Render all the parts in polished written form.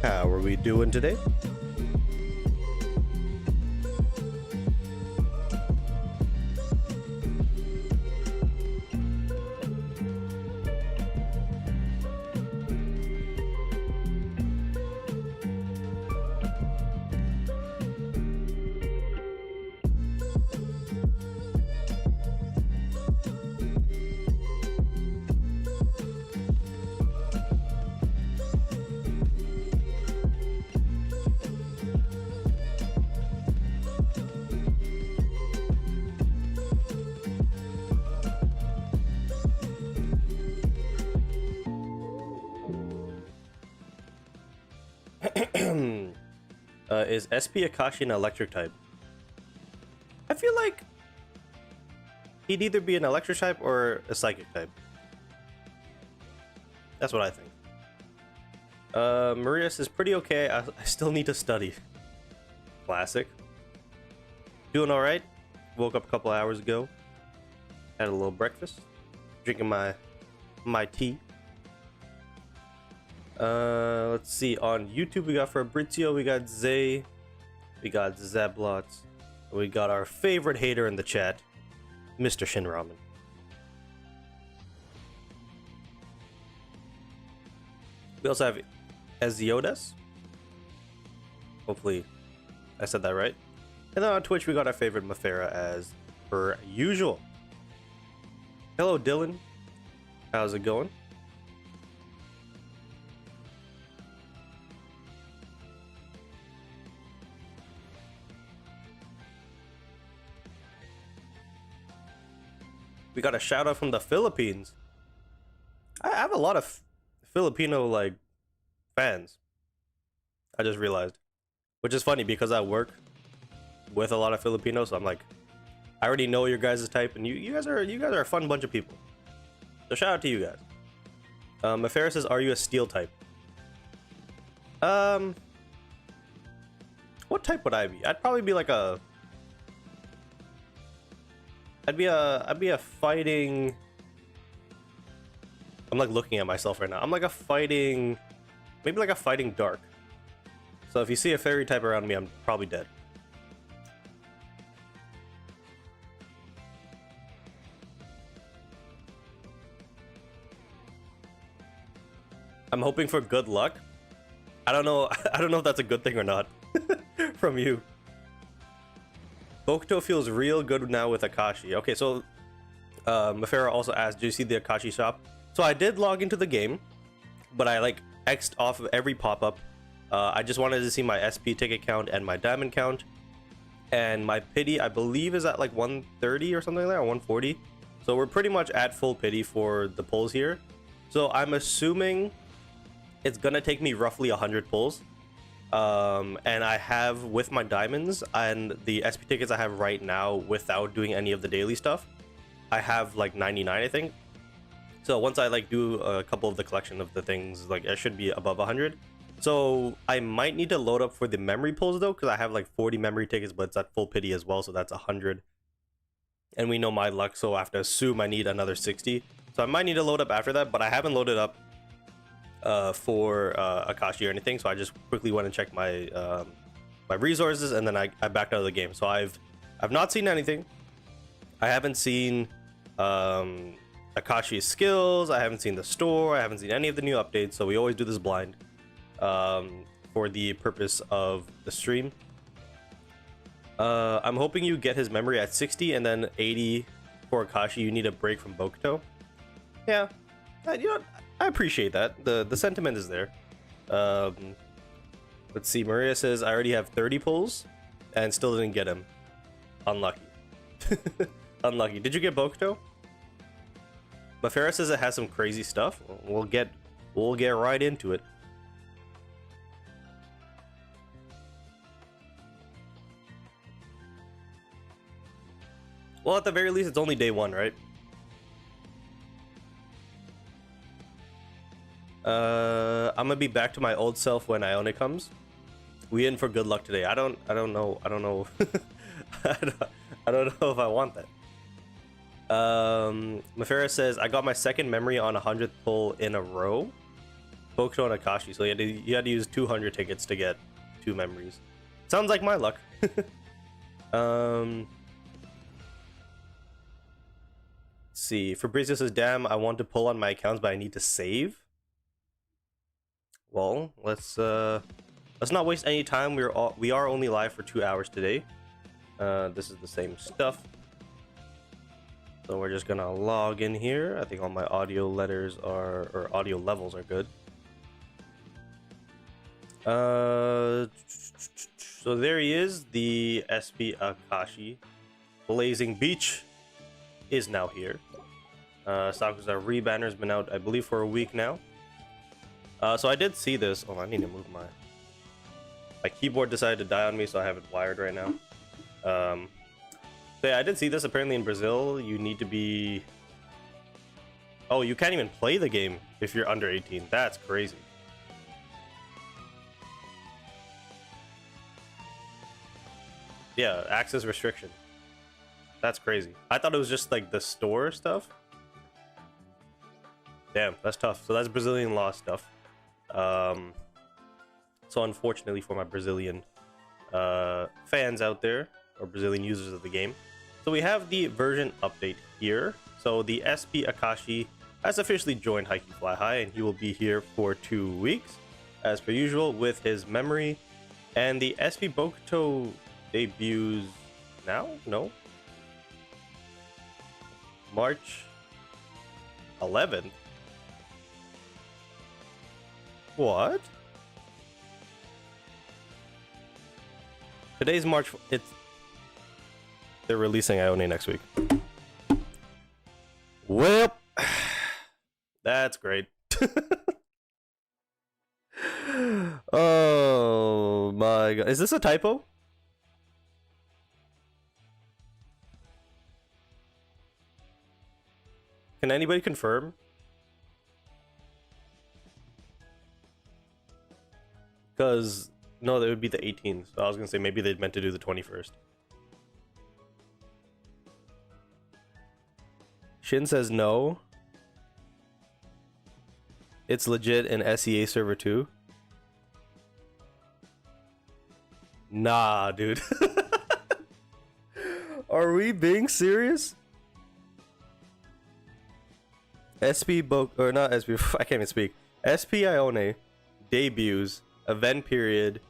How are we doing today? Is SP Akaashi an electric type? I feel like he'd either be an electric type or a psychic type. That's what I think. Marius is pretty okay. I still need to study. Classic. Doing alright. Woke up a couple hours ago. Had a little breakfast. Drinking my tea. Let's see. On YouTube, we got Fabrizio, we got Zay, we got Zablot, we got our favorite hater in the chat, Mr. Shin Ramen. We also have Eziodas. Hopefully, I said that right. And then on Twitch, we got our favorite Mafera as per usual. Hello, Dylan. How's it going? We got a shout out from the Philippines. I have a lot of Filipino like fans. I just realized, which is funny because I work with a lot of Filipinos, so I'm like, I already know your guys' type, and you guys are a fun bunch of people. So shout out to you guys. Mafera says, "Are you a steel type?" What type would I be? I'd probably be like a. I'd be a fighting. I'm like looking at myself right now. I'm like a fighting, maybe like a fighting dark. So if you see a fairy type around me, I'm probably dead. I'm hoping for good luck. I don't know. I don't know if that's a good thing or not. From you. Bokuto feels real good now with Akaashi. Okay, so Mafera also asked, "Do you see the Akaashi shop?" So I did log into the game, but I like X'd off of every pop-up. I just wanted to see my SP ticket count and my diamond count, and my pity I believe is at like 130 or something like that, or 140. So we're pretty much at full pity for the pulls here. So I'm assuming it's gonna take me roughly 100 pulls. And I have with my diamonds and the SP tickets I have right now without doing any of the daily stuff, I have like 99, I think. So once I like do a couple of the collection of the things, like I should be above 100. So I might need to load up for the memory pulls though, because I have like 40 memory tickets, but it's at full pity as well, so that's 100. And we know my luck, so I have to assume I need another 60. So I might need to load up after that, but I haven't loaded up for Akaashi or anything, so I just quickly went and checked my my resources, and then I backed out of the game. So I've not seen anything. I haven't seen Akaashi's skills. I haven't seen the store. I haven't seen any of the new updates. So we always do this blind for the purpose of the stream. I'm hoping you get his memory at 60 and then 80 for Akaashi. You need a break from Bokuto. Yeah, you know, I appreciate that. The sentiment is there. Let's see. Maria says, "I already have 30 pulls and still didn't get him. Unlucky." Unlucky. Did you get Bokuto? Mafera says it has some crazy stuff. We'll get right into it. Well, at the very least, it's only day one, right? I'm gonna be back to my old self when Ione comes. We in for good luck today. I don't know. I don't know if I want that. Mafera says, "I got my second memory on 100th pull in a row." Bokuto and Akashi, so you had to use 200 tickets to get 2 memories. Sounds like my luck. Let's see. Fabrizio says, "Damn, I want to pull on my accounts, but I need to save." Well, let's not waste any time. We are only live for 2 hours today. This is the same stuff. So we're just gonna log in here. I think all my audio levels are good. So there he is. The SP Akaashi Blazing Beach is now here. Sakusa Rebanner has been out, I believe, for a week now. So I did see this. Oh, I need to move my keyboard decided to die on me, so I have it wired right now. So yeah, I did see this. Apparently in Brazil, you need to be... Oh, you can't even play the game if you're under 18. That's crazy. Yeah, access restriction. That's crazy. I thought it was just like the store stuff. Damn, that's tough. So that's Brazilian law stuff. So unfortunately for my Brazilian fans out there, or Brazilian users of the game, so we have the version update here. So the SP Akaashi has officially joined Haikyu Fly High, and he will be here for 2 weeks, as per usual, with his memory. And the SP Bokuto debuts now? No. March 11th? What? Today's March... They're releasing Ione next week. Well, that's great. Oh my god. Is this a typo? Can anybody confirm? Because, no, that would be the 18th. So I was going to say maybe they meant to do the 21st. Shin says no. It's legit an SEA server too. Nah, dude. Are we being serious? SP or not SP, I can't even speak. SP Ione debuts event period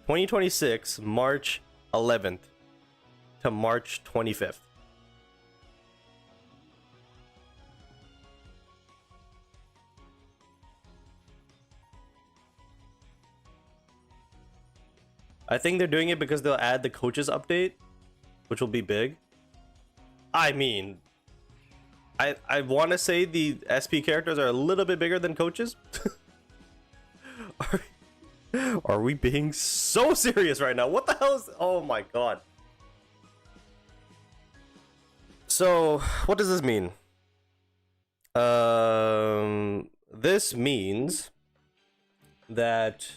2026 March 11th to March 25th. I think they're doing it because they'll add the coaches update, which will be big. I mean, I want to say the SP characters are a little bit bigger than coaches. Are we being so serious right now? What the hell is... Oh my god. So, what does this mean? This means that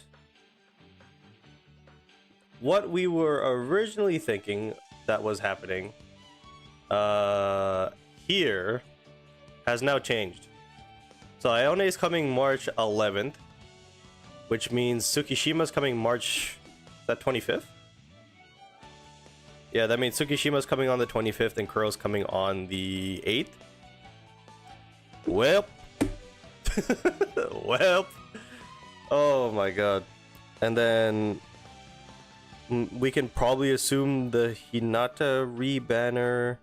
what we were originally thinking that was happening here has now changed. So Ione is coming March 11th, which means Tsukishima's coming March... Is that 25th? Yeah, that means Tsukishima's coming on the 25th and Kuro's coming on the 8th. Well. Well. Oh my god. And then we can probably assume the Hinata re-banner,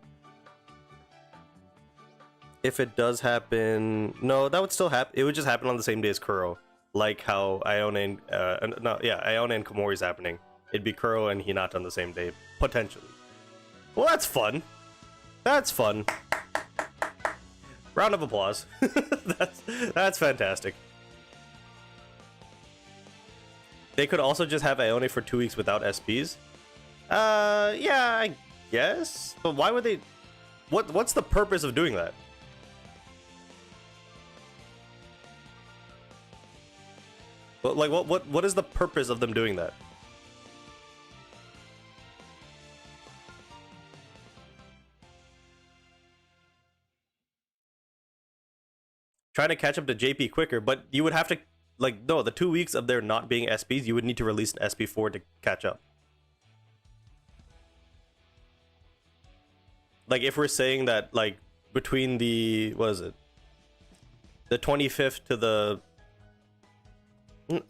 if it does happen... No, that would still happen. It would just happen on the same day as Kuro. Like how Ione and... Ione and Komori's happening. It'd be Kuro and Hinata on the same day. Potentially. Well, that's fun. That's fun. Round of applause. That's fantastic. They could also just have Ione for 2 weeks without SPs. Yeah, I guess. But why would they... What's the purpose of doing that? But like, what is the purpose of them doing that? Trying to catch up to JP quicker, but you would have to like no, the 2 weeks of there not being SPs, you would need to release an SP4 to catch up. Like if we're saying that like between the what is it, the 25th to the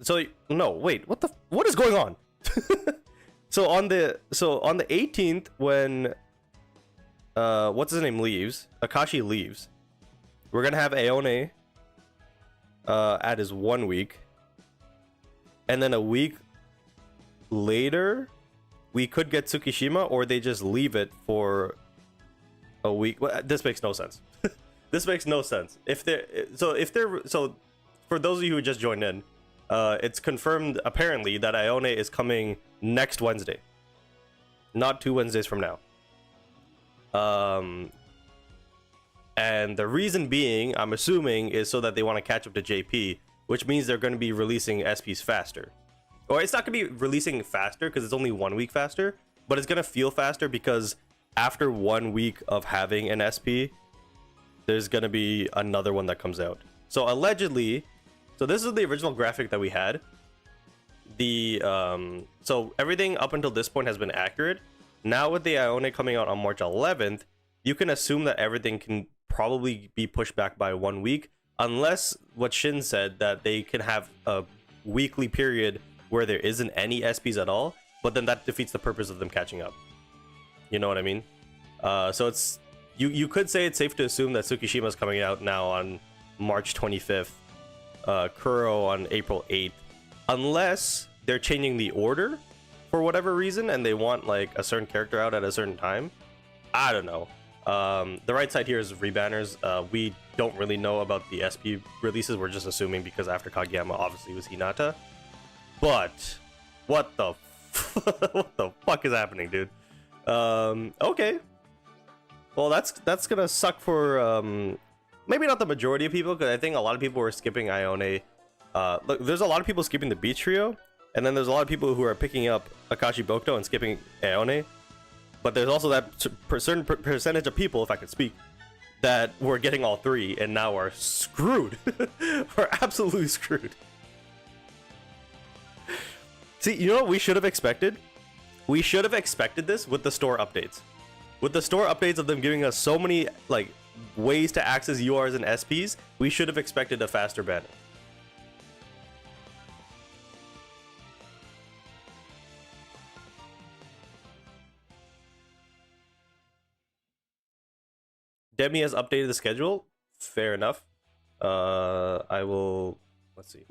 so no wait what is going on? So on the 18th when what's his name leaves, Akaashi leaves, we're gonna have Aone at his 1 week, and then a week later we could get Tsukishima, or they just leave it for a week. Well, this makes no sense. This makes no sense. If they're so for those of you who just joined in, it's confirmed apparently that Aone is coming next Wednesday, not 2 Wednesdays from now. And the reason being, I'm assuming, is so that they want to catch up to JP, which means they're going to be releasing SPs faster. Or it's not going to be releasing faster because it's only 1 week faster, but it's going to feel faster because after 1 week of having an SP, there's going to be another one that comes out. So allegedly, so this is the original graphic that we had. So everything up until this point has been accurate. Now with the Aone coming out on March 11th, you can assume that everything can probably be pushed back by 1 week, unless what Shin said, that they can have a weekly period where there isn't any SPs at all, but then that defeats the purpose of them catching up. You know what I mean? So it's you could say it's safe to assume that Tsukishima is coming out now on March 25th, Kuro on April 8th, unless they're changing the order for whatever reason and they want like a certain character out at a certain time. I don't know. The right side here is rebanners. We don't really know about the SP releases. We're just assuming because after Kageyama obviously was Hinata. But what the what the fuck is happening, dude? Okay. Well, that's gonna suck for maybe not the majority of people, because I think a lot of people were skipping Ione. Look, there's a lot of people skipping the Beach Trio, and then there's a lot of people who are picking up Akashi Bokuto and skipping Aone. But there's also that certain percentage of people, if I could speak, that were getting all three and now are screwed. We're absolutely screwed. See, you know what we should have expected? We should have expected this with the store updates. With the store updates of them giving us so many like ways to access URs and SPs, we should have expected a faster banner. Demi has updated the schedule. Fair enough. I will. Let's see.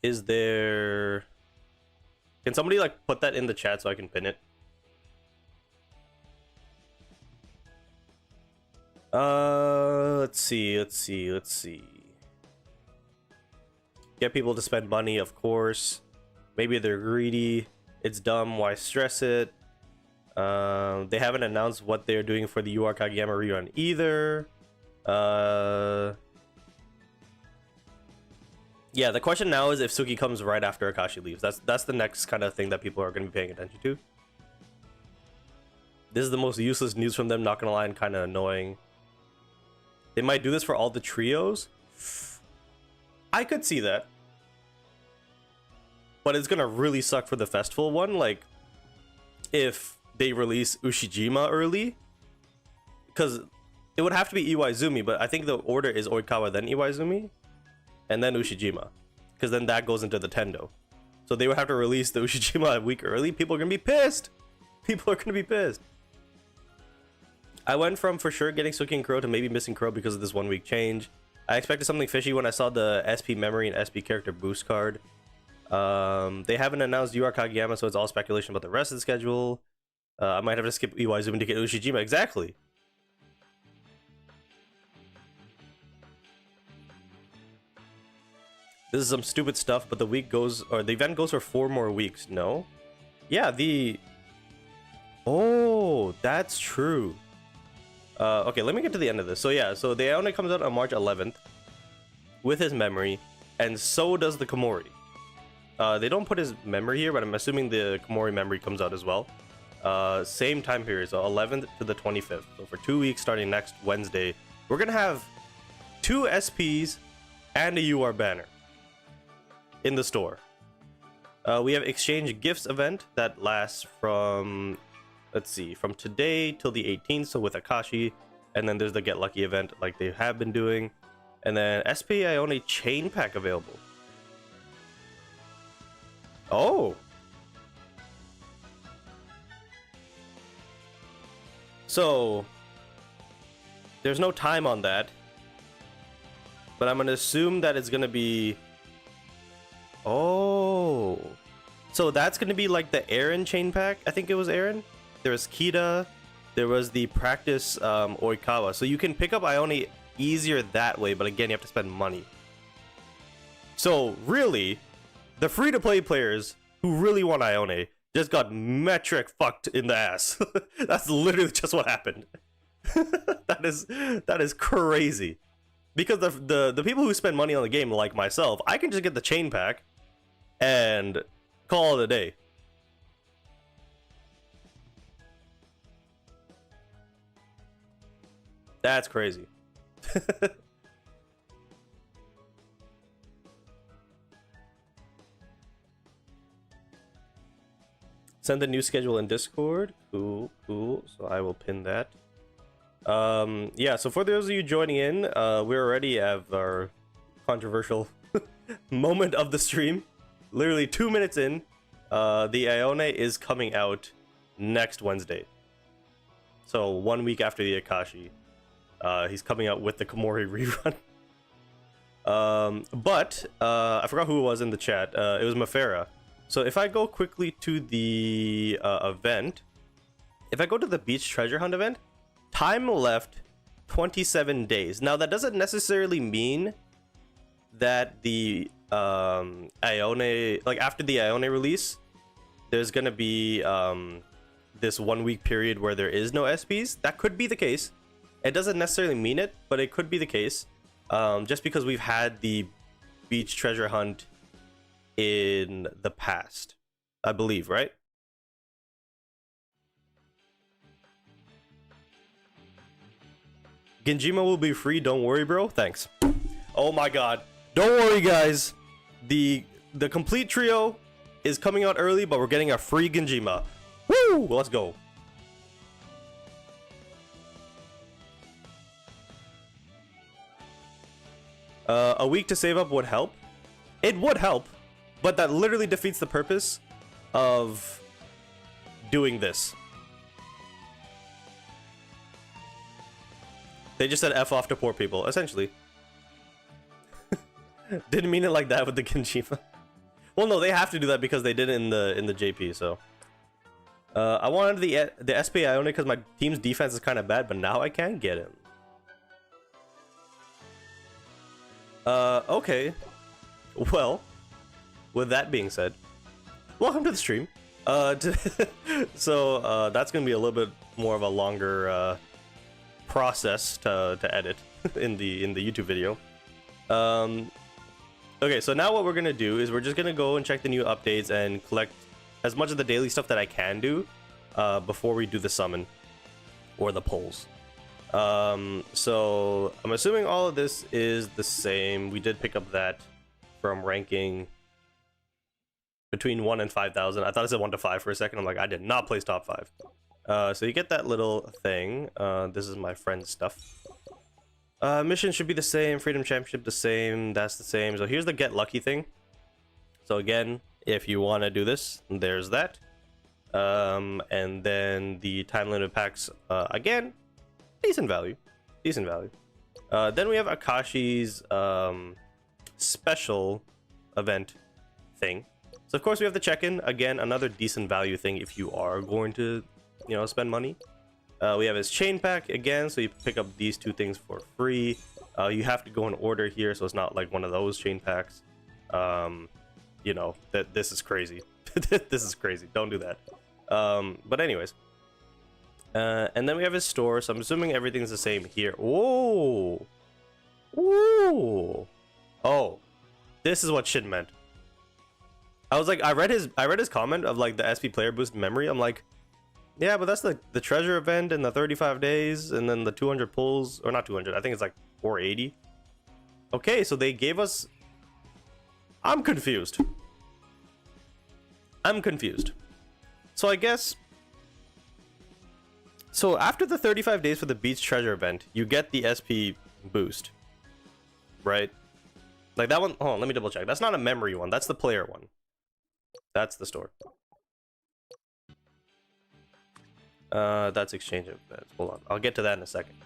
Is there? Can somebody like put that in the chat so I can pin it? Let's see. Get people to spend money, of course. Maybe they're greedy. It's dumb. Why stress it? They haven't announced what they're doing for the UR Kageyama rerun either. Yeah, the question now is if Suki comes right after Akashi leaves. That's the next kind of thing that people are going to be paying attention to. This is the most useless news from them, not gonna lie, and kind of annoying. They might do this for all the trios. I could see that. But it's gonna really suck for the festival one, like if they release Ushijima early, because it would have to be Iwaizumi, but I think the order is Oikawa, then Iwaizumi, and then Ushijima, because then that goes into the Tendo. So they would have to release the Ushijima a week early. People are gonna be pissed. People are gonna be pissed. I went from for sure getting Suki and Kuro to maybe missing Kuro because of this 1 week change. I expected something fishy when I saw the SP memory and SP character boost card. They haven't announced UR Kageyama, so it's all speculation about the rest of the schedule. I might have to skip Iwaizumi to get Ushijima. Exactly. This is some stupid stuff, but the week goes, or the event goes for 4 more weeks. No? Yeah, oh, that's true. Okay, let me get to the end of this. So yeah, so the Aone comes out on March 11th with his memory, and so does the Komori. They don't put his memory here, but I'm assuming the Komori memory comes out as well. Same time period, so 11th to the 25th. So for 2 weeks starting next Wednesday, we're gonna have 2 SPs and a UR banner in the store. We have exchange gifts event that lasts from, let's see, from today till the 18th, so with Akaashi, and then there's the get lucky event like they have been doing, and then SP Ione chain pack available. Oh, so there's no time on that, but I'm gonna assume that it's gonna be, oh, so that's gonna be like the Aaron chain pack. I think it was Aaron. There was Kita, there was the practice Oikawa, so you can pick up Ione easier that way, but again you have to spend money. So really, the free-to-play players who really want Ione just got metric fucked in the ass. That's literally just what happened. that is crazy, because the people who spend money on the game, like myself, I can just get the chain pack and call it a day. That's crazy. Send the new schedule in Discord. Cool. So I will pin that. Yeah, so for those of you joining in, we already have our controversial moment of the stream. Literally 2 minutes in, the Ione is coming out next Wednesday. So 1 week after the Akaashi. He's coming out with the Komori rerun. But I forgot who it was in the chat. It was Mafera. So if I go quickly to the event, if I go to the Beach Treasure Hunt event, time left 27 days. Now that doesn't necessarily mean that the Ione, like after the Ione release, there's gonna be this 1 week period where there is no SPs. That could be the case. It doesn't necessarily mean it, but it could be the case. Just because we've had the Beach Treasure Hunt in the past, I believe, right? Genjima will be free, don't worry, bro. Thanks. Oh my god. Don't worry, guys. The complete trio is coming out early, but we're getting a free Genjima. Woo! Let's go. A week to save up would help. It would help, but that literally defeats the purpose of doing this. They just said F off to poor people, essentially. Didn't mean it like that with the Genjima. Well, no, they have to do that because they did it in the JP, so. I wanted the SP Ione because my team's defense is kind of bad, but now I can get him. Okay. Well, with that being said, welcome to the stream. So that's gonna be a little bit more of a longer process to edit in the YouTube video. Okay, so now what we're gonna do is we're just gonna go and check the new updates and collect as much of the daily stuff that I can do before we do the summon or the polls. So I'm assuming all of this is the same. We did pick up that from ranking between 1 and 5,000. I thought it said 1 to 5 for a second. I'm like, I did not place top 5. So you get that little thing. This is my friend's stuff. Mission should be the same. Freedom Championship the same. That's the same. So here's the get lucky thing. So again, if you want to do this, there's that. And then the time limit packs, again, decent value. Then we have Akaashi's special event thing. So of course we have the check-in. Again, another decent value thing if you are going to, you know, spend money. We have his chain pack again, so you pick up these two things for free. You have to go in order here, so it's not like one of those chain packs. You know, that this is crazy. This is crazy. Don't do that. But anyways. And then we have his store, so I'm assuming everything's the same here. Whoa! Ooh! Oh, this is what shit meant. I was like, I read his comment of like the SP player boost memory. I'm like, yeah, but that's the treasure event and the 35 days, and then the 200 pulls, or not 200. I think it's like 480. Okay, so they gave us... I'm confused. I'm confused. So I guess... So after the 35 days for the Beach Treasure event, you get the SP boost. Right? Like that one... Hold on, let me double check. That's not a memory one. That's the player one. That's the store. That's exchange events. Hold on. I'll get to that in a second.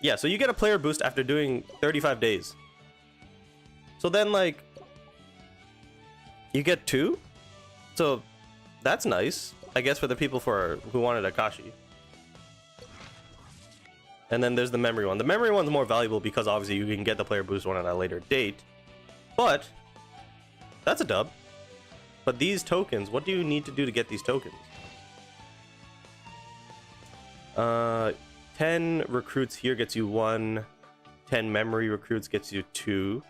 Yeah, so you get a player boost after doing 35 days. So then, like, you get 2? So, that's nice. I guess for the people who wanted Akaashi. And then there's the memory one. The memory one's more valuable because obviously you can get the player boost one at a later date. But, that's a dub. But these tokens, what do you need to do to get these tokens? 10 recruits here gets you 1. 10 memory recruits gets you 2.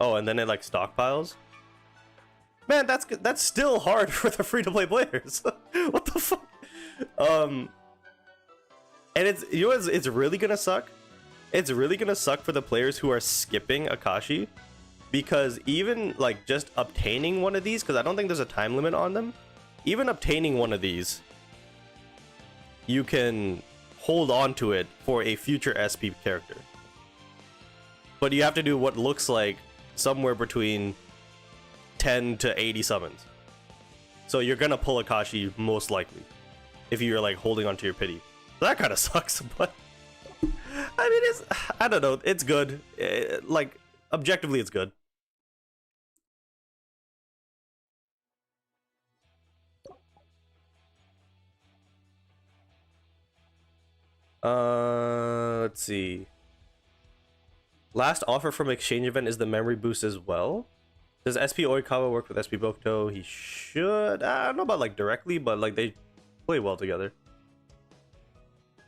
Oh, and then it like stockpiles. Man, that's still hard for the free-to-play players. What the fuck? And it's, you know, it's really gonna suck. It's really gonna suck for the players who are skipping Akaashi, because even like just obtaining one of these, because I don't think there's a time limit on them. Even obtaining one of these, you can hold on to it for a future SP character. But you have to do what looks like somewhere between 10 to 80 summons. So you're gonna pull Akaashi most likely if you're like holding on to your pity. So that kind of sucks, but I mean, it's, I don't know, it's good. Like, objectively, it's good. Let's see. Last offer from exchange event is the memory boost as well. Does SP Oikawa work with SP Bokuto? He should. I don't know about like directly, but like they play well together.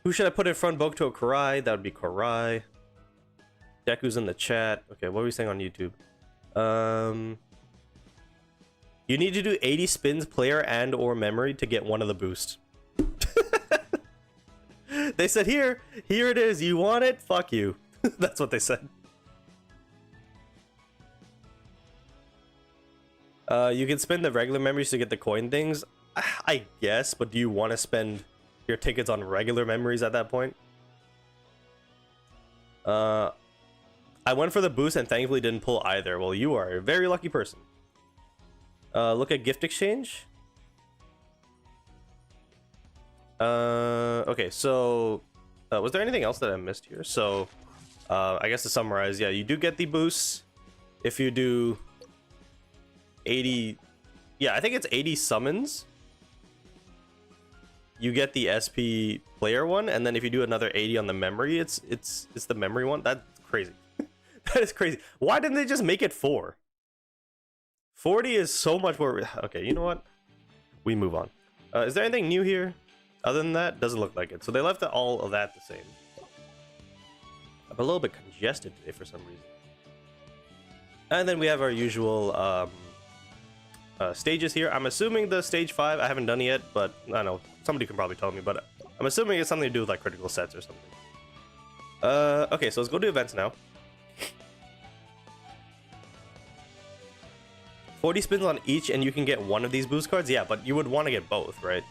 Who should I put in front? Bokuto or Karai? That would be Karai. Deku's in the chat. Okay, what were we saying on YouTube? You need to do 80 spins, player and or memory to get one of the boosts. They said, here it is. You want it? Fuck you. That's what they said. You can spend the regular memories to get the coin things. I guess, but do you want to spend your tickets on regular memories at that point? I went for the boost and thankfully didn't pull either. Well, you are a very lucky person. Look at gift exchange. Okay, so was there anything else that I missed here? So I guess to summarize, yeah, you do get the boosts if you do 80, yeah, I think it's 80 summons. You get the SP player one, and then if you do another 80 on the memory, it's the memory one. That's crazy. That is crazy. Why didn't they just make it 4? 40 is so much more. Okay, you know what? We move on. Is there anything new here? Other than that, doesn't look like it. So they left all of that the same. I'm a little bit congested today for some reason. And then we have our usual stages here. I'm assuming the stage 5, I haven't done it yet, but I don't know, somebody can probably tell me, but I'm assuming it's something to do with like critical sets or something. Okay, so let's go to events now. 40 spins on each and you can get one of these boost cards. Yeah, but you would want to get both, right?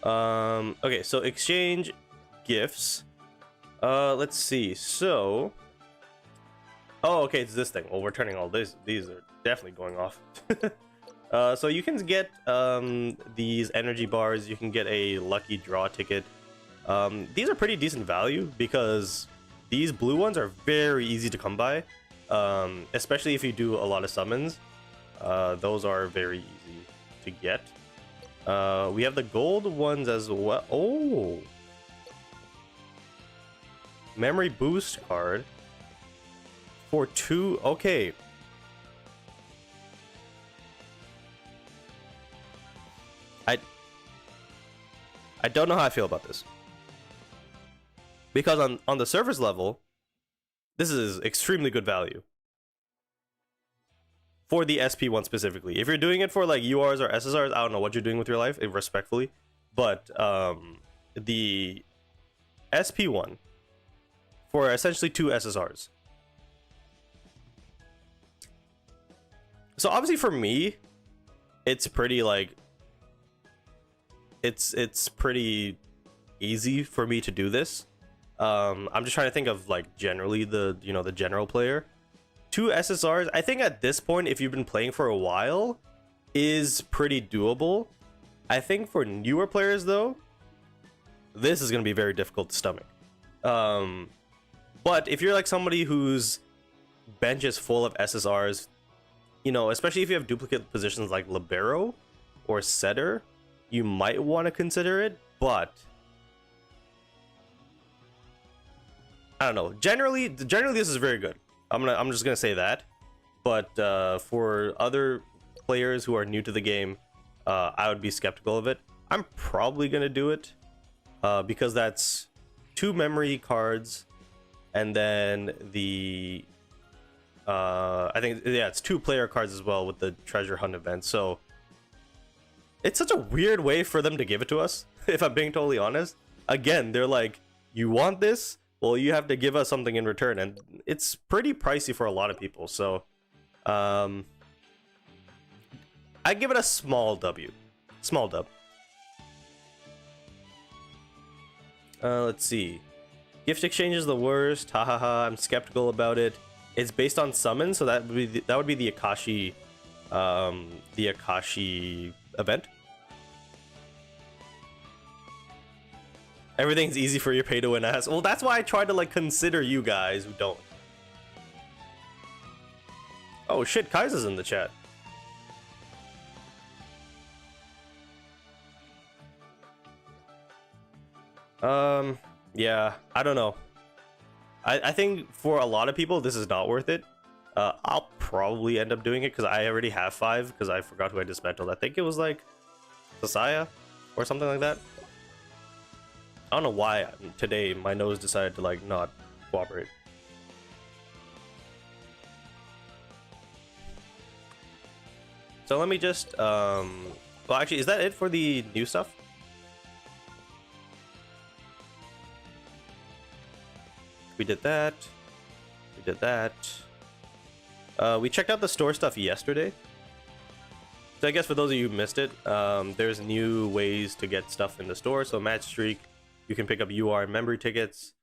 Okay, so exchange gifts. Let's see. So, oh, okay, it's this thing. Well, we're turning all this. These are definitely going off. So you can get these energy bars. You can get a lucky draw ticket. These are pretty decent value because these blue ones are very easy to come by, especially if you do a lot of summons. Those are very easy to get. We have the gold ones as well. Oh, memory boost card for 2. Okay, I don't know how I feel about this, because on the surface level, this is extremely good value for the SP one specifically. If you're doing it for like URs or SSRs, I don't know what you're doing with your life, respectfully, but the SP one for essentially 2 SSRs. So obviously for me, it's pretty like it's pretty easy for me to do this. I'm just trying to think of like generally the the general player. 2 SSRs, I think at this point, if you've been playing for a while, is pretty doable. I think for newer players though, this is going to be very difficult to stomach. But if you're like somebody whose bench is full of SSRs, especially if you have duplicate positions like libero or setter, you might want to consider it. But I don't know. Generally this is very good. I'm just gonna say that. But for other players who are new to the game, I would be skeptical of it. I'm probably gonna do it because that's 2 memory cards, and then the I think it's 2 player cards as well with the treasure hunt event. So it's such a weird way for them to give it to us. If I'm being totally honest, again, they're like, you want this? Well, you have to give us something in return, and it's pretty pricey for a lot of people. So I give it a small W. Small dub. Let's see. Gift exchange is the worst. Hahaha. I'm skeptical about it. It's based on summon, so that would be the Akaashi event. Everything's easy for your pay-to-win ass. Well, that's why I try to like consider you guys who don't. Oh shit, Kaiser's in the chat. Yeah, I don't know. I think for a lot of people this is not worth it. I'll probably end up doing it because I already have 5 because I forgot who I dismantled. I think it was like Sasaya or something like that. I don't know why today my nose decided to like not cooperate. So let me just well, actually, is that it for the new stuff? We did that. We did that. We checked out the store stuff yesterday. So I guess for those of you who missed it, there's new ways to get stuff in the store. So Match Streak, you can pick up UR and memory tickets.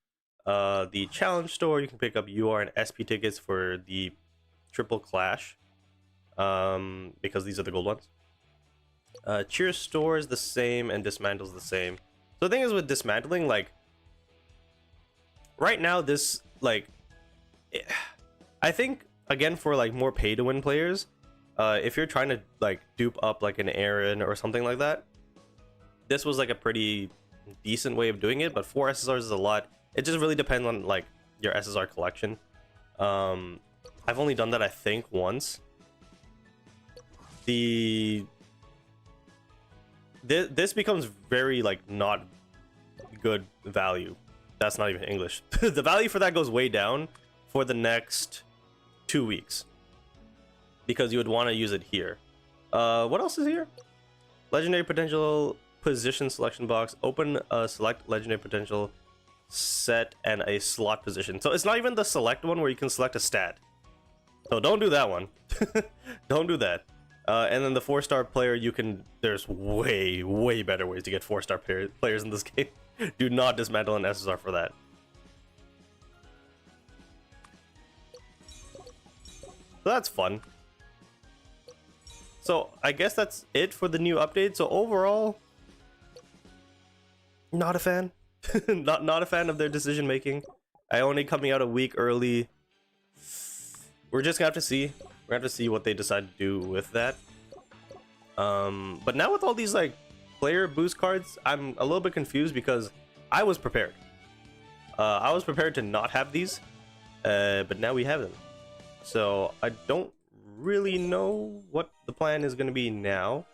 The challenge store, you can pick up UR and SP tickets for the triple clash, because these are the gold ones. Cheer store is the same and dismantle's the same. So the thing is with dismantling, like right now, this like I think again for like more pay to win players, if you're trying to like dupe up like an Aaron or something like that, this was like a pretty decent way of doing it. But 4 SSRs is a lot. It just really depends on like your SSR collection. I've only done that I think once. This becomes very like not good value. That's not even English. The value for that goes way down for the next 2 weeks because you would want to use it here. What else is here? Legendary potential position selection box. Open a select legendary potential set and a slot position. So it's not even the select one where you can select a stat. So don't do that one. Don't do that. And then the 4-star player, you can. There's way better ways to get 4-star players in this game. Do not dismantle an SSR for that. So that's fun. So I guess that's it for the new update. So overall, not a fan. not a fan of their decision making. Only coming out a week early. We're just gonna have to see. We're gonna have to see what they decide to do with that. But now with all these like player boost cards, I'm a little bit confused because I was prepared. I was prepared to not have these, but now we have them. So I don't really know what the plan is going to be now.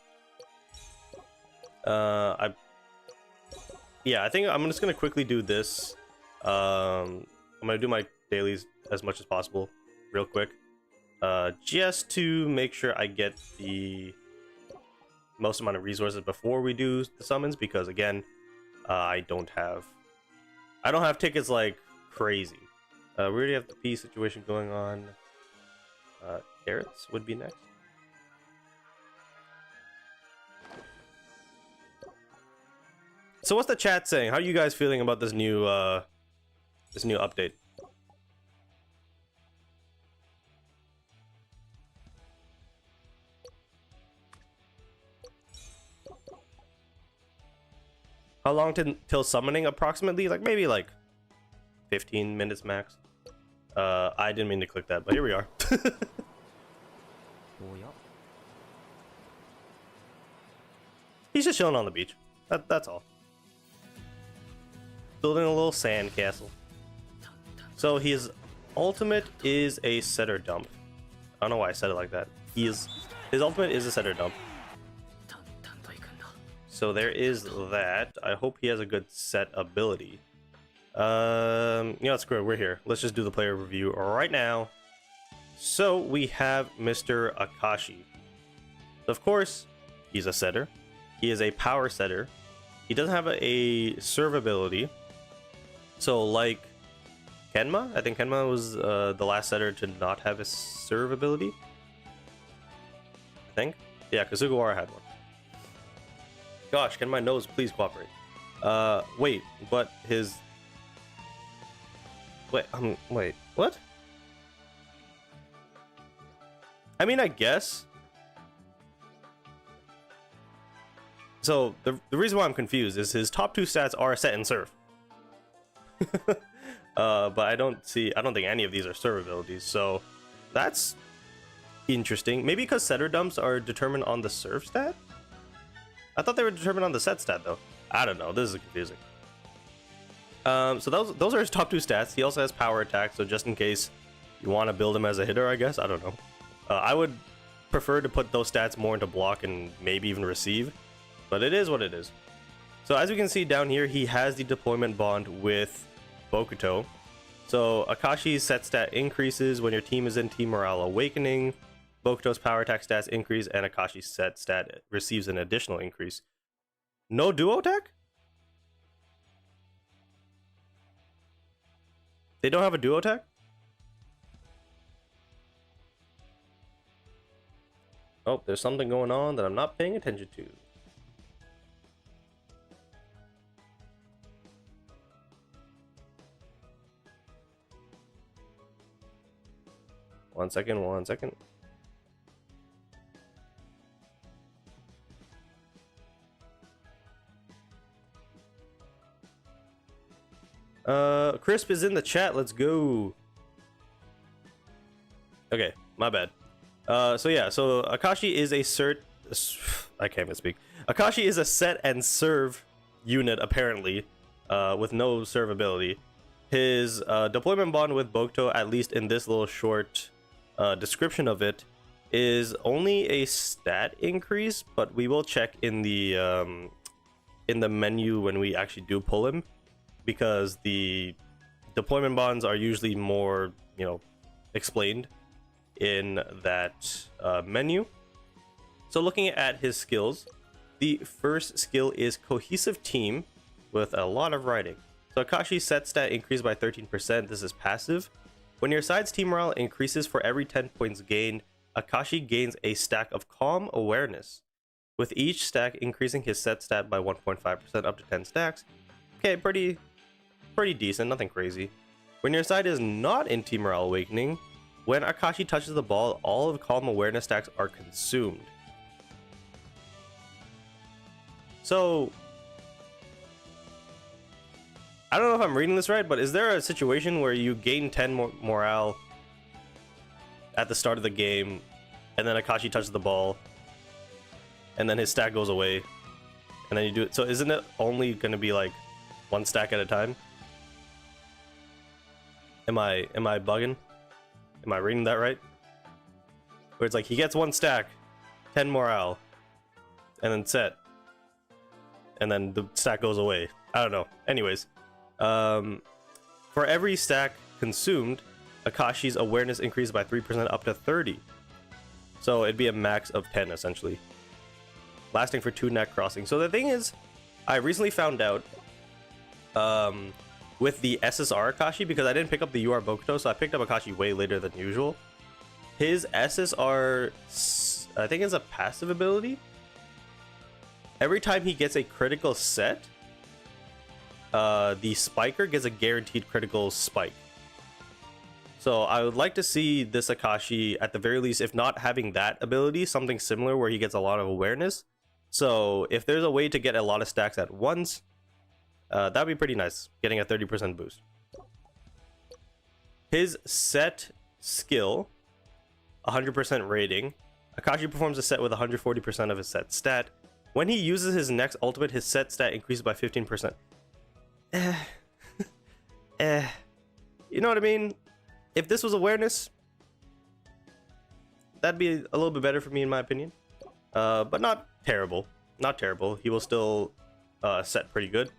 Yeah, I think I'm just going to quickly do this. I'm going to do my dailies as much as possible real quick, just to make sure I get the most amount of resources before we do the summons, because again, I don't have tickets like crazy. We already have the P situation going on. Carrots would be next. So what's the chat saying? How are you guys feeling about this new update? How long till summoning approximately? Like maybe like 15 minutes max. I didn't mean to click that, but here we are. He's just chilling on the beach. That's all. Building a little sand castle. So his ultimate is a setter dump. I don't know why I said it like that. His ultimate is a setter dump. So there is that. I hope he has a good set ability. Yeah, screw it. We're here. Let's just do the player review right now. So we have Mr. Akaashi. Of course, he's a setter. He is a power setter. He doesn't have a serve ability. So like Kenma, I think Kenma was the last setter to not have a serve ability. I think. Yeah, because Sugawara had one. Gosh, can my nose please cooperate? Wait, but his... Wait, what? I mean, I guess. So, the reason why I'm confused is his top two stats are set and serve. But I don't think any of these are serve abilities, so that's interesting. Maybe because setter dumps are determined on the serve stat? I thought they were determined on the set stat though. I don't know, this is confusing. So those are his top two stats. He also has power attack, so just in case you want to build him as a hitter, I guess. I don't know. I would prefer to put those stats more into block and maybe even receive, but it is what it is. So as you can see down here, he has the deployment bond with Bokuto. So Akaashi's set stat increases when your team is in Team Morale Awakening. Bokuto's power attack stats increase, and Akaashi's set stat receives an additional increase. No duo attack? They don't have a duo attack? Oh, there's something going on that I'm not paying attention to. One second. Crisp is in the chat. Let's go. Okay, my bad. So yeah, so Akaashi is I can't even speak. Akaashi is a set and serve unit apparently, with no serve ability. His deployment bond with Bokuto, at least in this little short description of it, is only a stat increase, but we will check in the menu when we actually do pull him, because the deployment bonds are usually more, explained in that menu. So looking at his skills, the first skill is Cohesive Team with a lot of writing. So Akaashi's set stat increased by 13%. This is passive. When your side's team morale increases for every 10 points gained, Akaashi gains a stack of Calm Awareness, with each stack increasing his set stat by 1.5% up to 10 stacks. Okay, pretty decent, nothing crazy. When your side is not in Team Morale Awakening, when Akaashi touches the ball, all of Calm Awareness stacks are consumed. So, I don't know if I'm reading this right, but is there a situation where you gain 10 morale at the start of the game, and then Akaashi touches the ball, and then his stack goes away, and then you do it? So isn't it only going to be like one stack at a time? Am I bugging? Am I reading that right? Where it's like he gets one stack, 10 morale, and then set, and then the stack goes away. I don't know. Anyways, for every stack consumed, Akaashi's awareness increased by 3% up to 30. So it'd be a max of 10 essentially, lasting for 2 net crossings. So the thing is, I recently found out with the SSR Akashi, because I didn't pick up the UR Bokuto, so I picked up Akashi way later than usual. His SSR, I think, is a passive ability. Every time he gets a critical set, the spiker gets a guaranteed critical spike. So I would like to see this Akashi, at the very least, if not having that ability, something similar where he gets a lot of awareness. So if there's a way to get a lot of stacks at once, that'd be pretty nice, getting a 30% boost. His set skill, 100% rating. Akashi performs a set with 140% of his set stat. When he uses his next ultimate, his set stat increases by 15%. You know what I mean? If this was awareness, that'd be a little bit better for me, in my opinion. But not terrible. Not terrible. He will still set pretty good.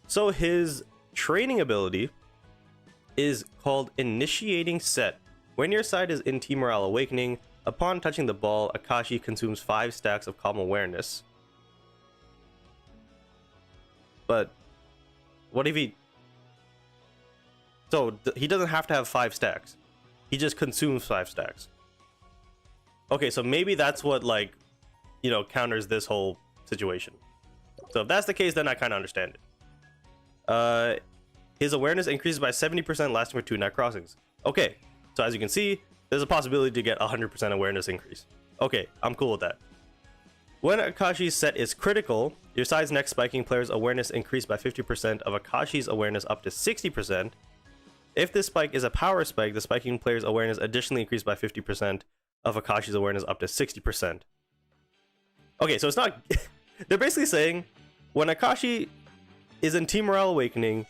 So his training ability is called Initiating Set. When your side is in Team Morale Awakening, upon touching the ball, Akashi consumes 5 stacks of calm awareness. But what if he... So he doesn't have to have 5 stacks. He just consumes 5 stacks. Okay, so maybe that's what, like, you know, counters this whole situation. So if that's the case, then I kind of understand it. His awareness increases by 70% lasting for 2 night crossings. Okay, so as you can see, there's a possibility to get 100% awareness increase. Okay, I'm cool with that. When Akashi's set is critical, your side's next spiking player's awareness increased by 50% of Akashi's awareness up to 60%. If this spike is a power spike, the spiking player's awareness additionally increased by 50% of Akashi's awareness up to 60%. Okay, so it's not... They're basically saying, when Akashi is in Team Morale Awakening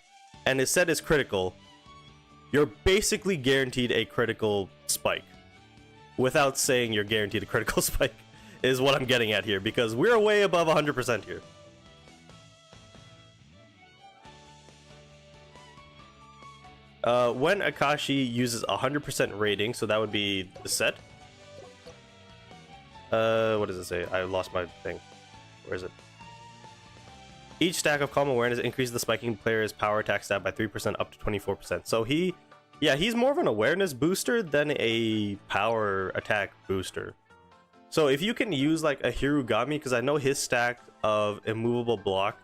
and his set is critical, you're basically guaranteed a critical spike. Without saying you're guaranteed a critical spike, is what I'm getting at here, because we're way above 100% here. When Akashi uses 100% rating, so that would be the set. What does it say? I lost my thing. Where is it? Each stack of calm awareness increases the spiking player's power attack stat by 3% up to 24%. So he's more of an awareness booster than a power attack booster. So if you can use like a Hirugami, because I know his stack of immovable block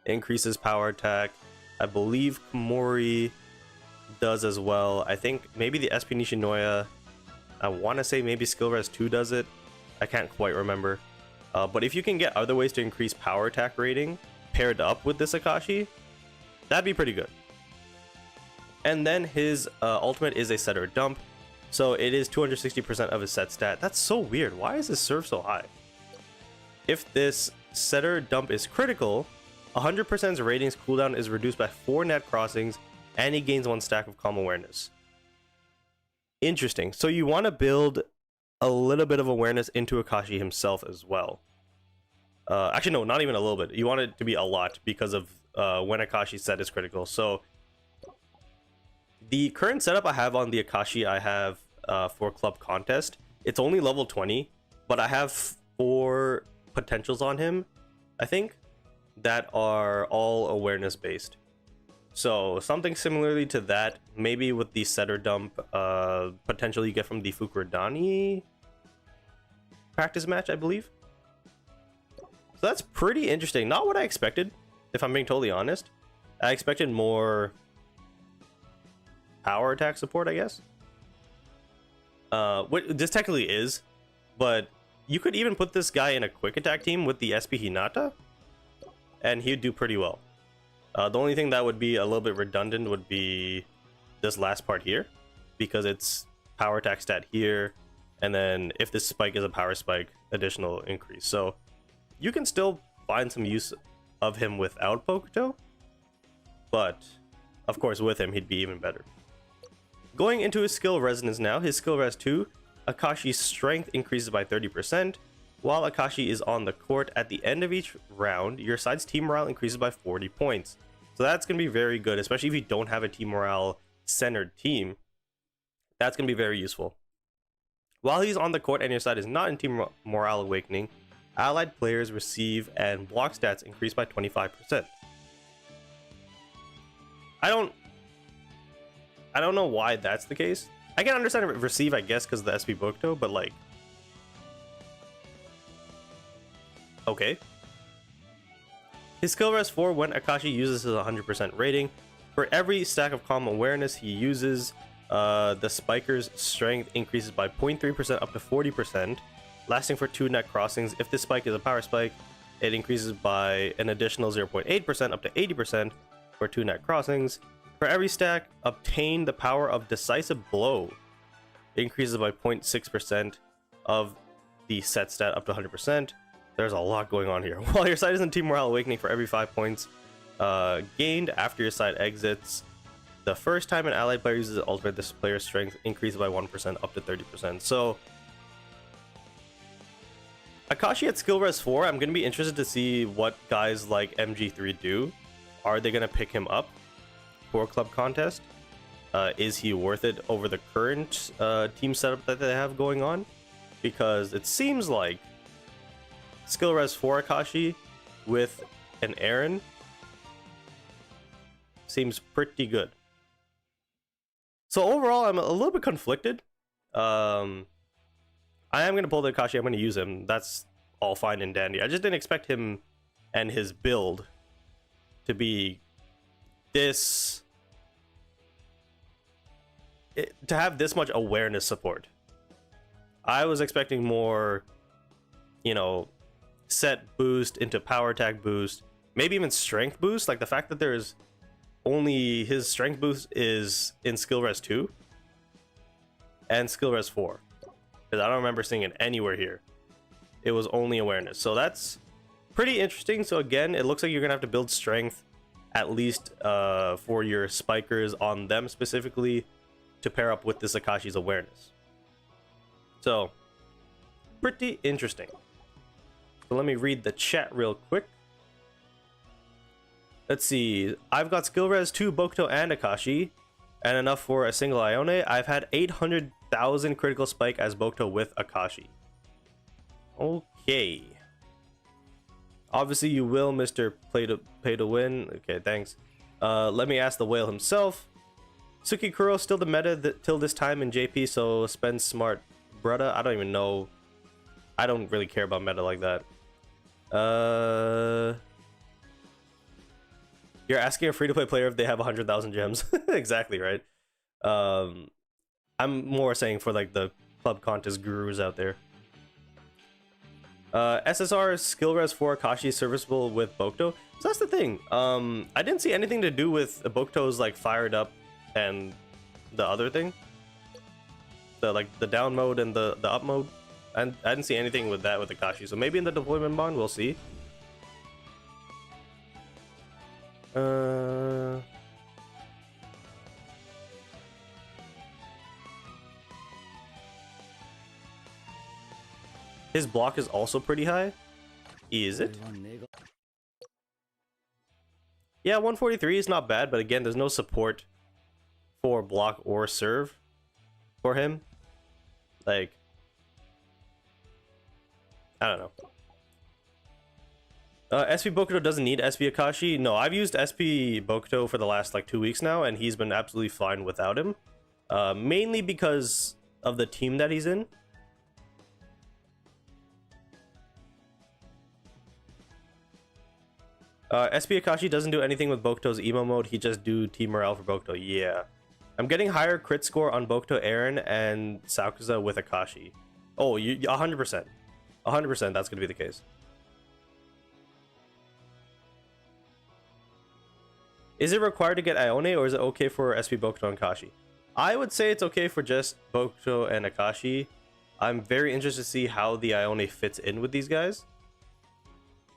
increases power attack. I believe Komori does as well. I think maybe the SP Nishinoya, I want to say maybe Skill Res 2 does it. I can't quite remember. But if you can get other ways to increase power attack rating paired up with this Akashi, that'd be pretty good. And then his ultimate is a set or dump. So it is 260% of his set stat. That's so weird. Why is his serve so high? If this setter dump is critical, 100%'s ratings cooldown is reduced by 4 net crossings, and he gains 1 stack of calm awareness. Interesting. So you want to build a little bit of awareness into Akashi himself as well. Actually, no, not even a little bit. You want it to be a lot because of when Akashi's set is critical. So the current setup I have on the Akashi I have for Club Contest, it's only level 20, but I have 4 potentials on him, I think, that are all awareness based. So something similarly to that, maybe with the setter dump potential you get from the Fukurodani practice match, I believe. So that's pretty interesting. Not what I expected, if I'm being totally honest. I expected more power attack support, I guess. What this technically is, but you could even put this guy in a quick attack team with the SP Hinata, and he'd do pretty well. The only thing that would be a little bit redundant would be this last part here, because it's power attack stat here, and then if this spike is a power spike, additional increase. So you can still find some use of him without Bokuto, but of course with him he'd be even better. Going into his skill resonance now, his skill res 2, Akashi's strength increases by 30%. While Akashi is on the court, at the end of each round, your side's team morale increases by 40 points. So that's going to be very good, especially if you don't have a team morale centered team. That's going to be very useful. While he's on the court and your side is not in Team Morale Awakening, allied players receive and block stats increase by 25%. I don't know why that's the case. I can understand receive, I guess, because of the SP Bokuto, but like, okay. His skill res 4 when Akaashi uses his 100% rating. For every stack of calm awareness he uses, the spiker's strength increases by 0.3% up to 40%, lasting for 2 net crossings. If this spike is a power spike, it increases by an additional 0.8% up to 80% for 2 net crossings. For every stack, obtain the power of decisive blow. It increases by 0.6% of the set stat up to 100%. There's a lot going on here. While your side is in Team Morale Awakening, for every 5 points gained after your side exits, the first time an allied player uses ultimate, this player's strength increases by 1% up to 30%. So Akaashi at skill res 4, I'm going to be interested to see what guys like MG3 do. Are they going to pick him up for club contest? Is he worth it over the current team setup that they have going on? Because it seems like skill res 4 Akaashi with an Aaron seems pretty good. So overall, I'm a little bit conflicted. I am going to pull the Akaashi. I'm going to use him. That's all fine and dandy. I just didn't expect him and his build to be this... to have this much awareness support. I was expecting more, you know, set boost into power attack boost, maybe even strength boost. Like the fact that there's only his strength boost is in skill res 2 and skill res 4, because I don't remember seeing it anywhere here. It was only awareness, so that's pretty interesting. So again, it looks like you're gonna have to build strength at least for your spikers on them specifically to pair up with this Akaashi's awareness. So pretty interesting. So let me read the chat real quick. Let's see. I've got skill res 2 Bokuto and Akaashi, and enough for a single Ione. I've had 800,000 critical spike as Bokuto with Akaashi. Okay. Obviously you will, Mr. Pay to win. Okay, thanks. Let me ask the whale himself. Tsukikuro still the meta till this time in JP, so spend smart, brudda. I don't even know. I don't really care about meta like that. You're asking a free-to-play player if they have 100,000 gems. Exactly, right? I'm more saying for like the club contest gurus out there. SSR skill res 4 Akaashi is serviceable with Bokuto. So that's the thing. I didn't see anything to do with Bokuto's like fired up and the other thing. The like the down mode and the up mode. And I didn't see anything with that with Akaashi. So maybe in the deployment bond we'll see. His block is also pretty high. Is it? Yeah, 143 is not bad, but again, there's no support for block or serve for him. Like, I don't know. SP Bokuto doesn't need SP Akaashi. No, I've used SP Bokuto for the last like 2 weeks now, and he's been absolutely fine without him. Mainly because of the team that he's in. SP Akaashi doesn't do anything with Bokuto's emo mode. He just do team morale for Bokuto. Yeah. I'm getting higher crit score on Bokuto Aaron and Sakuza with Akaashi. Oh, 100%. 100% that's going to be the case. Is it required to get Ione, or is it okay for SP Bokuto and Akaashi? I would say it's okay for just Bokuto and Akaashi. I'm very interested to see how the Ione fits in with these guys.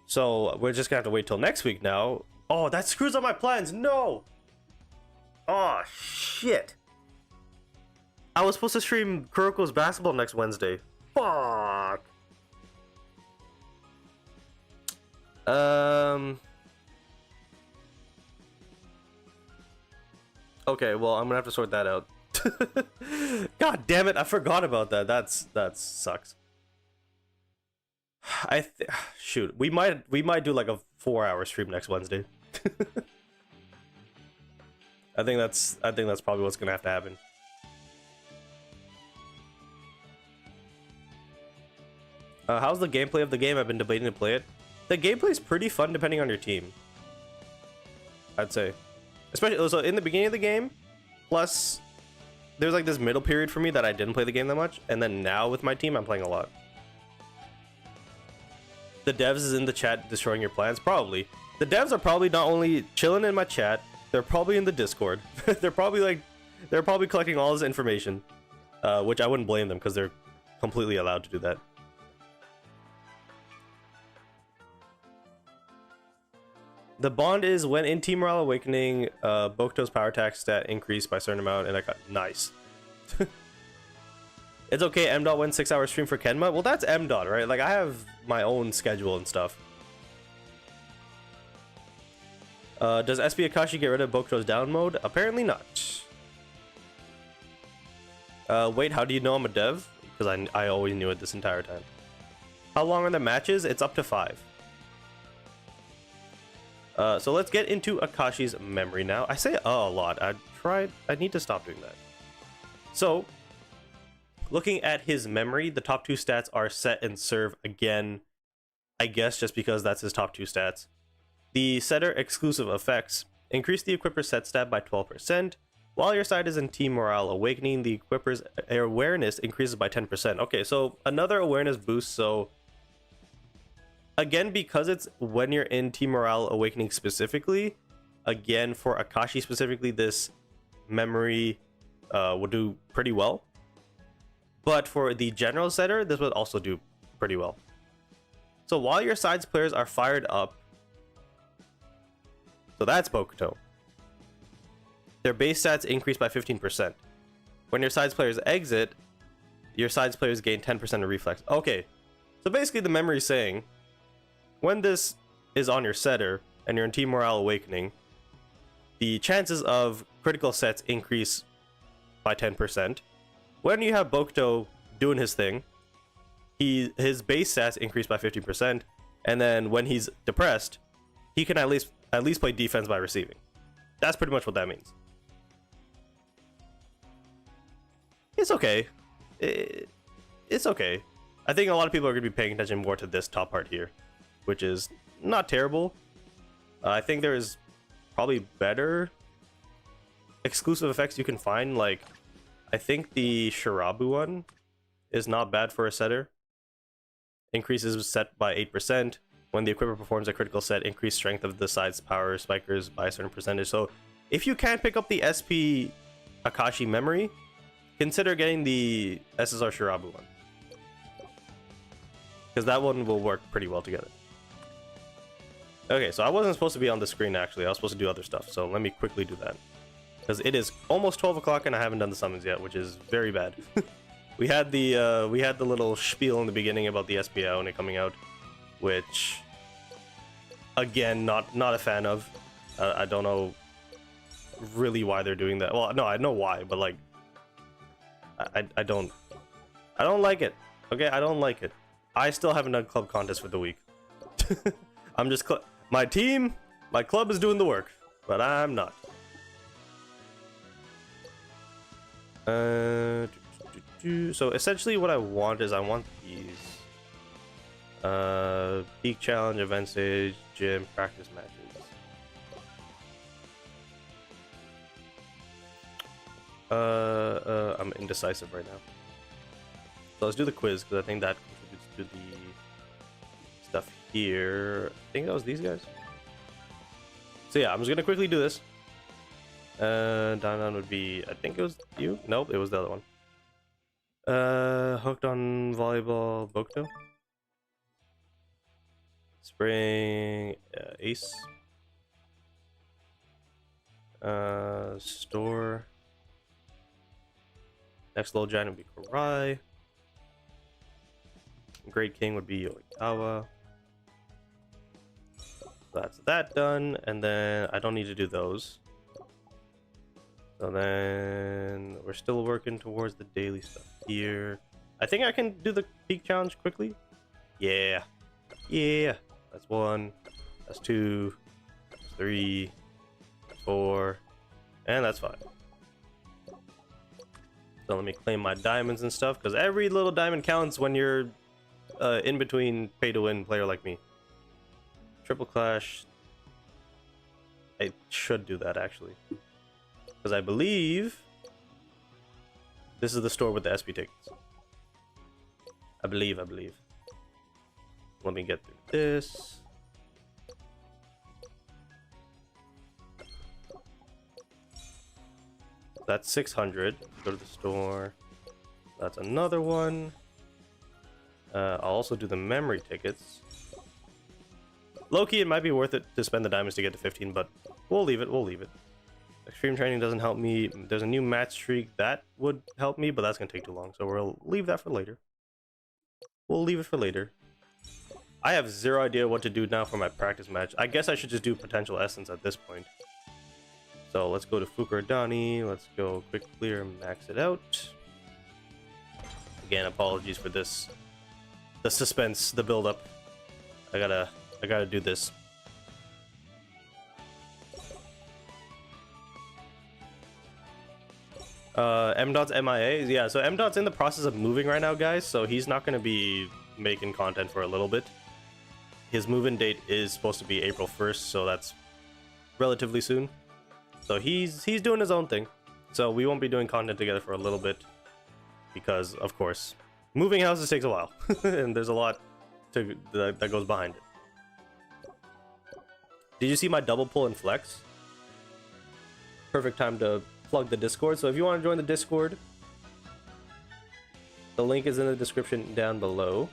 So we're just gonna have to wait till next week now. Oh, that screws up my plans. No. Oh shit. I was supposed to stream Kuroko's basketball next Wednesday. Fuck. Okay, well, I'm gonna have to sort that out. God damn it, I forgot about that. That sucks. Shoot, we might do like a 4-hour stream next Wednesday. I think that's probably what's gonna have to happen. How's the gameplay of the game? I've been debating to play it. The gameplay is pretty fun depending on your team, I'd say. Especially so in the beginning of the game, plus there's like this middle period for me that I didn't play the game that much, and then now with my team I'm playing a lot. The devs is in the chat destroying your plans? Probably. The devs are probably not only chilling in my chat, they're probably in the Discord. they're probably collecting all this information, which I wouldn't blame them because they're completely allowed to do that. The bond is when in Team Morale Awakening, Bokuto's power attack stat increased by a certain amount, and I got nice. It's okay, M. Dot went 6-hour stream for Kenma. Well, that's M. Dot, right? Like, I have my own schedule and stuff. Does SP Akaashi get rid of Bokuto's down mode? Apparently not. Wait, how do you know I'm a dev? Because I always knew it this entire time. How long are the matches? It's up to 5. So let's get into Akaashi's memory now. I say a lot. I need to stop doing that. So, looking at his memory, the top 2 stats are set and serve again. I guess just because that's his top 2 stats. The setter exclusive effects increase the equipper's set stat by 12%. While your side is in Team Morale Awakening, the equipper's awareness increases by 10%. Okay, so another awareness boost. So again, because it's when you're in Team Morale Awakening specifically, again, for Akaashi specifically, this memory will do pretty well. But for the general setter, this would also do pretty well. So while your side's players are fired up, so that's Bokuto, their base stats increase by 15%. When your side's players exit, your side's players gain 10% of reflex. Okay, so basically the memory is saying, when this is on your setter and you're in Team Morale Awakening, the chances of critical sets increase by 10%. When you have Bokuto doing his thing, his base stats increase by 50%, and then when he's depressed, he can at least play defense by receiving. That's pretty much what that means. It's okay. It's okay. I think a lot of people are going to be paying attention more to this top part here, which is not terrible. I think there is probably better exclusive effects you can find. Like, I think the Shirabu one is not bad for a setter. Increases set by 8%. When the equipper performs a critical set, increased strength of the side's power spikers by a certain percentage. So if you can't pick up the SP Akaashi memory, consider getting the SSR Shirabu one, because that one will work pretty well together. Okay, so I wasn't supposed to be on the screen actually. I was supposed to do other stuff, so let me quickly do that, because it is almost 12 o'clock and I haven't done the summons yet, which is very bad. we had the little spiel in the beginning about the SP Akaashi coming out, which again, not a fan of. I don't know really why they're doing that. Well, no, I know why, but like I don't like it. Okay, I don't like it. I still haven't done club contest for the week. I'm just my club is doing the work, but I'm not. So essentially what I want is I want these peak challenge, event stage, gym, practice matches. I'm indecisive right now. So let's do the quiz, because I think that contributes to the stuff here. I think that was these guys. So yeah, I'm just gonna quickly do this. Down would be, I think it was you? Nope, it was the other one. Hooked on volleyball, Bokuto. Spring, Ace. Store. Next little giant would be Karai. Great King would be Yoikawa. That's that done, and then I don't need to do those. So then we're still working towards the daily stuff here. I think I can do the peak challenge quickly. Yeah. That's 1. That's 2. That's 3. That's 4. And that's fine. So let me claim my diamonds and stuff, because every little diamond counts when you're in between pay-to-win player like me. Triple Clash. I should do that, actually. Because I believe this is the store with the SP tickets. I believe. Let me get through this. That's 600. Go to the store. That's another one. I'll also do the memory tickets. Low-key, it might be worth it to spend the diamonds to get to 15, but we'll leave it. Extreme training doesn't help me. There's a new match streak that would help me, but that's gonna take too long, so we'll leave that for later. We'll leave it for later. I have zero idea what to do now for my practice match. I guess I should just do potential essence at this point. So let's go to Fukurodani. Let's go quick clear, max it out. Again, apologies for this. The suspense, the build up. I gotta do this. M.Dot's MIA? Yeah, so M.Dot's in the process of moving right now, guys, so he's not gonna be making content for a little bit. His move-in date is supposed to be April 1st, so that's relatively soon. So he's doing his own thing. So we won't be doing content together for a little bit because, of course, moving houses takes a while, and there's a lot that goes behind it. Did you see my double pull and flex? Perfect time to plug the Discord. So if you want to join the Discord, the link is in the description down below.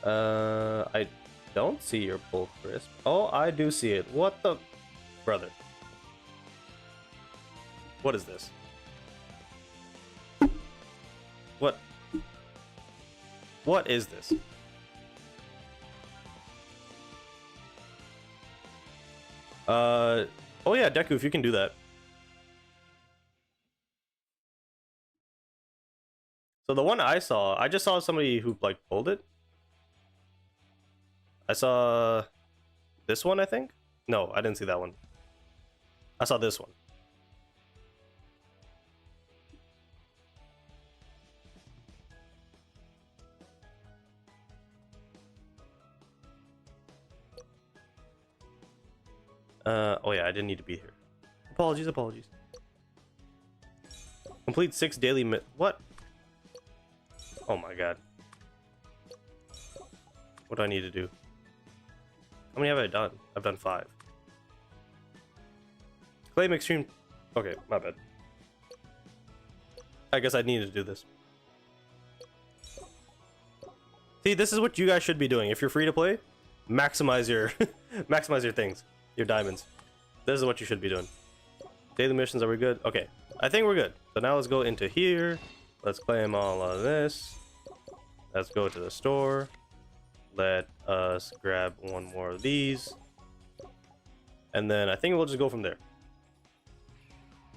I don't see your pull, Chris. Oh, I do see it. What the... Brother. What is this? What is this? Oh yeah, Deku, if you can do that. So the one I saw, I just saw somebody who like pulled it. I saw this one, I think. No, I didn't see that one. I saw this one. Oh yeah, I didn't need to be here. Apologies. Complete 6 daily what? Oh my god. What do I need to do? How many have I done? I've done 5. Claim extreme... Okay, my bad. I guess I need to do this. See, this is what you guys should be doing. If you're free to play, maximize your maximize your things, your diamonds. This is what you should be doing. Daily missions, are we good? Okay, I think we're good. So now let's go into here. Let's claim all of this. Let's go to the store. Let us grab one more of these. And then I think we'll just go from there.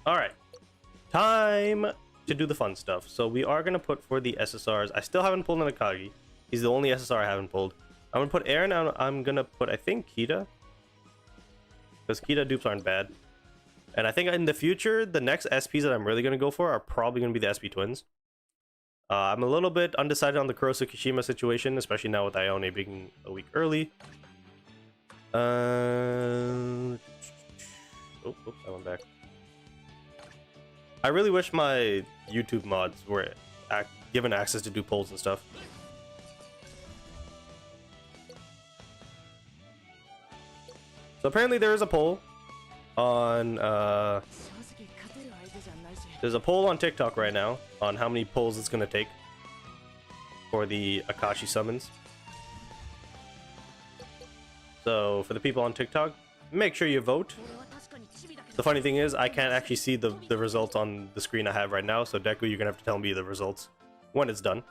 Alright. Time to do the fun stuff. So we are going to put for the SSRs. I still haven't pulled an Akagi. He's the only SSR I haven't pulled. I'm going to put Aaron. I'm going to put, I think, Kita. Because Kita dupes aren't bad. And I think in the future, the next SPs that I'm really going to go for are probably going to be the SP twins. I'm a little bit undecided on the Kurosu Kishima situation, especially now with Ione being a week early. Oh, I went back. I really wish my YouTube mods were given access to do polls and stuff. So apparently there is a poll on there's a poll on TikTok right now on how many polls it's gonna take for the Akaashi summons. So for the people on TikTok, make sure you vote. The funny thing is, I can't actually see the results on the screen I have right now, so Deku, you're gonna have to tell me the results when it's done.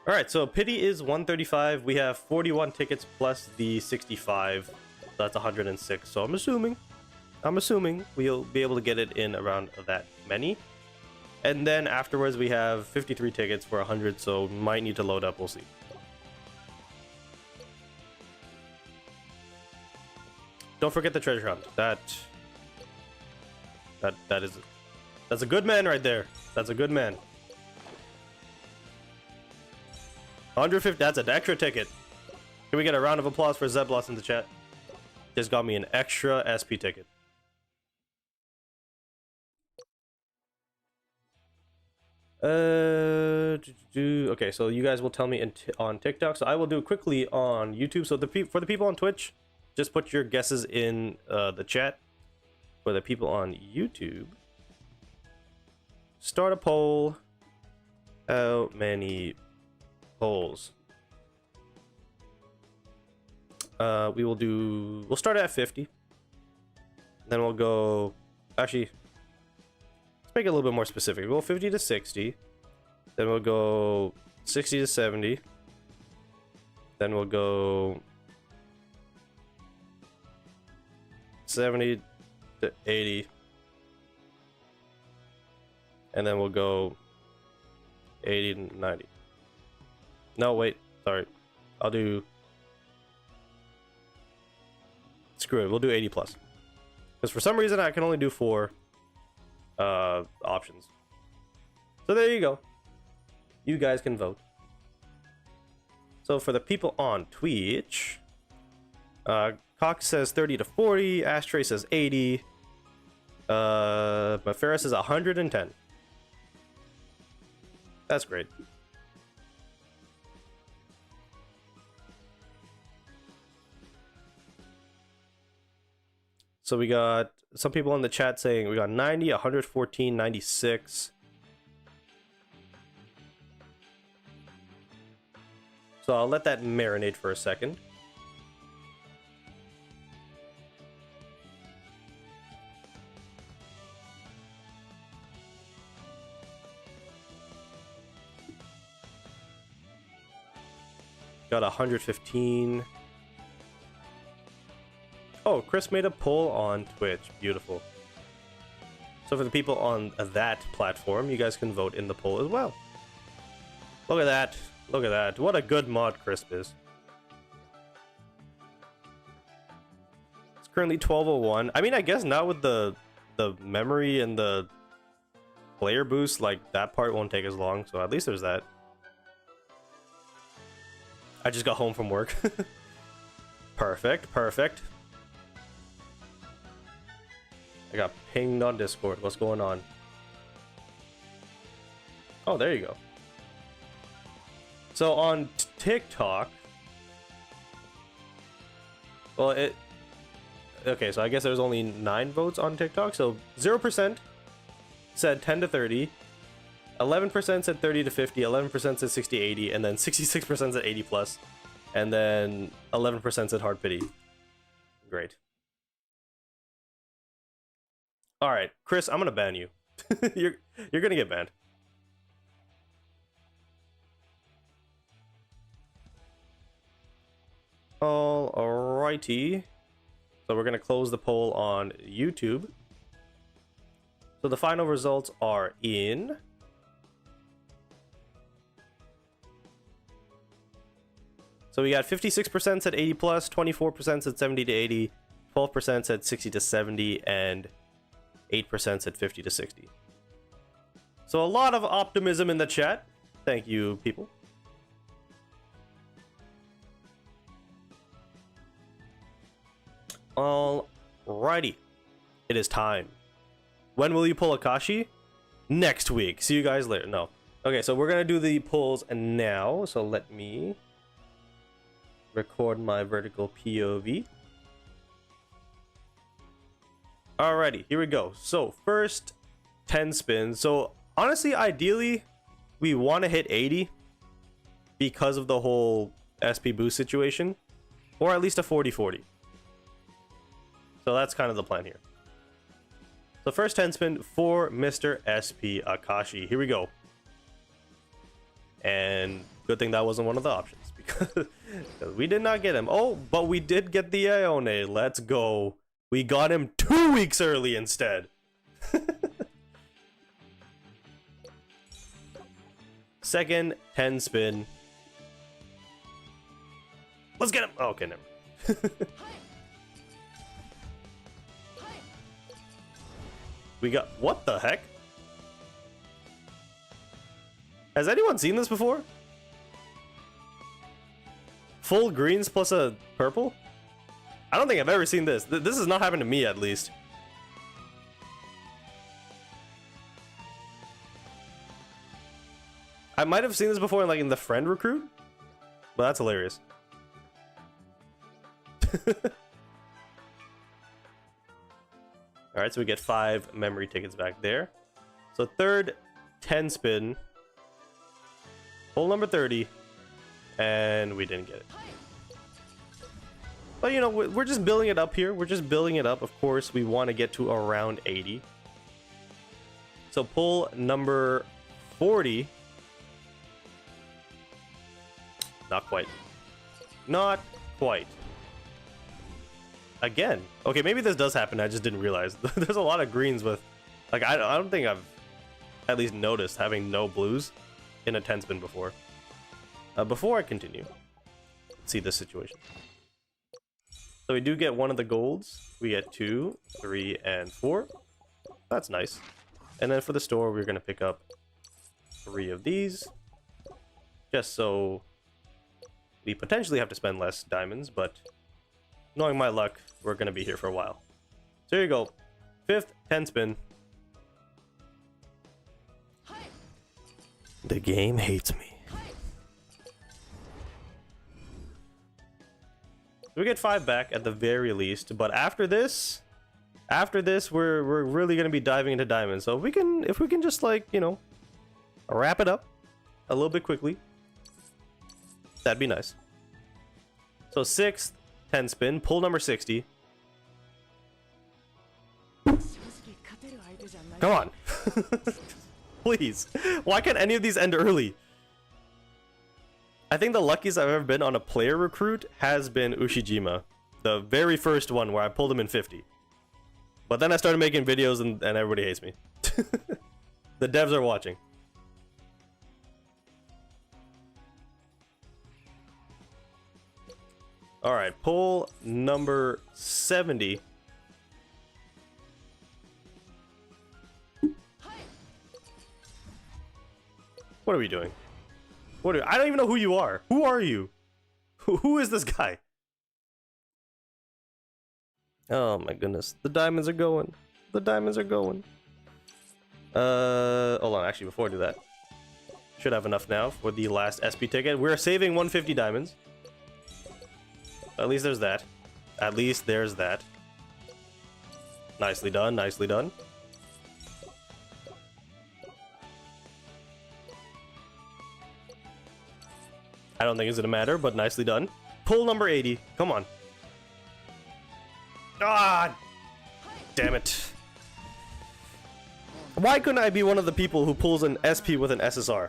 Alright, so pity is 135. We have 41 tickets plus the 65. So that's 106. So I'm assuming we'll be able to get it in around that many. And then afterwards we have 53 tickets for 100, so might need to load up, we'll see. don't forget the treasure hunt. That's a good man right there. That's a good man. 150. That's an extra ticket. Can we get a round of applause for Zeblos in the chat? Just got me an extra SP ticket. Okay, so you guys will tell me on TikTok. So I will do it quickly on YouTube. So for the people on Twitch, just put your guesses in the chat. For the people on YouTube, start a poll. How many polls? We'll start at 50. Then we'll go, actually, let's make it a little bit more specific. We'll go 50 to 60. Then we'll go 60 to 70. Then we'll go 70 to 80. And then we'll go 80 to 90. No, wait, sorry. I'll do, screw it, we'll do 80 plus. Because for some reason I can only do 4 options. So there you go. You guys can vote. So for the people on Twitch, Cox says 30 to 40, Ashtray says 80, Mafera says 110. That's great. So we got some people in the chat saying we got 90, 114, 96. So I'll let that marinate for a second. Got 115. Oh, Chris made a poll on Twitch. Beautiful. So for the people on that platform, you guys can vote in the poll as well. Look at that. Look at that. What a good mod Chris is. It's currently 12:01. I mean, I guess now with the memory and the player boost, like, that part won't take as long. So at least there's that. I just got home from work. Perfect, perfect. I got pinged on Discord. What's going on? Oh, there you go. So on TikTok, well, okay, so I guess there's only 9 votes on TikTok. So 0% said 10 to 30, 11% said 30 to 50, 11% said 60 to 80, and then 66% said 80 plus, and then 11% said hard pity. Great. All right, Chris, I'm gonna ban you. you're gonna get banned. Alrighty. So we're gonna close the poll on YouTube. So the final results are in. So we got 56% said 80 plus, 24% said 70 to 80, 12% said 60 to 70, and 8% said 50 to 60. So a lot of optimism in the chat. Thank you, people. Alrighty. It is time. When will you pull Akaashi? Next week. See you guys later. No. Okay, so we're gonna do the pulls now. So let me record my vertical POV. Alrighty, here we go. So first 10 spins. So honestly, ideally, we want to hit 80 because of the whole SP boost situation, or at least a 40-40. So that's kind of the plan here. So first 10 spin for Mr. SP Akaashi. Here we go. And good thing that wasn't one of the options because we did not get him. Oh, but we did get the Ione. Let's go. We got him 2 weeks early instead. Second 10 spin. Let's get him. Oh, okay, never. We got... What the heck? Has anyone seen this before? Full greens plus a purple? I don't think I've ever seen this. This has not happened to me, at least. I might have seen this before in, like, in the friend recruit. But that's hilarious. Alright, so we get 5 memory tickets back there. So third 10 spin. Pull number 30. And we didn't get it. But, you know, we're just building it up here. We're just building it up. Of course, we want to get to around 80. So pull number 40. Not quite. Not quite. Again. Okay, maybe this does happen. I just didn't realize. There's a lot of greens with... Like, I don't think I've at least noticed having no blues in a 10 spin before. Before I continue, let's see this situation. So we do get one of the golds. We get 2, 3, and 4. That's nice. And then for the store, we're going to pick up 3 of these. Just so we potentially have to spend less diamonds, but knowing my luck, we're going to be here for a while. So here you go. 5th 10 spin. The game hates me. We get 5 back at the very least, but after this, we're really gonna be diving into diamonds. So if we can just, like, you know, wrap it up a little bit quickly, that'd be nice. So 6th 10 spin, pull number 60. Come on, please. Why can't any of these end early? I think the luckiest I've ever been on a player recruit has been Ushijima. The very first one where I pulled him in 50. But then I started making videos and everybody hates me. The devs are watching. Alright, pull number 70. What are we doing? I don't even know who you are. Who are you? Who is this guy? Oh my goodness. The diamonds are going. The diamonds are going. Hold on. Actually, before I do that, should have enough now for the last SP ticket. We're saving 150 diamonds. At least there's that. At least there's that. Nicely done. Nicely done. I don't think it's gonna matter, but nicely done. Pull number 80. Come on. Ah! Damn it. Why couldn't I be one of the people who pulls an SP with an SSR?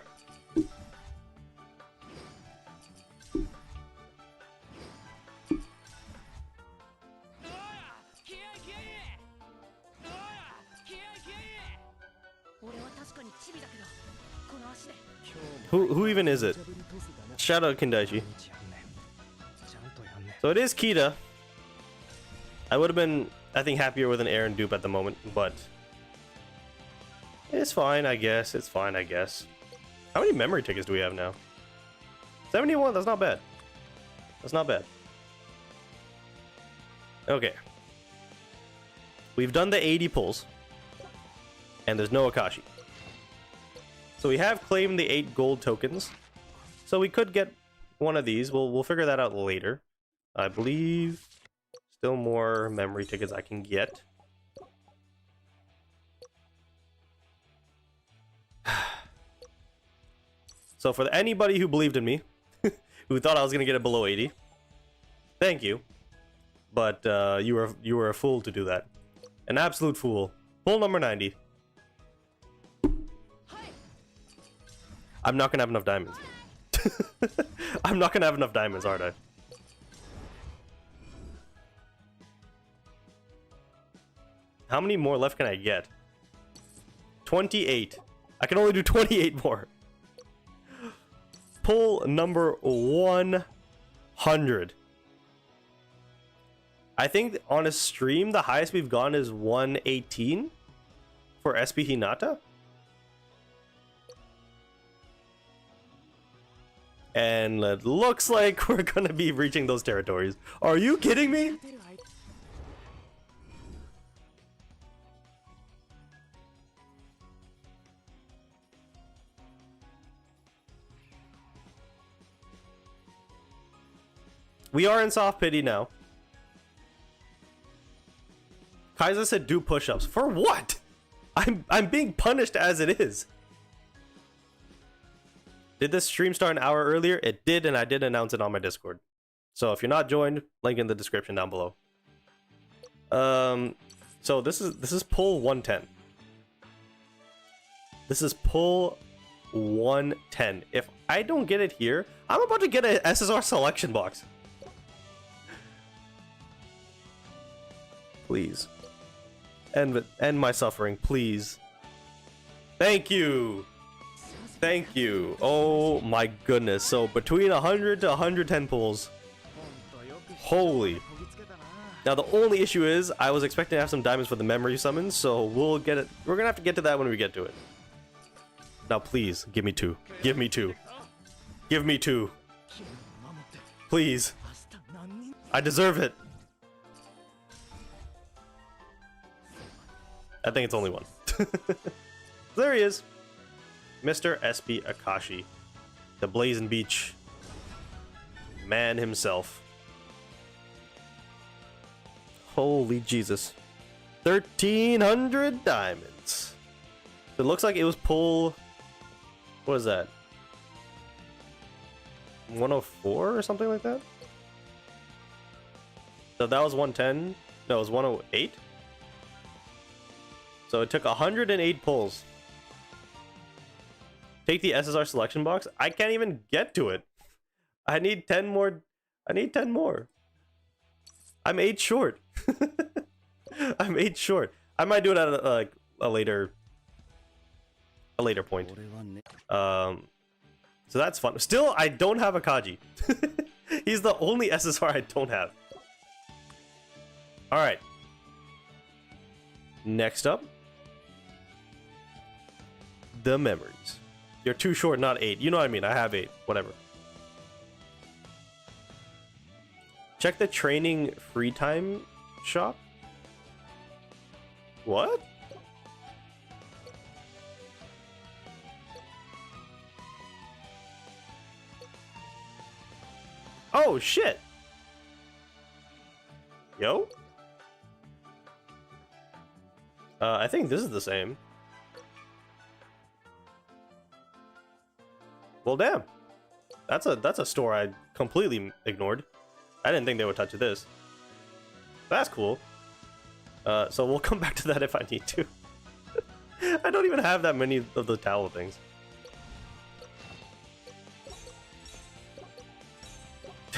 Who even is it? Shout out Kindaichi. So it is Kita. I would have been, I think, happier with an Aaron dupe at the moment, but it's fine, I guess. It's fine, I guess. How many memory tickets do we have now? 71, that's not bad. That's not bad. Okay. We've done the 80 pulls. And there's no Akaashi. So we have claimed the 8 gold tokens. So we could get one of these. We'll figure that out later. I believe still more memory tickets I can get. So for anybody who believed in me, who thought I was gonna get it below 80, thank you. But you were a fool to do that. An absolute fool. Pull number 90. I'm not gonna have enough diamonds. I'm not gonna have enough diamonds, aren't I? How many more left can I get? 28. I can only do 28 more. Pull number 100. I think on a stream, the highest we've gone is 118. for SP Hinata. And it looks like we're gonna be reaching those territories. Are you kidding me? We are in soft pity now. Kaiser said do push-ups. For what? I'm being punished as it is. Did this stream start an hour earlier? It did, and I did announce it on my Discord. So if you're not joined, link in the description down below. So this is pull 110. This is pull 110. If I don't get it here, I'm about to get an SSR selection box. Please. End my suffering, please. Thank you. Thank you. Oh my goodness. So between 100 to 110 pulls. Holy. Now the only issue is I was expecting to have some diamonds for the memory summons, so we'll get it. We're gonna have to get to that when we get to it. Now please, give me 2. Give me 2. Give me 2. Please. I deserve it. I think it's only 1. There he is. Mr. SP Akaashi. The Blazing Beach. Man himself. Holy Jesus. 1,300 diamonds. It looks like it was pull... What is that? 104 or something like that? So that was 110. No, it was 108. So it took 108 pulls. Take the SSR selection box. I can't even get to it. I need 10 more. I need 10 more. I'm 8 short. I'm 8 short. I might do it at a later point. So that's fun. Still, I don't have Akaashi. He's the only SSR I don't have. All right. Next up, the memories. You're 2 short, not 8. You know what I mean. I have 8. Whatever. Check the training free time shop. What? Oh shit. Yo. I think this is the same. Well, damn. That's a store I completely ignored. I didn't think they would touch this. That's cool. So we'll come back to that if I need to. I don't even have that many of the towel things.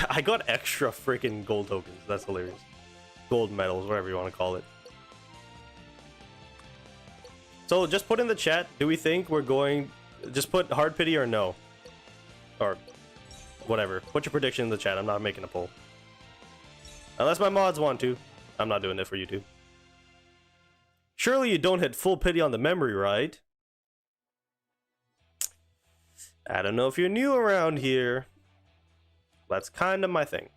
I got extra freaking gold tokens. That's hilarious. Gold medals, whatever you want to call it. So just put in the chat, do we think we're going... Just put hard pity or no. Or whatever. Put your prediction in the chat. I'm not making a poll. Unless my mods want to. I'm not doing it for you two. Surely you don't hit full pity on the memory, right? I don't know if you're new around here. That's kind of my thing.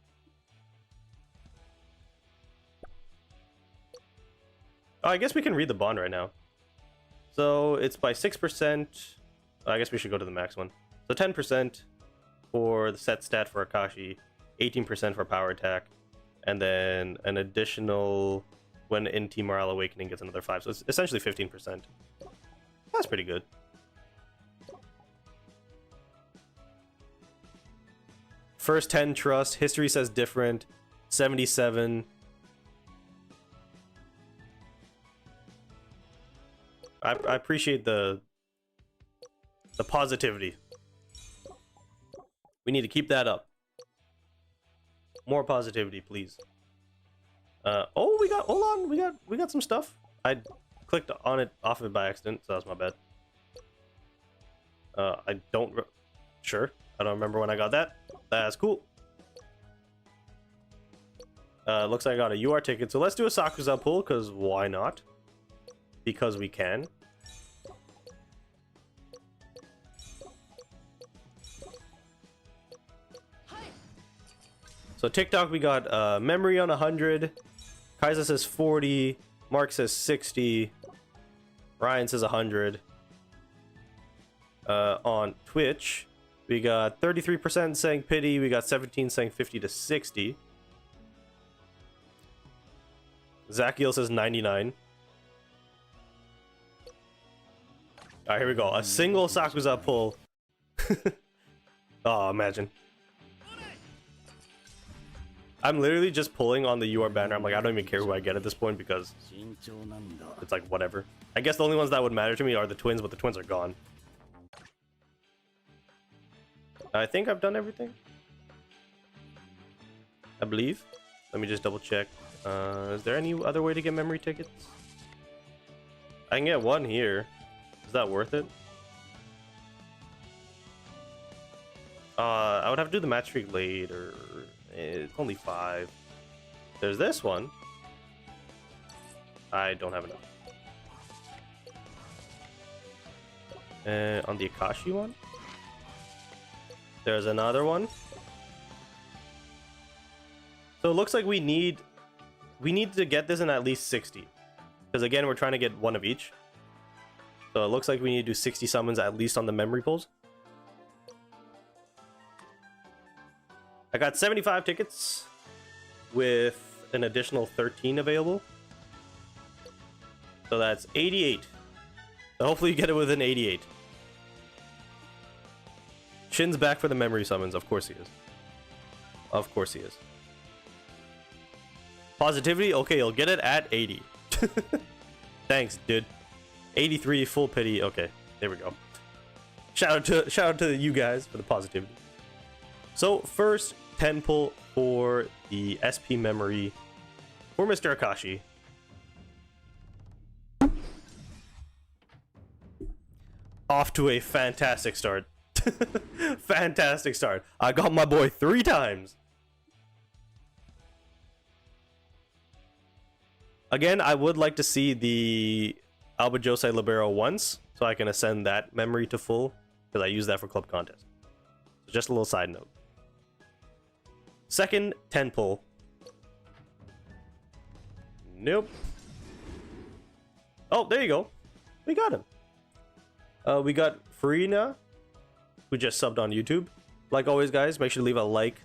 Oh, I guess we can read the bond right now. So it's by 6%. I guess we should go to the max one. So 10% for the set stat for Akaashi, 18% for power attack, and then an additional when in Team Morale Awakening gets another 5. So it's essentially 15%. That's pretty good. First 10 trust, history says different, 77. I appreciate the positivity. We need to keep that up. More positivity, please. Oh, we got, hold on, we got some stuff. I clicked on it off of it by accident, so that's my bad. I don't, sure, I don't remember when I got that. That's cool. Looks like I got a UR ticket, so let's do a Sakuza pull, because why not? because we can. So TikTok, we got memory on 100. Kaiser says 40. Mark says 60. Ryan says 100. On Twitch, we got 33% saying pity. We got 17 saying 50 to 60. Zakiel says 99. Alright, here we go. A single Sakuza pull. Oh, imagine. I'm literally just pulling on the UR banner. I'm like, I don't even care who I get at this point because it's like, whatever. I guess the only ones that would matter to me are the twins, but the twins are gone. I think I've done everything. I believe. Let me just double check. Is there any other way to get memory tickets? I can get one here. Is that worth it? I would have to do the match streak later. It's only 5. There's this one. I don't have enough. On the Akaashi one, there's another one. So it looks like we need to get this in at least 60, because again we're trying to get one of each. So it looks like we need to do 60 summons at least on the memory pulls. I got 75 tickets with an additional 13 available. So that's 88. So hopefully you get it within 88. Shin's back for the memory summons. Of course he is. Of course he is. Positivity? Okay, you'll get it at 80. Thanks, dude. 83 full pity. Okay, there we go. Shout out to you guys for the positivity. So first 10 pull for the SP memory for Mr. Akaashi. Off to a fantastic start. Fantastic start. I got my boy 3 times. Again, I would like to see the Alba Josei Libero once, so I can ascend that memory to full, because I use that for club contest. So just a little side note. Second 10 pull. Nope. Oh, there you go. We got him. We got Farina, who just subbed on YouTube. Like always, guys, make sure to leave a like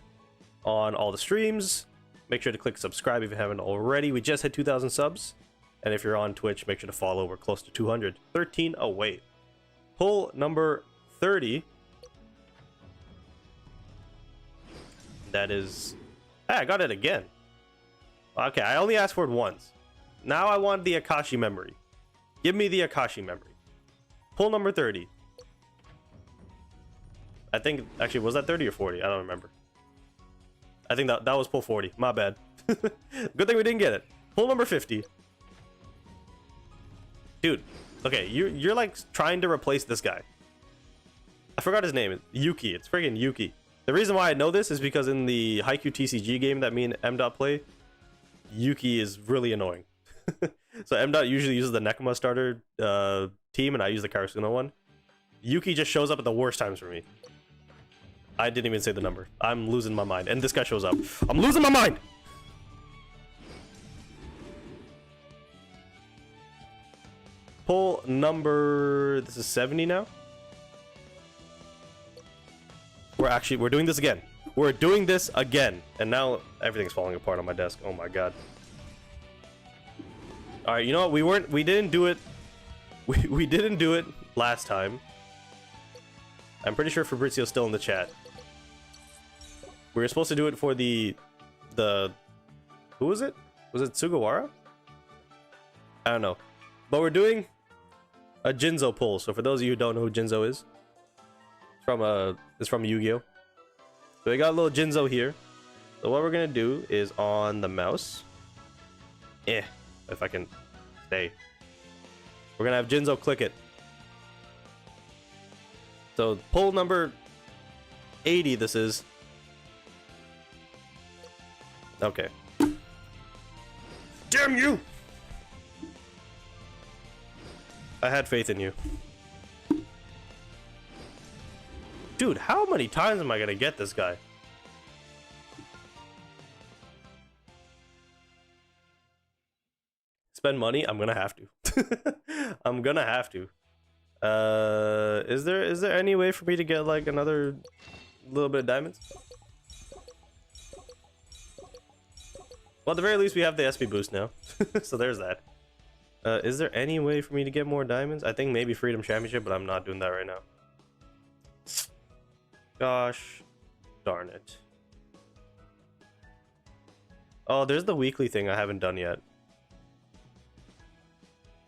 on all the streams. Make sure to click subscribe if you haven't already. We just hit 2,000 subs. And if you're on Twitch, make sure to follow. We're close to 200. 13 away. Pull number 30. That is... Hey, I got it again. Okay, I only asked for it once. Now I want the Akaashi memory. Give me the Akaashi memory. Pull number 30. I think... Actually, was that 30 or 40? I don't remember. I think that was pull 40. My bad. Good thing we didn't get it. Pull number 50. Dude, okay, you're like trying to replace this guy. I forgot his name. Yuki. It's freaking Yuki. The reason why I know this is because in the Haikyu TCG game that me and M. play, Yuki is really annoying. So M. usually uses the Nekoma starter team, and I use the Karasuno one. Yuki just shows up at the worst times for me. I didn't even say the number. I'm losing my mind. And this guy shows up. I'm losing my mind! Pull number... This is 70 now? We're doing this again. We're doing this again. And now everything's falling apart on my desk. Oh my god. Alright, you know what? We didn't do it. We didn't do it last time. I'm pretty sure Fabrizio's still in the chat. We were supposed to do it for the who was it? Was it Sugawara? I don't know. But we're doing a Jinzo pull. So for those of you who don't know who Jinzo is, it's from Yu-Gi-Oh! So we got a little Jinzo here. So what we're gonna do is on the mouse. If I can stay. We're gonna have Jinzo click it. So pull number 80 this is. Okay. Damn you! I had faith in you. Dude, how many times am I gonna get this guy? Spend money? I'm gonna have to. I'm gonna have to. Is there any way for me to get like another little bit of diamonds? Well, at the very least, we have the SP boost now. So there's that. Is there any way for me to get more diamonds? I think maybe Freedom Championship, but I'm not doing that right now. Gosh darn it. Oh, there's the weekly thing I haven't done yet.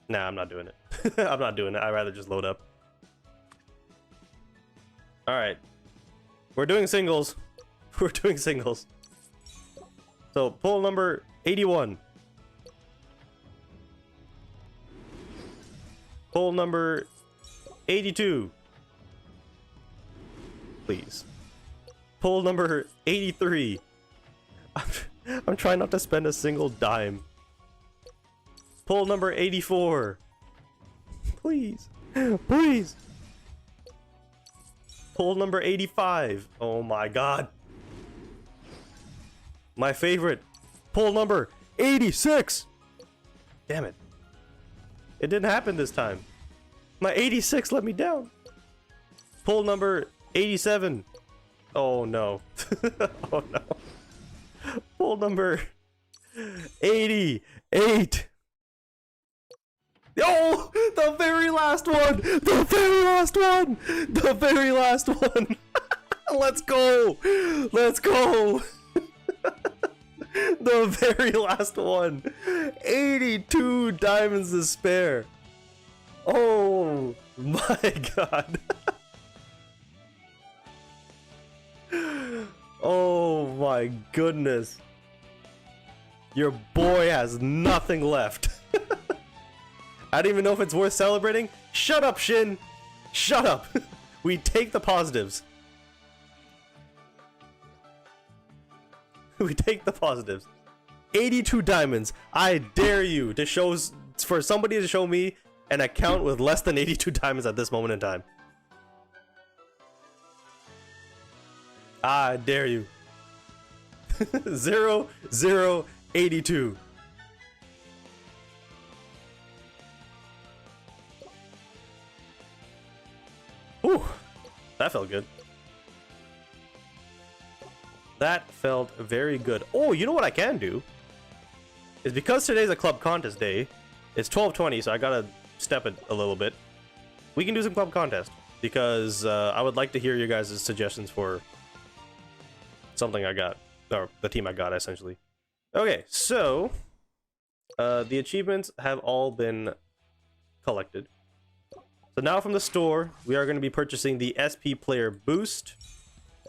Nah, I'm not doing it. I'm not doing it. I'd rather just load up. Alright. We're doing singles. We're doing singles. So, pull number 81. Pull number 82. Please. Pull number 83. I'm trying not to spend a single dime. Pull number 84. Please. Please. Pull number 85. Oh my god. My favorite. Pull number 86. Damn it. It didn't happen this time. My 86 let me down. Pull number 87. Oh no. Oh no. Pull number 88. Oh, the very last one! The very last one! The very last one! Let's go! Let's go! The very last one! 82 diamonds to spare! Oh my god! Oh my goodness! Your boy has nothing left! I don't even know if it's worth celebrating. Shut up, Shin! Shut up! We take the positives. We take the positives. 82 diamonds. I dare you to show, for somebody to show me an account with less than 82 diamonds at this moment in time. I dare you. 0, 0, 82. Ooh, that felt good. That felt very good. Oh, you know what I can do? Is because today's a club contest day, it's 12:20, so I gotta step it a little bit. We can do some club contest because I would like to hear your guys' suggestions for something I got, or the team I got, essentially. Okay, so the achievements have all been collected. So now from the store, we are going to be purchasing the SP player boost,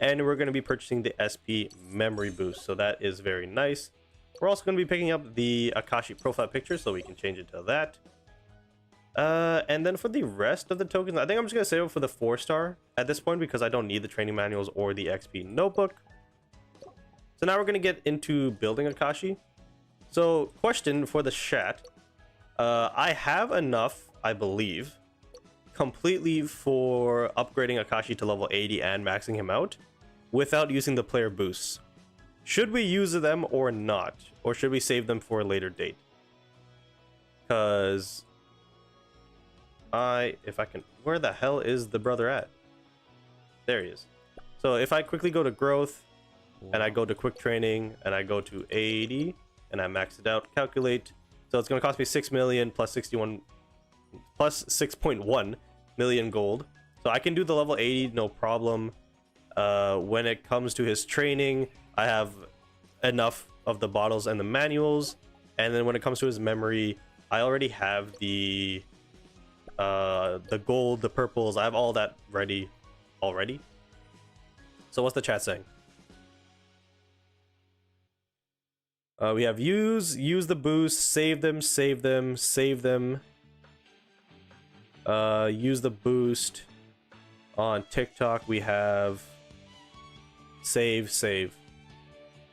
and we're going to be purchasing the SP memory boost. So that is very nice. We're also going to be picking up the Akaashi profile picture, so we can change it to that. And then for the rest of the tokens, I think I'm just going to save it for the 4-star at this point because I don't need the training manuals or the XP notebook. So now we're going to get into building Akaashi. So question for the chat. I have enough, I believe, completely for upgrading Akaashi to level 80 and maxing him out without using the player boosts. Should we use them or not? Or should we save them for a later date? Because if I can, where the hell is the brother at? There he is. So if I quickly go to growth and I go to quick training and I go to 80 and I max it out, calculate. So it's going to cost me 6 million plus 61 plus 6.1 million gold. So I can do the level 80, no problem. When it comes to his training, I have enough of the bottles and the manuals. And then when it comes to his memory, I already have the gold, the purples. I have all that ready already. So what's the chat saying? We have use the boost, save them, save them, save them. Use the boost. On TikTok we have save.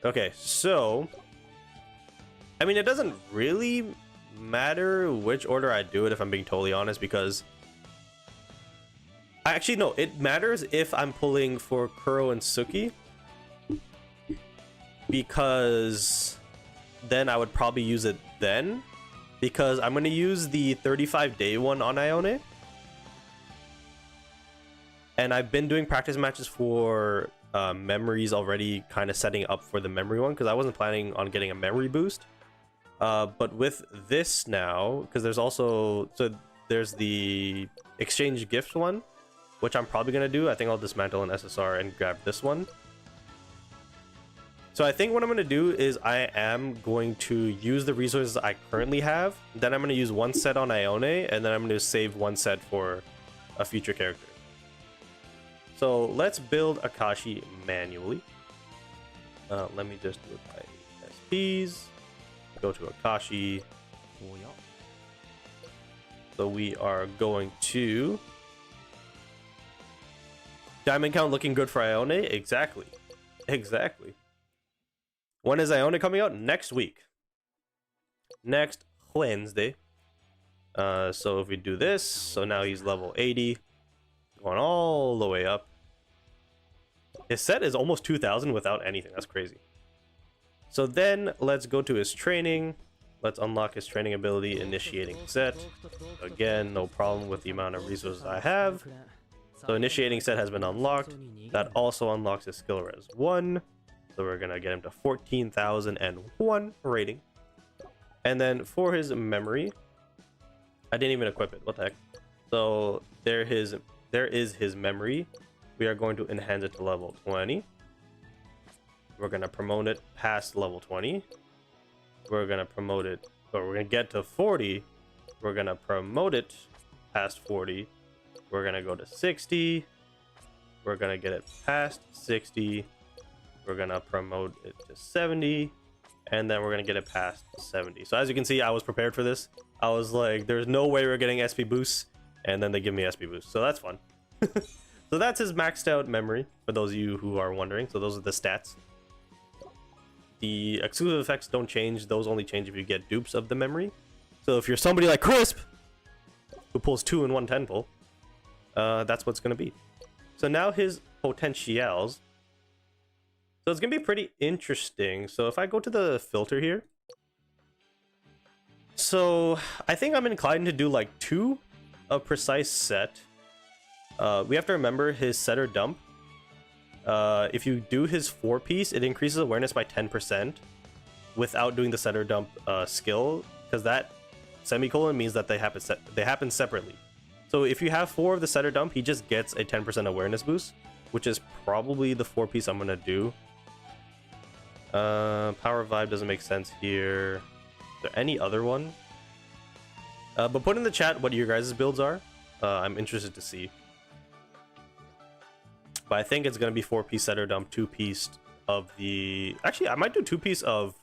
Okay, so I mean, it doesn't really matter which order I do it, if I'm being totally honest, because actually no, it matters if I'm pulling for Kuro and Suki, because then I would probably use it then, because I'm going to use the 35-day one on Ione, and I've been doing practice matches for memories already, kind of setting up for the memory one, because I wasn't planning on getting a memory boost. But with this now, because there's also, so there's the exchange gift one, which I'm probably going to do. I think I'll dismantle an SSR and grab this one. So I think what I'm going to do is I am going to use the resources I currently have. Then I'm going to use one set on Ione, and then I'm going to save one set for a future character. So let's build Akaashi manually. Let me just do it by SPs. Go to Akaashi. So we are going to... Diamond count looking good for Ione? Exactly. Exactly. When is Ione coming out? Next week. Next Wednesday. So if we do this, so now he's level 80. Going all the way up. His set is almost 2,000 without anything. That's crazy. So then let's go to his training. Let's unlock his training ability, initiating set. Again, no problem with the amount of resources I have. So initiating set has been unlocked. That also unlocks his skill res 1. So we're going to get him to 14,001 rating. And then for his memory, I didn't even equip it. What the heck? So there is his memory. We are going to enhance it to level 20. We're going to promote it past level 20. We're going to promote it, or we're going to get to 40. We're going to promote it past 40. We're going to go to 60. We're going to get it past 60. We're going to promote it to 70. And then we're going to get it past 70. So as you can see, I was prepared for this. I was like, there's no way we're getting SP boosts. And then they give me SP boosts. So that's fun. So that's his maxed out memory, for those of you who are wondering. So those are the stats. The exclusive effects don't change. Those only change if you get dupes of the memory. So if you're somebody like Crisp, who pulls 2 in one 10 pull, that's what's going to be. So now his potentials. So it's going to be pretty interesting. So if I go to the filter here. So I think I'm inclined to do like 2 a precise set. We have to remember his set or dump. If you do his 4-piece, it increases awareness by 10% without doing the set or dump skill, because that semicolon means that they happen separately. So if you have 4 of the set or dump, he just gets a 10% awareness boost, which is probably the 4-piece I'm gonna do. Power vibe doesn't make sense here. Is there any other one? But put in the chat what your guys' builds are. I'm interested to see. But I think it's going to be 4-piece set or dump, 2-piece of the... Actually, I might do 2-piece of...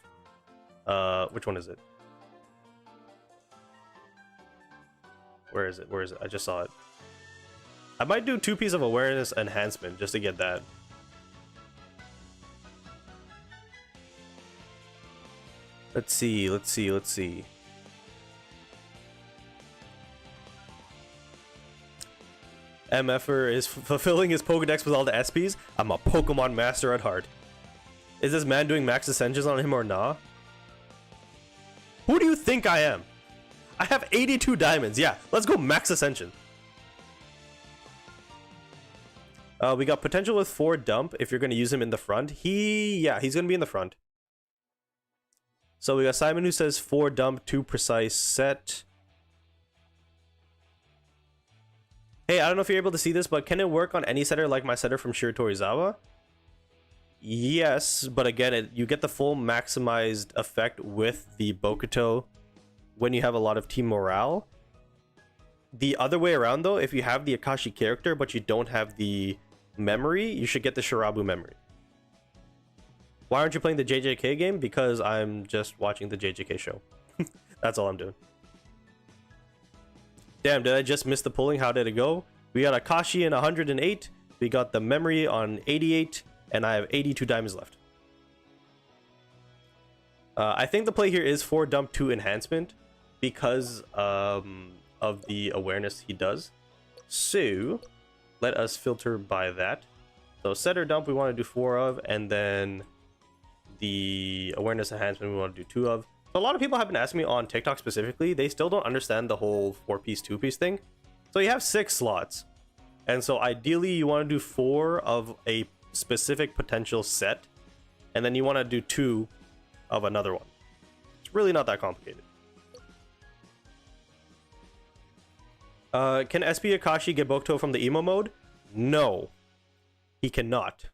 which one is it? Where is it? Where is it? I just saw it. I might do 2-piece of awareness enhancement just to get that. Let's see, let's see, let's see. MFer is fulfilling his Pokedex with all the SPs. I'm a Pokemon master at heart. Is this man doing max ascensions on him or nah? Who do you think I am? I have 82 diamonds. Yeah, let's go max ascension. We got potential with 4 dump if you're going to use him in the front. Yeah, he's going to be in the front. So we got Simon who says 4 dump, 2 precise set. Hey, I don't know if you're able to see this, but can it work on any setter like my setter from Shiratorizawa? Yes, but again, you get the full maximized effect with the Bokuto when you have a lot of team morale. The other way around, though, if you have the Akaashi character, but you don't have the memory, you should get the Shirabu memory. Why aren't you playing the JJK game? Because I'm just watching the JJK show. That's all I'm doing. Damn, did I just miss the pulling? How did it go? We got Akaashi in 108. We got the memory on 88. And I have 82 diamonds left. I think the play here is 4 dump 2 enhancement. because of the awareness he does. So let us filter by that. So set or dump we want to do 4 of, and then the awareness enhancement we want to do 2 of. So a lot of people have been asking me on TikTok specifically, they still don't understand the whole 4-piece 2-piece thing. So you have 6 slots, and so ideally you want to do 4 of a specific potential set, and then you want to do 2 of another one. It's really not that complicated. Can SP Akaashi get Bokuto from the emo mode? No, he cannot.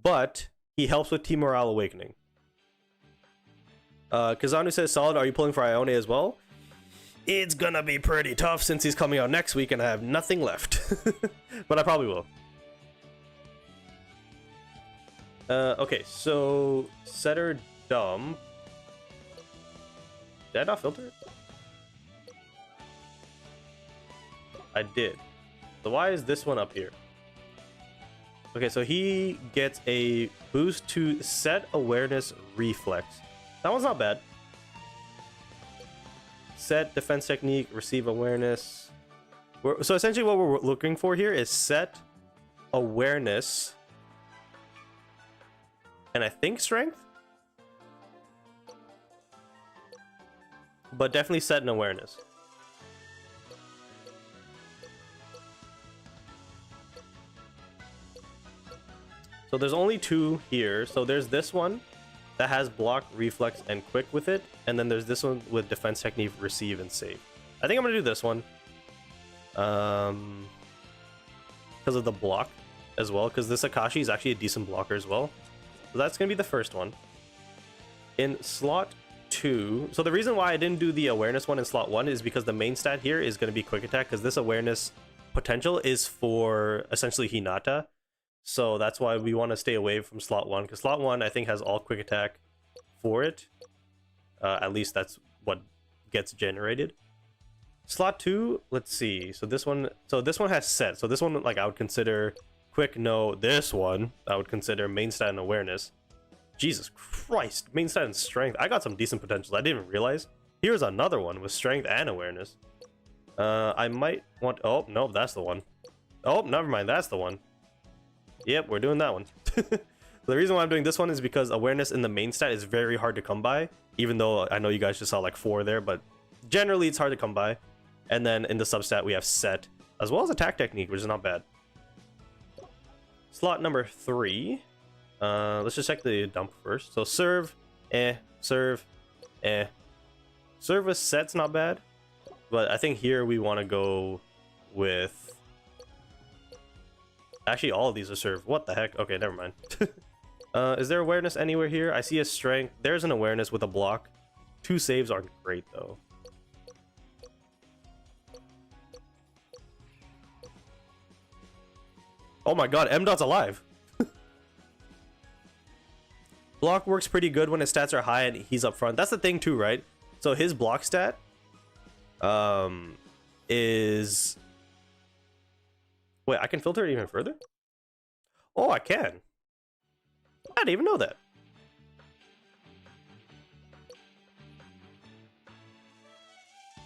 But he helps with Team Morale Awakening. Kazanu says, solid, are you pulling for Ione as well? It's gonna be pretty tough since he's coming out next week and I have nothing left. But I probably will. Okay, so set or dump. Did I not filter it? I did. So why is this one up here? Okay, so he gets a boost to set awareness reflex. That one's not bad. Set defense technique, receive awareness. So essentially what we're looking for here is set awareness and I think strength, but definitely set an awareness. So there's only 2 here. So there's this one that has block, reflex, and quick with it, and then there's this one with defense technique, receive, and save. I think I'm gonna do this one because of the block as well, because this Akaashi is actually a decent blocker as well. So that's gonna be the first one. In slot 2, so the reason why I didn't do the awareness one in slot 1 is because the main stat here is gonna be quick attack, because this awareness potential is for essentially Hinata. So that's why we want to stay away from slot 1, because slot 1 I think has all quick attack for it. At least that's what gets generated. Slot 2, let's see. So this one has set. So this one, like, I would consider quick, no. This one I would consider main stat and awareness. Jesus Christ, main stat and strength. I got some decent potential I didn't even realize. Here's another one with strength and awareness. I might want, oh no, that's the one. Oh, never mind, that's the one. Yep, we're doing that one. The reason why I'm doing this one is because awareness in the main stat is very hard to come by, even though I know you guys just saw like 4 there, but generally it's hard to come by. And then in the substat we have set, as well as attack technique, which is not bad. Slot number 3. Let's just check the dump first. So serve, serve, Serve with set's not bad, but I think here we want to go with... Actually, all of these are serve. What the heck? Okay, never mind. Is there awareness anywhere here? I see a strength. There's an awareness with a block. 2 saves aren't great, though. Oh my god, M.Dot's alive. Block works pretty good when his stats are high and he's up front. That's the thing too, right? So his block stat is... Wait, I can filter it even further? Oh, I can. I didn't even know that.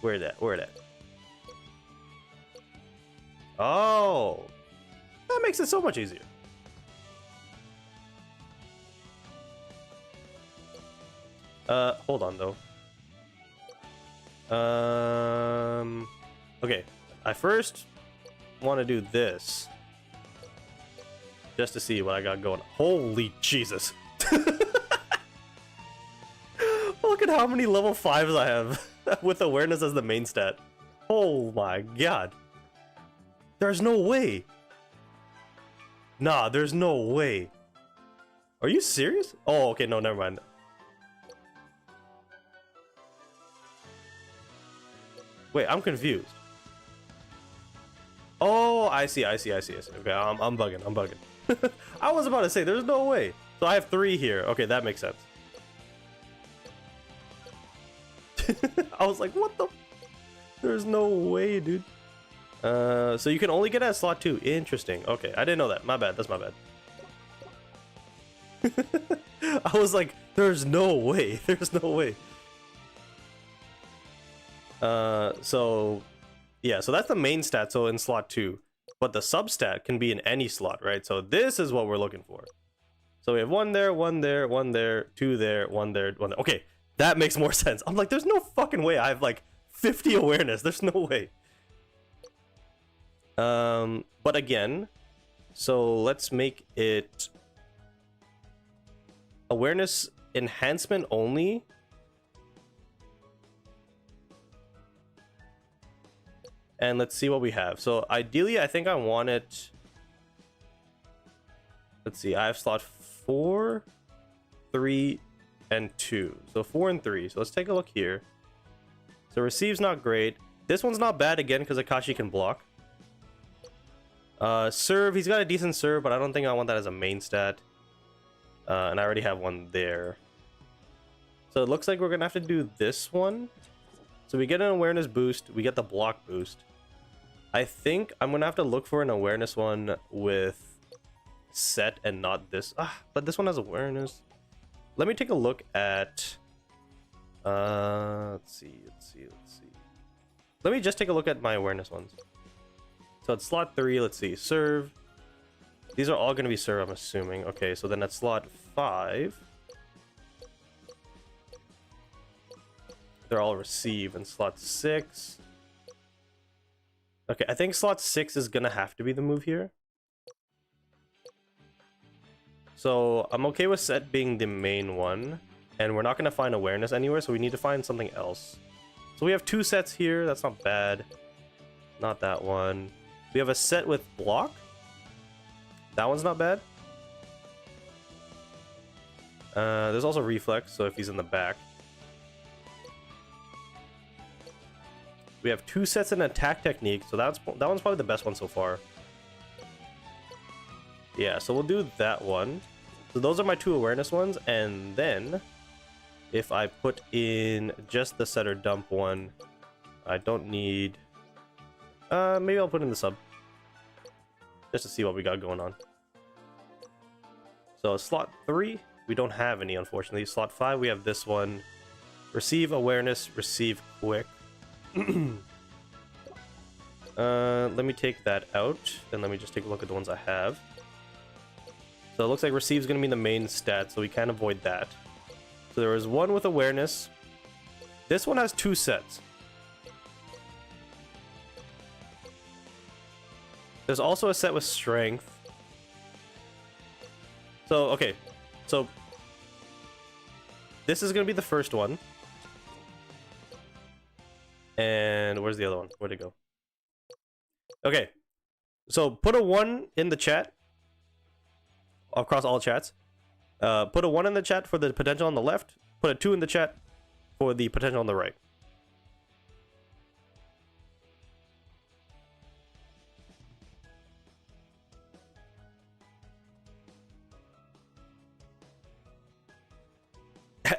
Where that? Where that? Oh, that makes it so much easier. Hold on though. Okay, I first want to do this just to see what I got going. Holy Jesus. Look at how many level 5s I have with awareness as the main stat. Oh my god. There's no way. Nah, there's no way. Are you serious? Oh, okay, no, never mind. Wait, I'm confused. Oh, I see. Okay, I'm bugging. I was about to say, there's no way. So I have 3 here. Okay, that makes sense. I was like, what the? There's no way, dude. So you can only get at slot 2. Interesting. Okay, I didn't know that. My bad. That's my bad. I was like, there's no way. There's no way. So yeah, so that's the main stat, so in slot 2. But the substat can be in any slot, right? So this is what we're looking for. So we have 1 there, 1 there, 1 there, 2 there, 1 there, 1 there. Okay, that makes more sense. I'm like, there's no fucking way I have like 50 awareness. There's no way. But again, so let's make it awareness enhancement only. And let's see what we have. So ideally, I think I want it. Let's see, I have slot 4, 3, and 2. So 4 and 3. So let's take a look here. So receive's not great. This one's not bad again because Akaashi can block. Serve, he's got a decent serve, but I don't think I want that as a main stat. And I already have one there. So it looks like we're gonna have to do this one. So we get an awareness boost, we get the block boost. I think I'm gonna have to look for an awareness one with set and not this. But this one has awareness. Let me take a look at let's see. Let me just take a look at my awareness ones. So at slot 3, let's see, serve. These are all gonna be serve, I'm assuming. Okay, so then at slot 5, they're all receive. And slot 6, okay, I think slot 6 is gonna have to be the move here. So I'm okay with set being the main one, and we're not gonna find awareness anywhere, so we need to find something else. So we have 2 sets here. That's not bad. Not that one. We have a set with block. That one's not bad. There's also reflex, so if he's in the back. We have 2 sets in attack technique, so that one's probably the best one so far. Yeah, so we'll do that one. So those are my 2 awareness ones, and then if I put in just the set or dump one, I don't need. Maybe I'll put in the sub just to see what we got going on. So slot 3, we don't have any, unfortunately. Slot 5, we have this one. Receive awareness, receive quick. Let me take that out, and let me just take a look at the ones I have. So it looks like receive is going to be the main stat, so we can't avoid that. So there was one with awareness. This one has 2 sets. There's also a set with strength. So, okay. So, this is going to be the first one. And where's the other one? Where'd it go? Okay. So, put a 1 in the chat. Across all chats. Put a 1 in the chat for the potential on the left. Put a 2 in the chat for the potential on the right.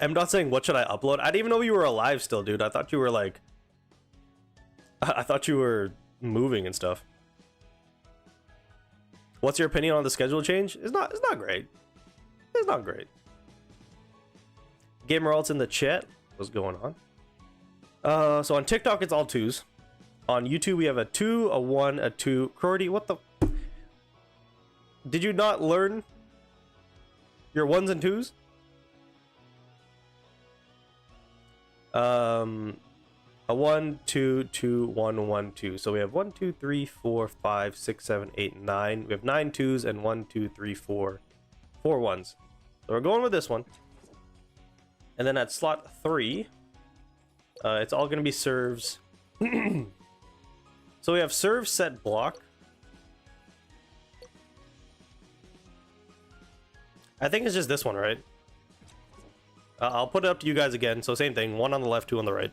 I'm not saying what should I upload. I didn't even know you were alive still, dude. I thought you were like... I thought you were moving and stuff. What's your opinion on the schedule change? It's not great. It's not great. Gamer Alts in the chat. What's going on? So on TikTok, it's all 2s. On YouTube, we have a 2, a 1, a 2. Crordy, what the... Did you not learn your 1s and 2s? A 1, 2, 2, 1, 1, 2. So we have 1, 2, 3, 4, 5, 6, 7, 8, 9. We have 9 2s and 1, 2, 3, 4 1s. So we're going with this one. And then at slot 3, it's all going to be serves. So we have serve, set, block. I think it's just this one, right? I'll put it up to you guys again. So same thing. 1 on the left, 2 on the right.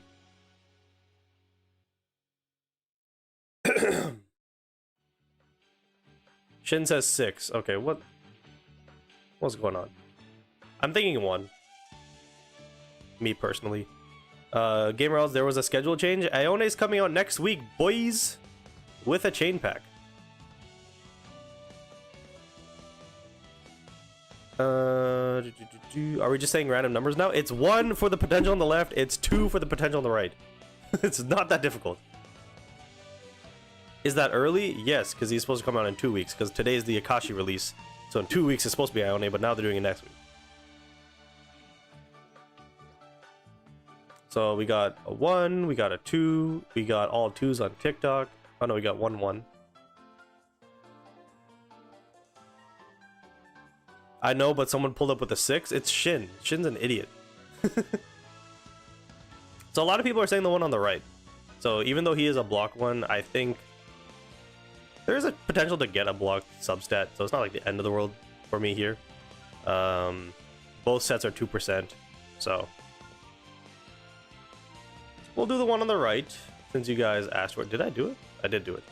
Shin says 6. Okay, what's going on? I'm thinking 1. Me personally. Gamer Elves, there was a schedule change. Ione's coming out next week, boys, with a chain pack. Are we just saying random numbers now? It's 1 for the potential on the left. It's 2 for the potential on the right. It's not that difficult. Is that early? Yes, because he's supposed to come out in 2 weeks, because today is the Akaashi release. So in 2 weeks it's supposed to be Ione, but now they're doing it next week. So we got a 1, we got a 2, we got all 2s on TikTok. Oh no, we got 1-1. I know, but someone pulled up with a 6. It's Shin. Shin's an idiot. So a lot of people are saying the one on the right. So even though he is a block one, I think there is a potential to get a block substat. So it's not like the end of the world for me here. Both sets are 2%. So we'll do the one on the right since you guys asked for it. Did I do it? I did do it.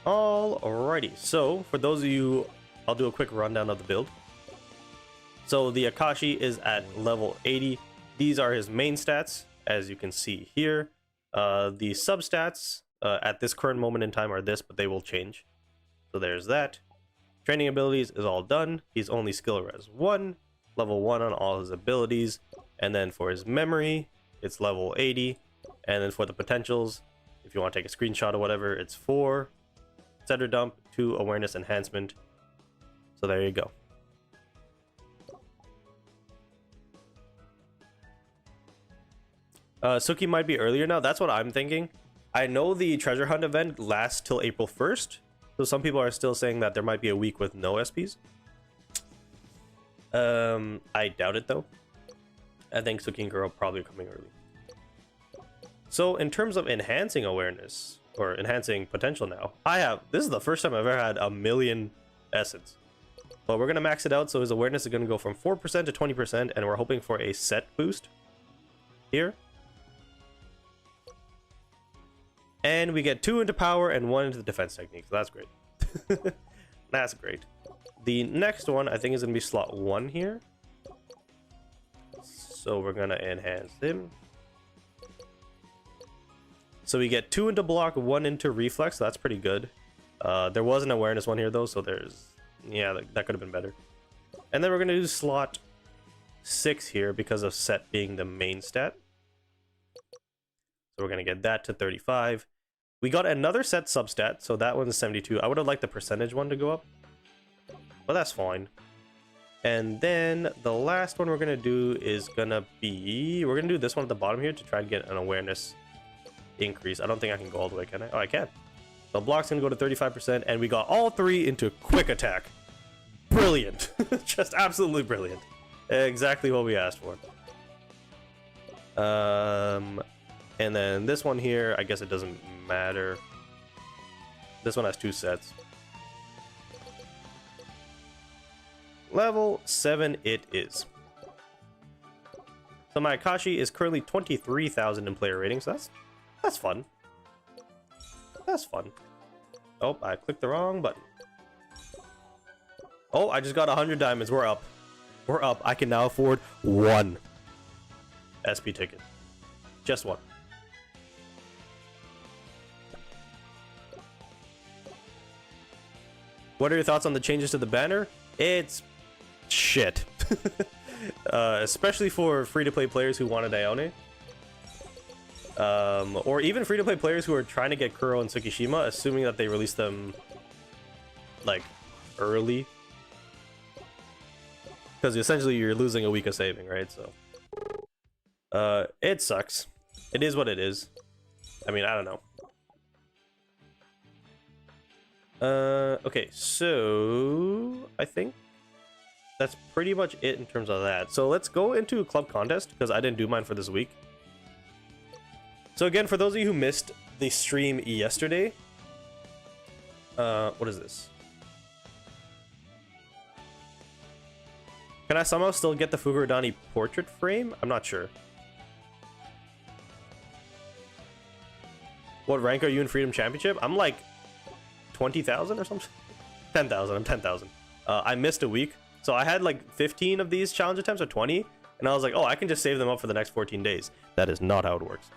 Alrighty. So for those of you, I'll do a quick rundown of the build. So the Akaashi is at level 80. These are his main stats, as you can see here. The substats at this current moment in time are this, but they will change. So there's that. Training abilities is all done. He's only skill res 1, level 1 on all his abilities. And then for his memory, it's level 80. And then for the potentials, if you want to take a screenshot or whatever, it's 4 center dump, 2 awareness enhancement. So there you go. Suki might be earlier now. That's what I'm thinking. I know the treasure hunt event lasts till April 1st. So some people are still saying that there might be a week with no SPs. I doubt it though. I think Suki and Girl probably coming early. So in terms of enhancing awareness or enhancing potential now, this is the first time I've ever had 1,000,000 essence. But we're gonna max it out, so his awareness is gonna go from 4% to 20%, and we're hoping for a set boost here. And we get 2 into power and 1 into the defense technique. So that's great. That's great. The next one I think is gonna be slot 1 here. So we're gonna enhance him. So we get 2 into block, 1 into reflex. So that's pretty good. There was an awareness one here though, so that could have been better. And then we're gonna do slot 6 here because of set being the main stat. So we're gonna get that to 35. We got another set substat, so that one's 72. I would have liked the percentage one to go up, but that's fine. And then the last one we're gonna do is gonna be, we're gonna do this one at the bottom here to try and get an awareness increase. I don't think I can go all the way, can I? Oh, I can. So block's gonna go to 35%, and we got all 3 into quick attack. Brilliant. Just absolutely brilliant. Exactly what we asked for. And then this one here, I guess it doesn't matter. This one has 2 sets. Level 7 it is. So my Akaashi is currently 23,000 in player rating, so that's fun. That's fun. Oh, I clicked the wrong button. Oh, I just got 100 diamonds. We're up. We're up. I can now afford 1 SP ticket. Just 1. What are your thoughts on the changes to the banner? It's shit. Especially for free-to-play players who wanted Ione. Or even free-to-play players who are trying to get Kuro and Tsukishima, assuming that they release them, like, early. Because essentially you're losing a week of saving, right? So, it sucks. It is what it is. I mean, I don't know. Okay, so I think that's pretty much it in terms of that. So let's go into club contest, because I didn't do mine for this week. So again, for those of you who missed the stream yesterday, what is this? Can I somehow still get the Fukurodani portrait frame? I'm not sure. What rank are you in Freedom Championship? I'm like 20,000 or something? 10,000. I'm 10,000. I missed a week. So I had like 15 of these challenge attempts, or 20. And I was like, oh, I can just save them up for the next 14 days. That is not how it works.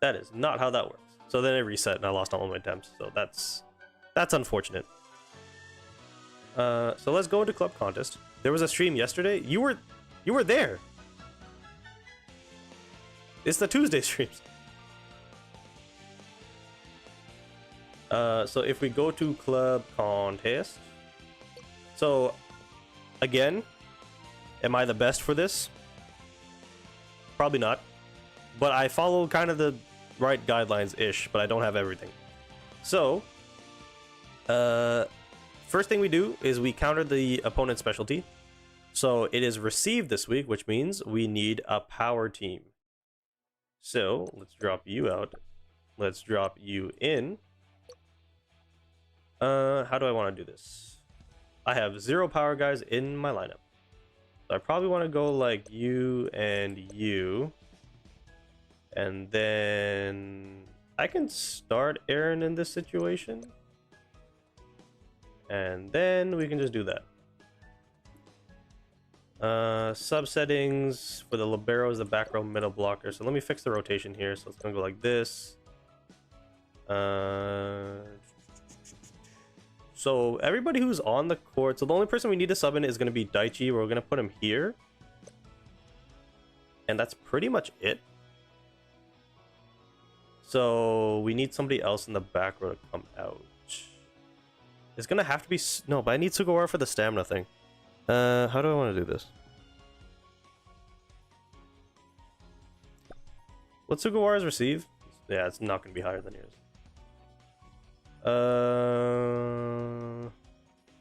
That is not how that works. So then it reset and I lost all my attempts. So that's unfortunate. So let's go into club contest. There was a stream yesterday. You were there. It's the Tuesday streams. So if we go to club contest, so again, am I the best for this? Probably not, but I follow kind of the right guidelines ish, but I don't have everything. So first thing we do is we counter the opponent's specialty. So it is received this week, which means we need a power team. So let's drop you out. Let's drop you in. How do I want to do this? I have 0 power guys in my lineup. So I probably want to go like you and you. And then I can start Aaron in this situation. And then we can just do that. Sub settings for the libero is the back row middle blocker. So let me fix the rotation here. So it's gonna go like this. So everybody who's on the court, so the only person we need to sub in is gonna be Daichi. We're gonna put him here, and that's pretty much it. So we need somebody else in the back row to come out. It's gonna have to be no, but I need Sugawara for the stamina thing. How do I want to do this? What's Sugawara's receive? Yeah, it's not going to be higher than yours.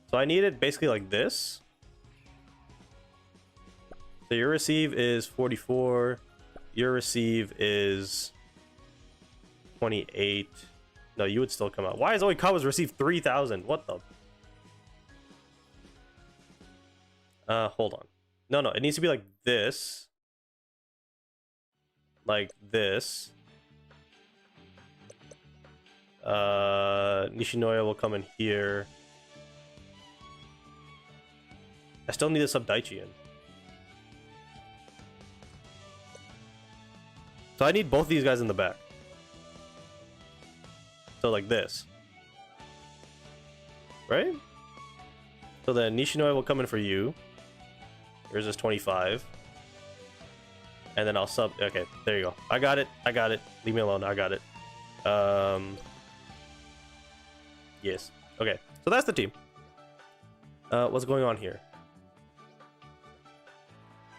So I need it basically like this. So your receive is 44. Your receive is 28. No, you would still come out. Why is Oikawa's receive 3,000? What the? Hold on. No, it needs to be like this. Like this. Nishinoya will come in here. I still need to sub Daichi in. So I need both these guys in the back. So like this. Right? So then Nishinoya will come in for you. Yours is 25. And then I'll sub... Okay, there you go. I got it. Leave me alone. I got it. Yes. Okay, so that's the team. What's going on here?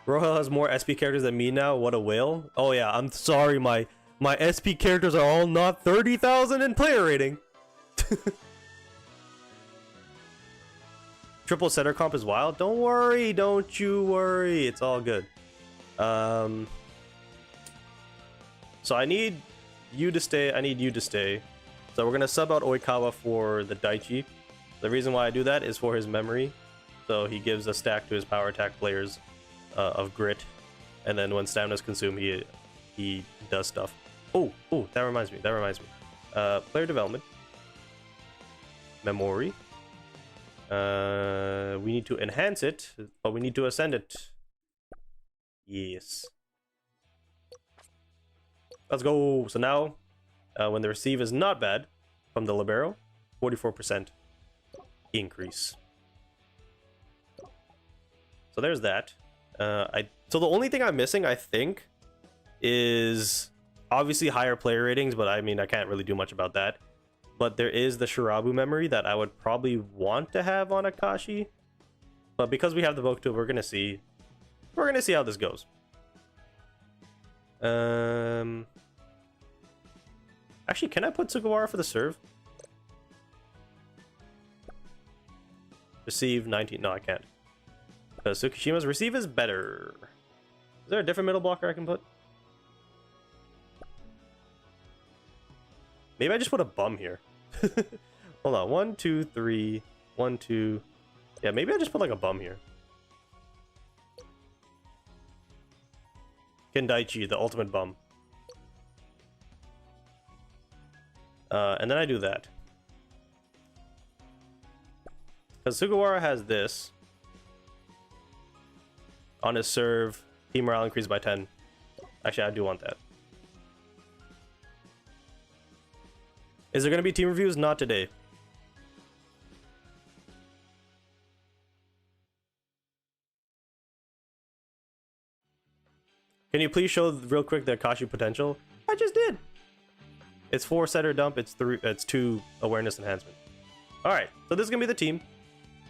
Rohel has more SP characters than me now. What a whale. Oh yeah, I'm sorry. My SP characters are all not 30,000 in player rating. Triple center comp is wild. Don't worry. Don't you worry. It's all good. So I need you to stay. I need you to stay. So we're gonna sub out Oikawa for the Daichi. The reason why I do that is for his memory. So he gives a stack to his power attack players of grit, and then when stamina is consumed, he does stuff. Oh, that reminds me. Player development, memory. We need to enhance it, but we need to ascend it. Yes. Let's go. So now, when the receive is not bad from the libero, 44% increase. So there's that. So the only thing I'm missing, I think, is obviously higher player ratings, but I mean, I can't really do much about that. But there is the Shirabu memory that I would probably want to have on Akaashi. But because we have the Bokuto, we're gonna see how this goes. Actually, can I put Sugawara for the serve? Receive 19. No, I can't. Because Tsukishima's receive is better. Is there a different middle blocker I can put? Maybe I just put a bum here. Hold on. 1, 2, 3. 1, 2. Yeah, maybe I just put like a bum here. Kendaichi, the ultimate bum. And then I do that. Because Sugawara has this. On his serve, team morale increased by 10. Actually, I do want that. Is there going to be team reviews? Not today. Can you please show real quick the Akaashi potential? I just did. It's 4 setter dump. It's 2 awareness enhancement. All right, so this is gonna be the team,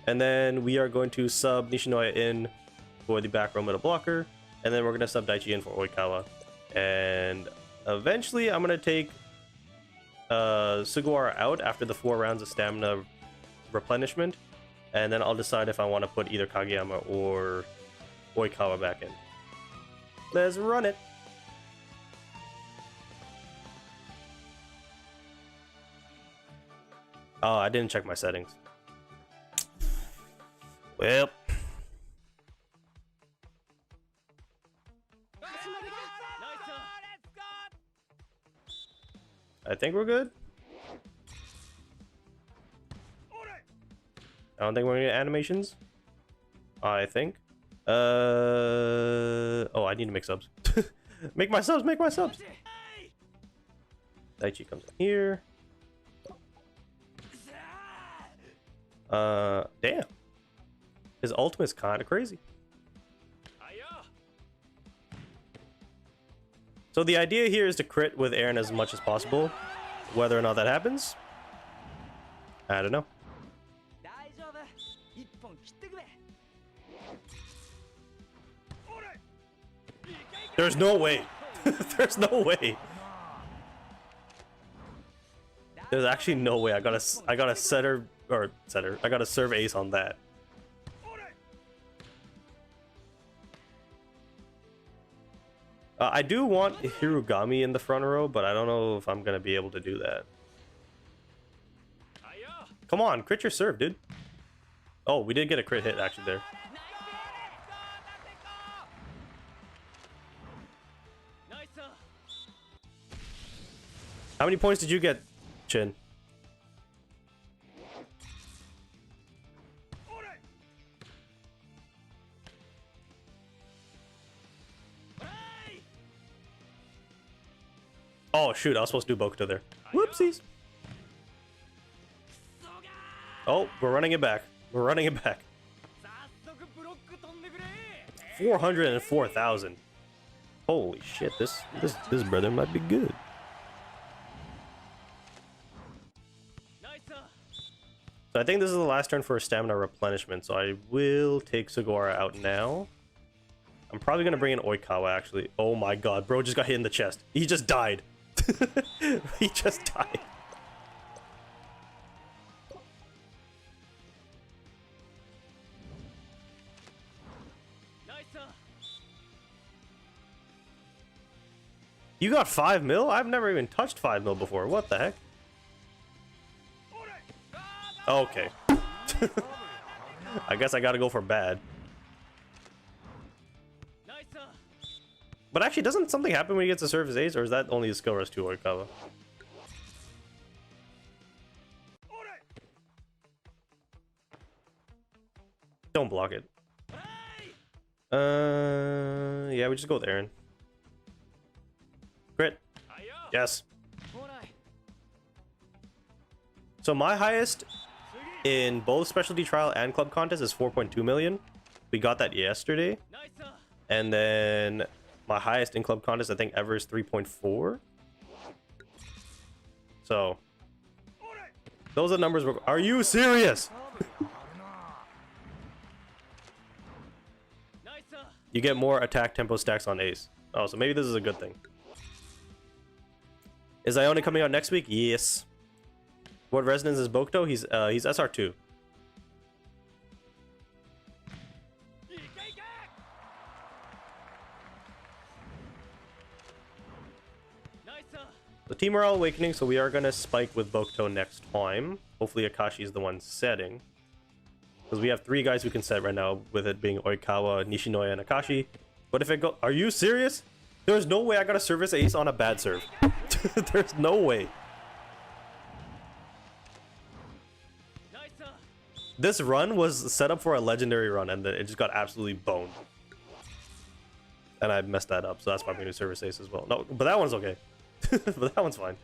and then we are going to sub Nishinoya in for the back row middle blocker, and then we're gonna sub Daichi in for Oikawa, and eventually I'm gonna take Sugawara out after the 4 rounds of stamina replenishment, and then I'll decide if I want to put either Kageyama or Oikawa back in. Let's run it. Oh, I didn't check my settings. Well, I think we're good. I don't think we're gonna get animations. I think. Oh, I need to make subs. Make my subs. Make my subs. Daichi comes in here. Damn. His ultimate's kind of crazy. So the idea here is to crit with Aaron as much as possible. Whether or not that happens, I don't know. There's no way. There's no way. There's actually no way. I got a setter. I got a serve ace on that. I do want Hirugami in the front row, but I don't know if I'm gonna be able to do that. Come on, crit your serve, dude. Oh, we did get a crit hit actually there. How many points did you get, Chin? Oh shoot, I was supposed to do Bokuto there. Whoopsies. Oh, we're running it back. We're running it back. 404,000. Holy shit, this brother might be good. So I think this is the last turn for a stamina replenishment, so I will take Sugawara out now. I'm probably gonna bring in Oikawa actually. Oh my god, bro just got hit in the chest. He just died. He just died. You got 5 mil? I've never even touched 5 mil before. What the heck? Okay. I guess I gotta go for bad. But actually, doesn't something happen when he gets a service ace, or is that only a skill rest to Oikawa? Don't block it. Yeah, we just go with Aaron. Crit. Yes. So my highest in both specialty trial and club contest is 4.2 million. We got that yesterday. And then my highest in club contest I think ever is 3.4. So those are numbers. Are you serious? You get more attack tempo stacks on ace. Oh, so maybe this is a good thing. Is Ione coming out next week? Yes. What resonance is Bokuto? He's SR2. The team are all awakening, so we are gonna spike with Bokuto next time. Hopefully Akaashi is the one setting. Because we have 3 guys who can set right now, with it being Oikawa, Nishinoya, and Akaashi. But if it go, are you serious? There's no way I got a service ace on a bad serve. There's no way. This run was set up for a legendary run, and then it just got absolutely boned. And I messed that up, so that's why I'm gonna do service ace as well. No, but that one's okay. But that one's fine.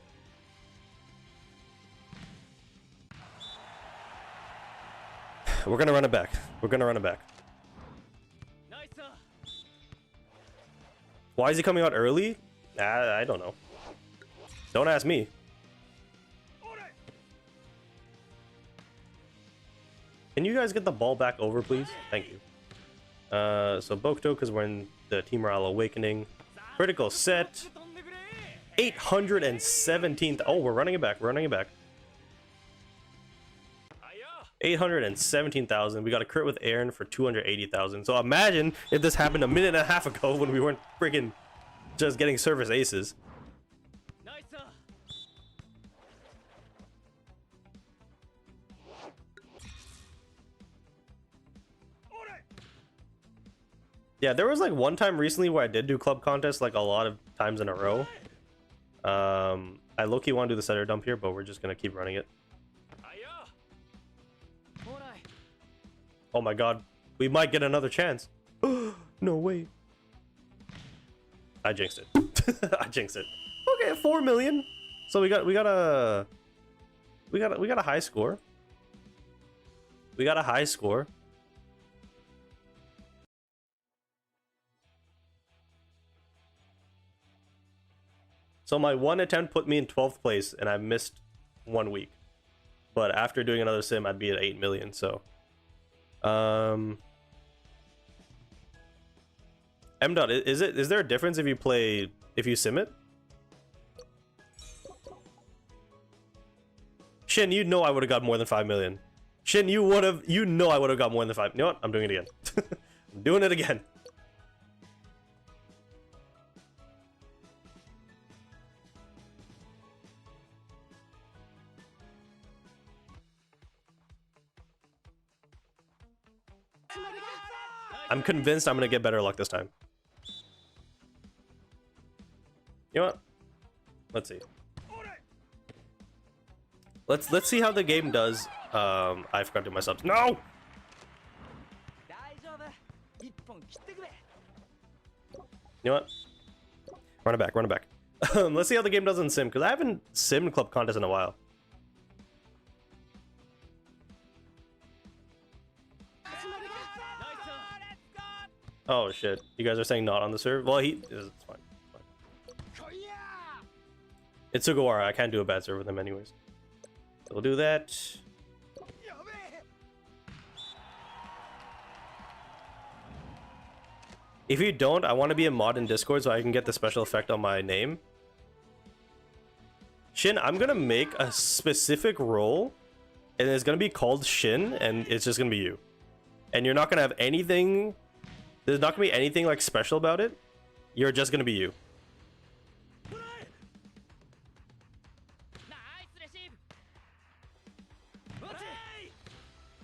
We're gonna run it back. We're gonna run it back. Why is he coming out early? I don't know. Don't ask me. Can you guys get the ball back over, please? Thank you. So Bokuto, because we're in the Team Morale Awakening. Critical set. 817th. Oh, we're running it back. We're running it back. 817,000. We got a crit with Aaron for 280,000. So imagine if this happened a minute and a half ago when we weren't freaking just getting service aces. Yeah, there was like one time recently where I did do club contests like a lot of times in a row. I low-key want to do the setter dump here, but we're just gonna keep running it. Oh my god, we might get another chance. No way. I jinxed it. I jinxed it. Okay, 4 million. So we got a high score. We got a high score. So my one attempt put me in 12th place, and I missed 1 week. But after doing another sim, I'd be at 8 million. So, M dot, is there a difference if you sim it? Shin, you know I would have got more than 5 million. Shin, you know I would have got more than 5. You know what? I'm doing it again. I'm doing it again. I'm convinced I'm gonna get better luck this time. You know what? Let's see. Let's see how the game does. I forgot to do my subs. No! You know what? Run it back, run it back. Let's see how the game does in sim, because I haven't simmed club contest in a while. Oh shit, you guys are saying not on the serve? Well, it's fine. It's fine. It's Sugawara, I can't do a bad serve with him anyways. So we'll do that. If you don't, I want to be a mod in Discord so I can get the special effect on my name. Shin, I'm gonna make a specific role, and it's gonna be called Shin, and it's just gonna be you. And you're not gonna have anything... There's not gonna be anything like special about it. You're just gonna be you.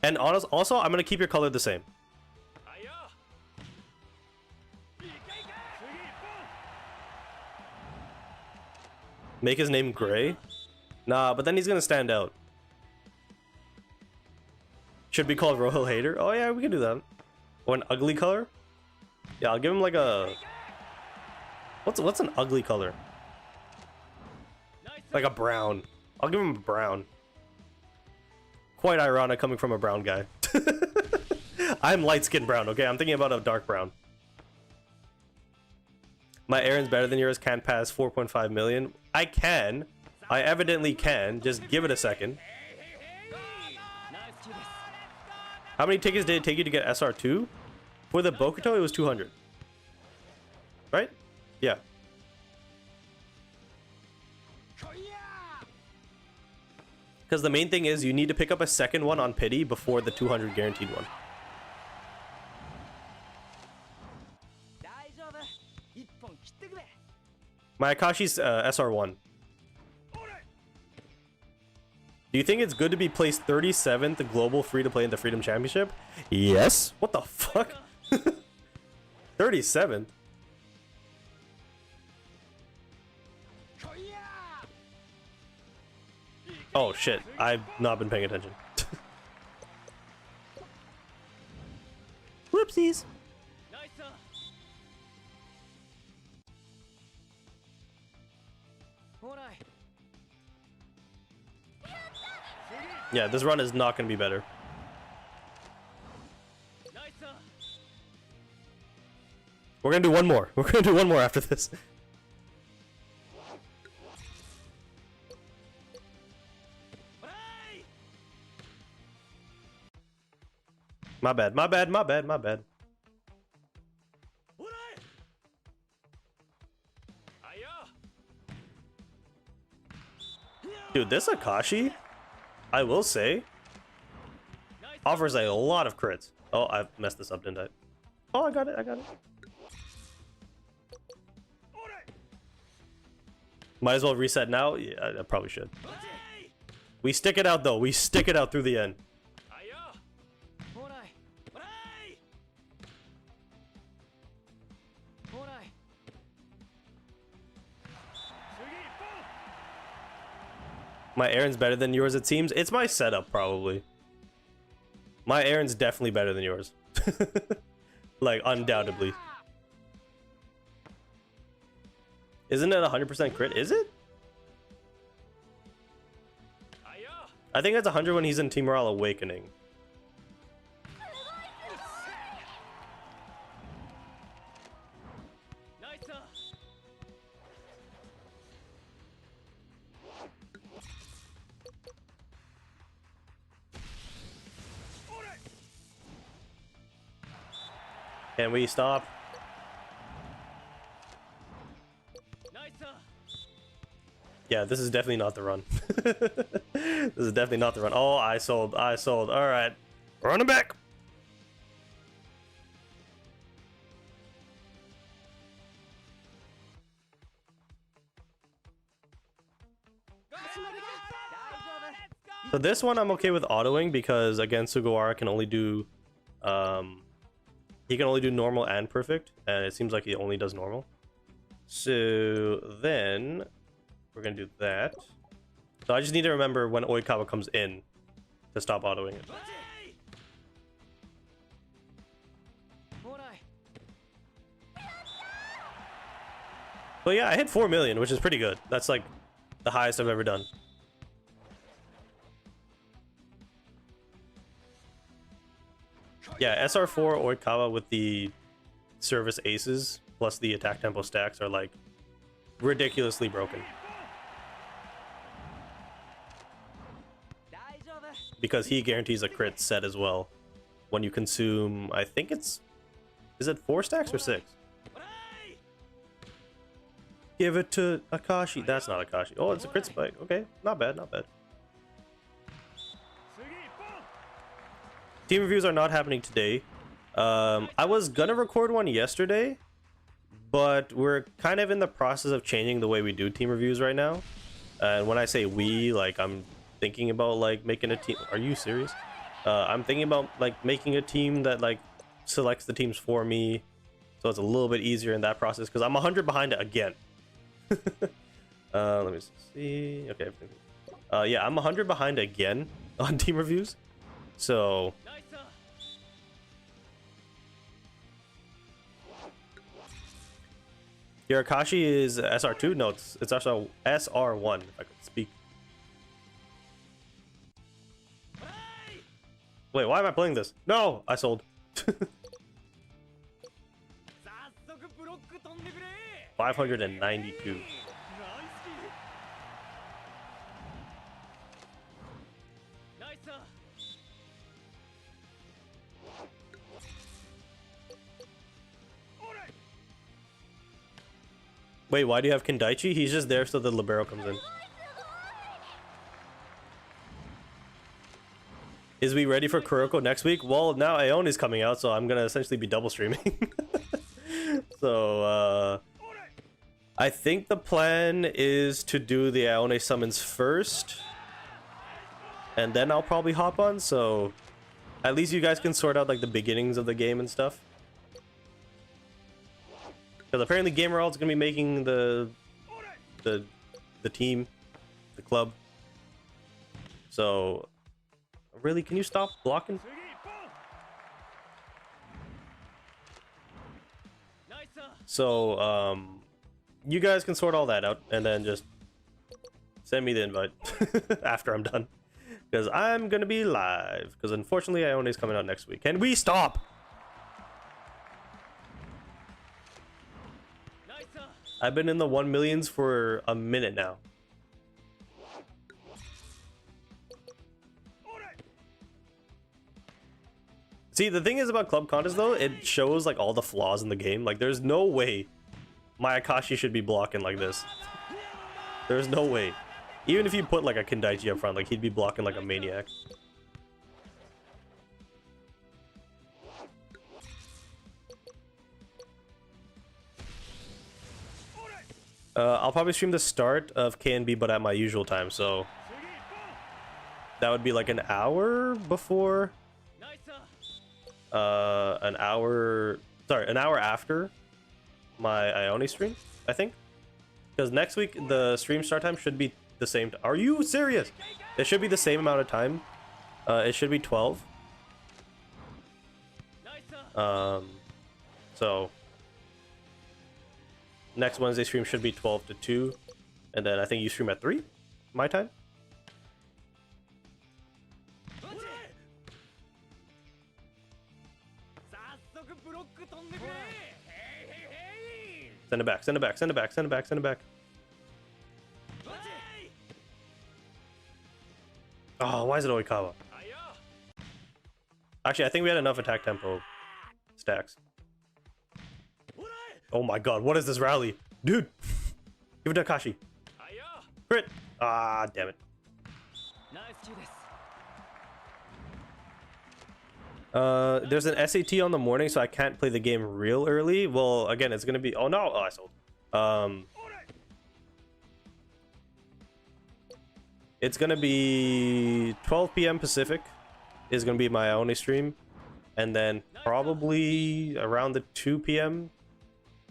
And also, I'm gonna keep your color the same. Make his name gray? Nah, but then he's gonna stand out. Should be called Royal Hater? Oh yeah, we can do that. Or an ugly color? Yeah, I'll give him like a... What's an ugly color? Like a brown. I'll give him a brown. Quite ironic coming from a brown guy. I'm light-skinned brown, okay? I'm thinking about a dark brown. My Aaron's better than yours, can't pass 4.5 million. I can. I evidently can. Just give it a second. How many tickets did it take you to get SR2? For the Bokuto, it was 200. Right? Yeah. Because the main thing is you need to pick up a second one on Pity before the 200 guaranteed one. My Akaashi's SR1. Do you think it's good to be placed 37th global free-to-play in the Freedom Championship? Yes. What the fuck? 37th? Oh shit, I've not been paying attention. Whoopsies. Yeah, this run is not going to be better. We're gonna do one more. We're gonna do one more after this. My bad, my bad, my bad, my bad. Dude, this Akaashi, I will say, offers a lot of crits. Oh, I messed this up, didn't I? Oh, I got it, I got it. Might as well reset now. Yeah, I probably should. We stick it out though. We stick it out through the end. My Aaron's better than yours, it seems. It's my setup, probably. My Aaron's definitely better than yours. Like, undoubtedly. Isn't it 100% crit? Is it? I think it's 100 when he's in Team Morale Awakening. Can we stop? Yeah, this is definitely not the run. This is definitely not the run. Oh, I sold. I sold. All right. Running back. So this one I'm okay with autoing because again Sugawara can only do he can only do normal and perfect, and it seems like he only does normal. So then we're gonna do that. So I just need to remember when Oikawa comes in to stop autoing it. But yeah, I hit 4 million, which is pretty good. That's like the highest I've ever done. Yeah, SR4 Oikawa with the service aces plus the attack tempo stacks are like ridiculously broken. Because he guarantees a crit set as well when you consume, I think it's, is it 4 stacks or 6? Give it to Akaashi. That's not Akaashi. Oh, it's a crit spike. Okay, not bad, not bad. Team reviews are not happening today. I was gonna record one yesterday, but we're kind of in the process of changing the way we do team reviews right now. And when I say we, like I'm thinking about like making a team. Are you serious? I'm thinking about like making a team that like selects the teams for me, so it's a little bit easier in that process because I'm 100 behind it again. Let me see. Okay. Yeah, I'm 100 behind again on team reviews. So your Akaashi is SR2? No, it's also SR1, if I could speak. Wait, why am I playing this? No, I sold. 592. Wait, why do you have Kendaichi? He's just there so the libero comes in. Is we ready for Kuroko next week? Well, now Aeon is coming out, so I'm gonna essentially be double streaming. So, I think the plan is to do the Aone summons first, and then I'll probably hop on, so at least you guys can sort out like the beginnings of the game and stuff. Because apparently Gamerald's gonna be making the team, the club. So, really, can you stop blocking? So, you guys can sort all that out and then just send me the invite after I'm done. Because I'm gonna be live. Because unfortunately, Ione's coming out next week. Can we stop? I've been in the 1 millions for a minute now. See, the thing is about club contest though, it shows like all the flaws in the game. Like there's no way my Akaashi should be blocking like this. There's no way. Even if you put like a Kindaichi up front, like he'd be blocking like a maniac. I'll probably stream the start of KNB, but at my usual time, so that would be like an hour before, an hour after my Ione stream, I think, because next week the stream start time should be the same. Are you serious? It should be the same amount of time. It should be 12. So next Wednesday stream should be 12 to 2, and then I think you stream at 3 my time. Send it back, send it back, send it back, send it back, send it back. Oh, why is it Oikawa? Actually, I think we had enough attack tempo stacks. Oh my god, what is this rally? Dude! Give it to Akaashi. Crit! Ah, damn it. There's an SAT on the morning, so I can't play the game real early. Well, again, it's gonna be... Oh no! Oh, I sold. It's gonna be 12 p.m. Pacific is gonna be my only stream. And then probably around the 2 p.m.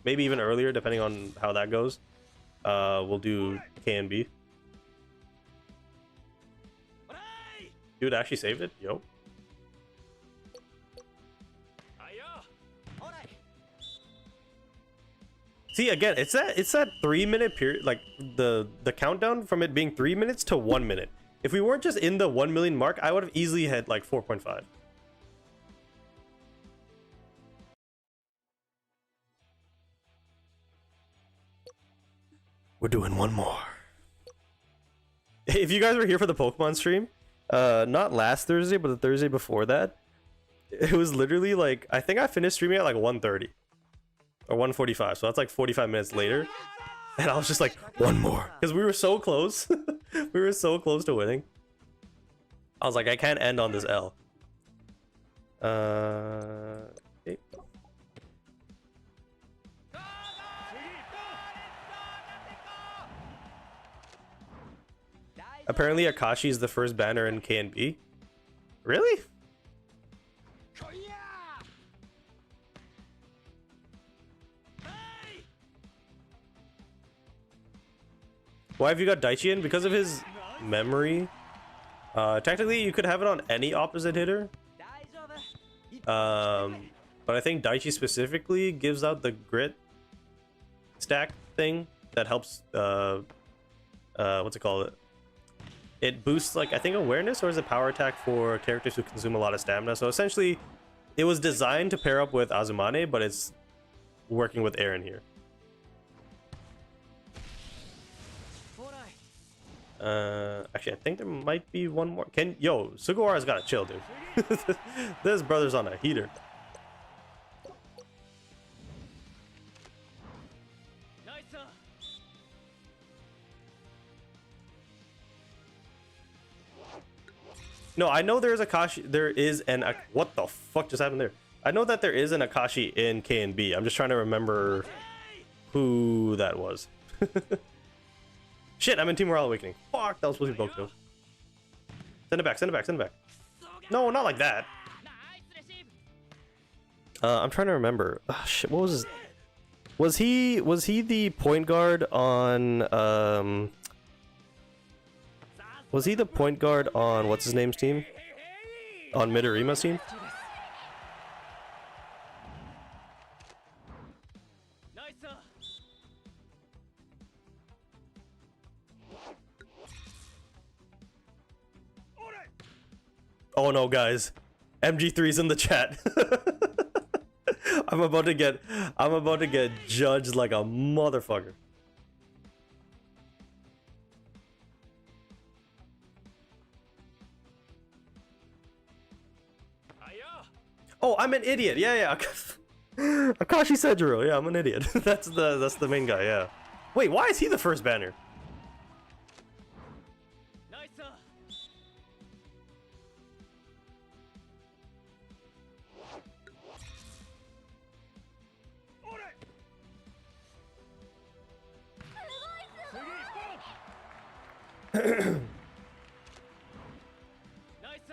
maybe even earlier, depending on how that goes. We'll do KNB. Dude, actually saved it. Yo. See, again, it's that 3-minute period, like the countdown from it being 3 minutes to 1 minute. If we weren't just in the 1 million mark, I would have easily had like 4.5. We're doing one more. If you guys were here for the Pokemon stream, not last Thursday, but the Thursday before that, it was literally like, I think I finished streaming at like 1:30 or 1:45, so that's like 45 minutes later, and I was just like, one more, because we were so close. We were so close to winning. I was like, I can't end on this L. Okay. Apparently Akaashi is the first banner in KNB. Really? Why have you got Daichi in? Because of his memory. Technically you could have it on any opposite hitter. But I think Daichi specifically gives out the grit stack thing that helps what's it called? It boosts, like, I think awareness, or is it power attack for characters who consume a lot of stamina. So essentially it was designed to pair up with Azumane, but it's working with Aaron here. Actually, I think there might be one more. Yo, Sugawara's gotta chill, dude. This brother's on a heater. No, I know there's Akaashi. There is an... What the fuck just happened there? I know that there is an Akaashi in KNB. I'm just trying to remember who that was. Shit, I'm in Team Morale Awakening. Fuck, that was supposed to be Bokuto. Send it back, send it back, send it back. No, not like that. I'm trying to remember. Oh, shit, what was his... Was he the point guard on... Was he the point guard on what's his name's team? On Midorima's team? Oh no, guys. MG3's in the chat. I'm about to get judged like a motherfucker. Oh, I'm an idiot. Yeah. Akashi Sejiro. Yeah, I'm an idiot. that's the main guy. Yeah. Wait, why is he the first banner?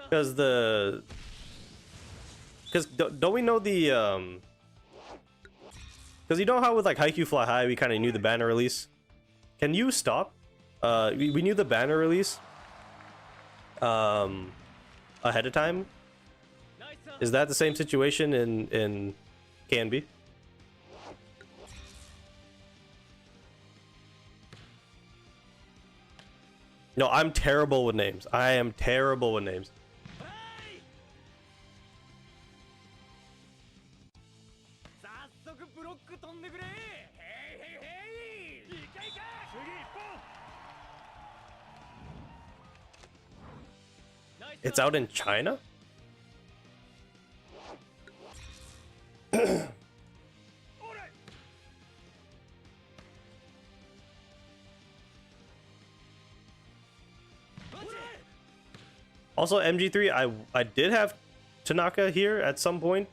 Because don't we know the because you know how with like Haikyu Fly High we kind of knew the banner release. Can you stop? We knew the banner release ahead of time. Is that the same situation in Canby? No, I'm terrible with names. I am terrible with names. It's out in China? Also, MG3, I did have Tanaka here at some point.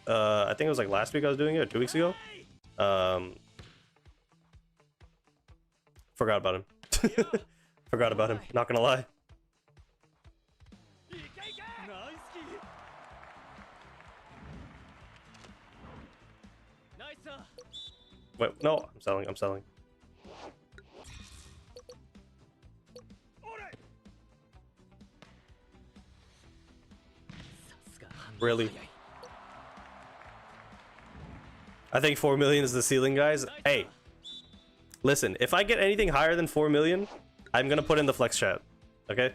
I think it was like last week I was doing it, or 2 weeks ago. Forgot about him. Forgot about him, not gonna lie. Wait, no, I'm selling. Really? I think 4 million is the ceiling, guys. Hey, listen, if I get anything higher than 4 million, I'm gonna put in the flex chat. Okay?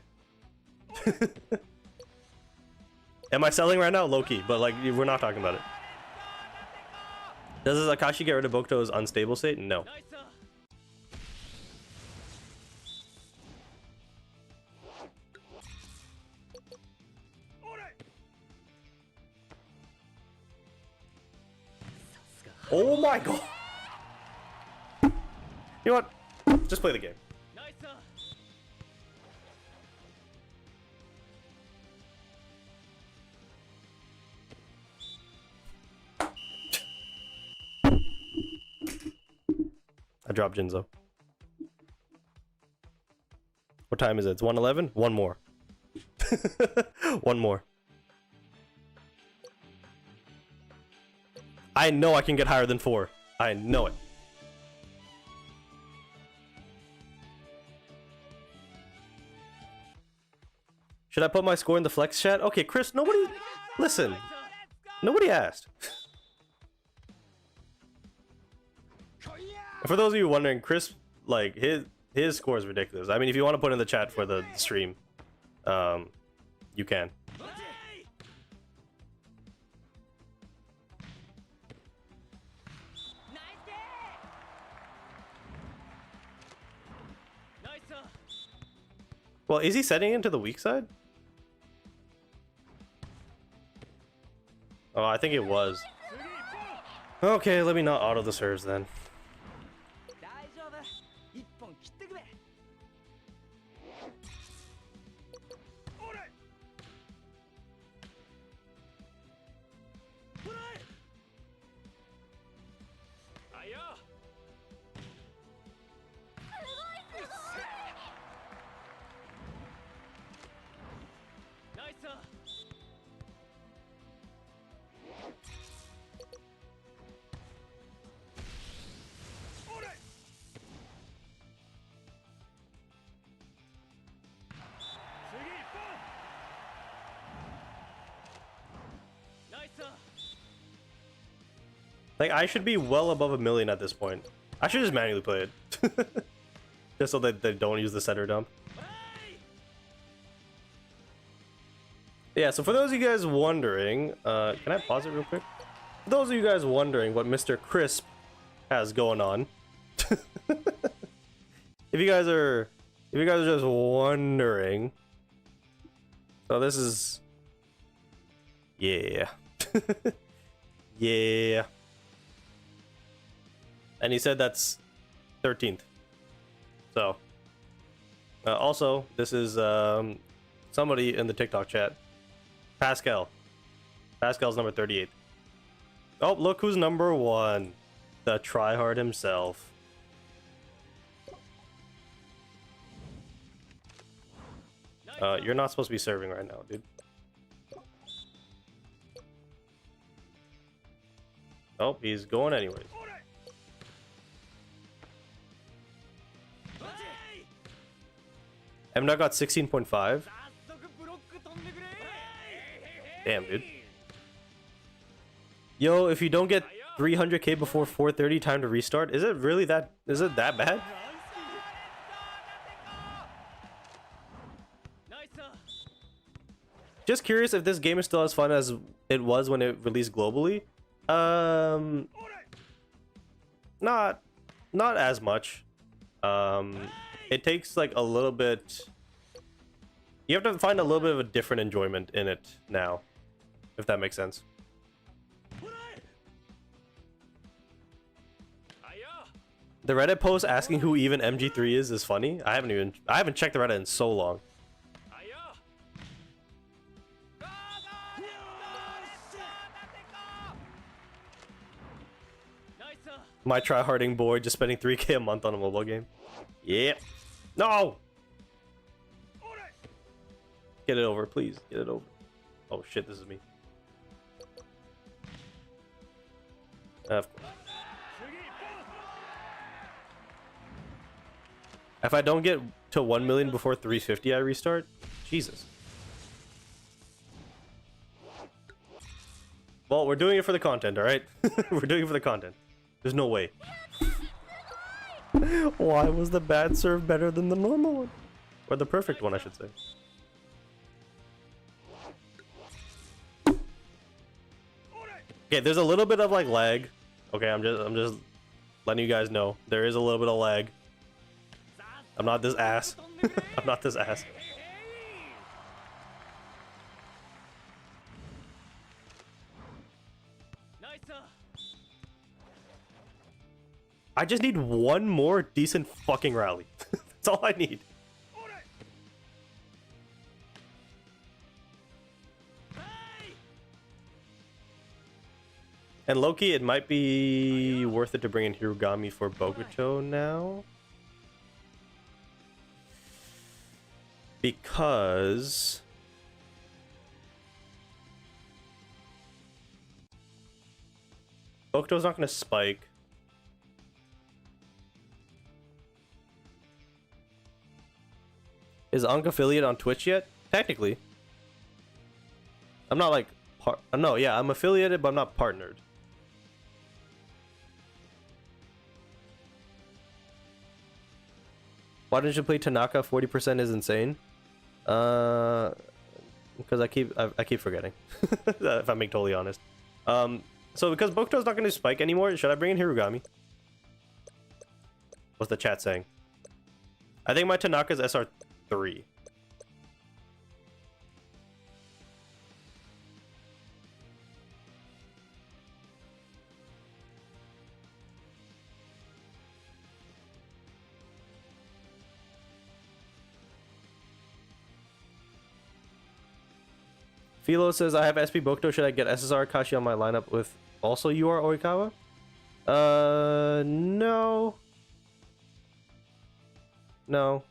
Am I selling right now? Low-key, but like, we're not talking about it. Does Akashi get rid of Bokuto's unstable state? No. Oh my god! You know what? Just play the game. I dropped Jinzo. What time is it? It's 1:11? One more. One more. I know I can get higher than 4. I know it. Should I put my score in the flex chat? Okay, Chris, nobody... Listen. Nobody asked. For those of you wondering, Chris, like, his score is ridiculous. I mean, if you want to put in the chat for the stream, you can. Well, is he setting into the weak side? Oh, I think it was. Okay, let me not auto the serves then. Like, I should be well above 1 million at this point. I should just manually play it. Just so that they don't use the setter dump. Yeah, so for those of you guys wondering, can I pause it real quick? For those of you guys wondering what Mr. Crisp has going on, if you guys are just wondering, so this is, yeah. Yeah. And he said that's 13th. So, also, this is somebody in the TikTok chat. Pascal. Pascal's number 38. Oh, look who's number 1. The tryhard himself. You're not supposed to be serving right now, dude. Oh, he's going anyways. Mdot got 16.5. Damn, dude. Yo, if you don't get 300k before 4:30, time to restart. Is it really that? Is it that bad? Just curious if this game is still as fun as it was when it released globally. Not as much. It takes like a little bit. You have to find a little bit of a different enjoyment in it now, if that makes sense. The Reddit post asking who even MG3 is funny. I haven't checked the Reddit in so long. My tryharding boy just spending 3k a month on a mobile game. Yeah. No! Get it over, please. Get it over. Oh shit, this is me. Of course. If I don't get to 1 million before 350, I restart? Jesus. Well, we're doing it for the content, alright? We're doing it for the content. There's no way. Why was the bad serve better than the normal one? Or the perfect one, I should say. Okay, there's a little bit of like lag. Okay, I'm just letting you guys know. There is a little bit of lag. I'm not this ass. I'm not this ass. I just need one more decent fucking rally. That's all I need. And Loki, it might be worth it to bring in Hirugami for Bokuto now. Because Bokuto's not going to spike. Is Ankh affiliate on Twitch yet? Technically. I'm not like no, yeah, I'm affiliated, but I'm not partnered. Why didn't you play Tanaka? 40% is insane. Because I keep forgetting. If I'm being totally honest. So because Bokuto's not going to spike anymore, should I bring in Hirugami? What's the chat saying? I think my Tanaka's SR3. Philo says, I have SP Bokuto. Should I get SSR Akaashi on my lineup with also you are Oikawa? No. No.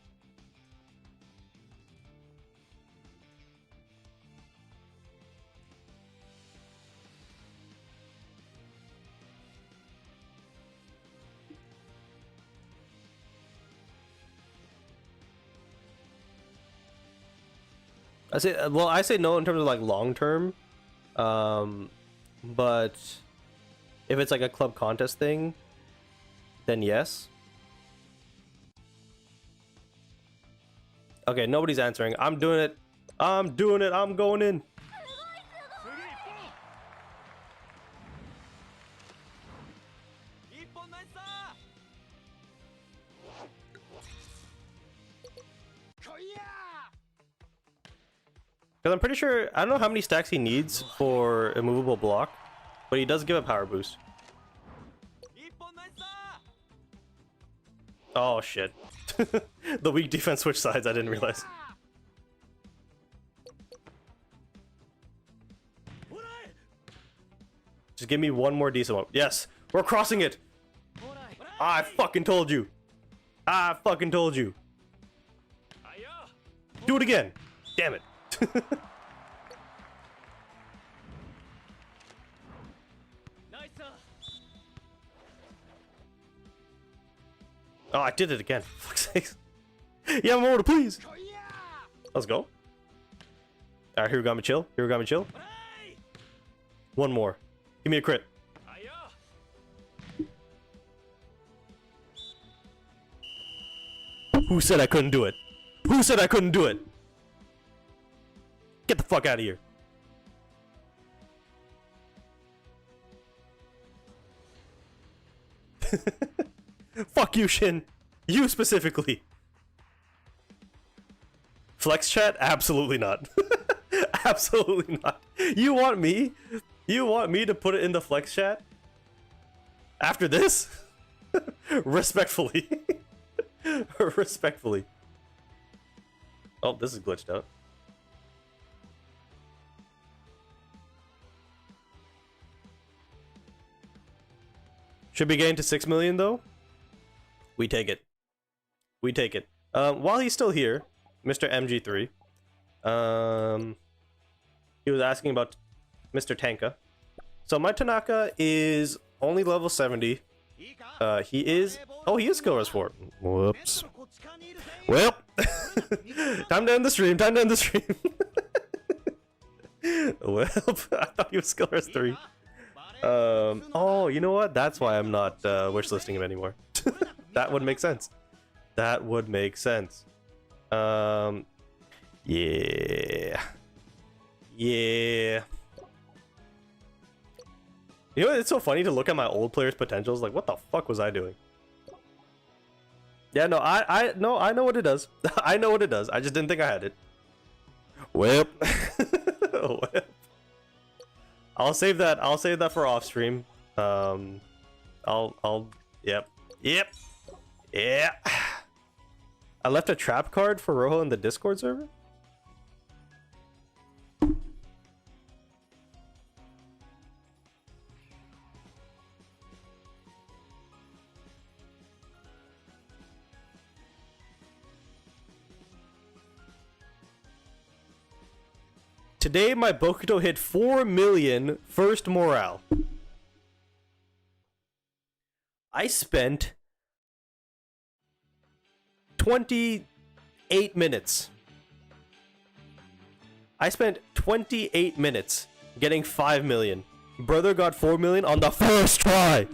I say no in terms of like long term, but if it's like a club contest thing, then yes. Okay, nobody's answering. I'm doing it. I'm doing it. I'm going in. Because I'm pretty sure, I don't know how many stacks he needs for immovable block, but he does give a power boost. Oh shit. The weak defense switch sides, I didn't realize. Just give me one more decent one. Yes, we're crossing it. I fucking told you. I fucking told you. Do it again. Damn it. Oh, I did it again. For fuck's sake. Yamamoto, please. Let's go. Alright, Hirugami chill. Hirugami chill. One more. Give me a crit. Who said I couldn't do it? Who said I couldn't do it? Get the fuck out of here. Fuck you, Shin. You specifically. Flex chat? Absolutely not. Absolutely not. You want me? You want me to put it in the flex chat? After this? Respectfully. Respectfully. Oh, this is glitched out. Should be getting to 6 million though. We take it. We take it. While he's still here, Mr. MG3, he was asking about Mr. Tanka. So my Tanaka is only level 70. He is skill res 4. Whoops. Well, time to end the stream. Time to end the stream. Well, I thought he was skill res 3. Oh, you know what? That's why I'm not wishlisting him anymore. That would make sense. That would make sense. Yeah. Yeah. You know, it's so funny to look at my old players' potentials. Like, what the fuck was I doing? Yeah, no, I know what it does. I know what it does. I just didn't think I had it. Whip. Whip. I'll save that. I'll save that for off stream. Yep. Yeah. I left a trap card for Rojo in the Discord server. Today, my Bokuto hit 4 million first morale. I spent 28 minutes. I spent 28 minutes getting 5 million. Brother got 4 million on the first try.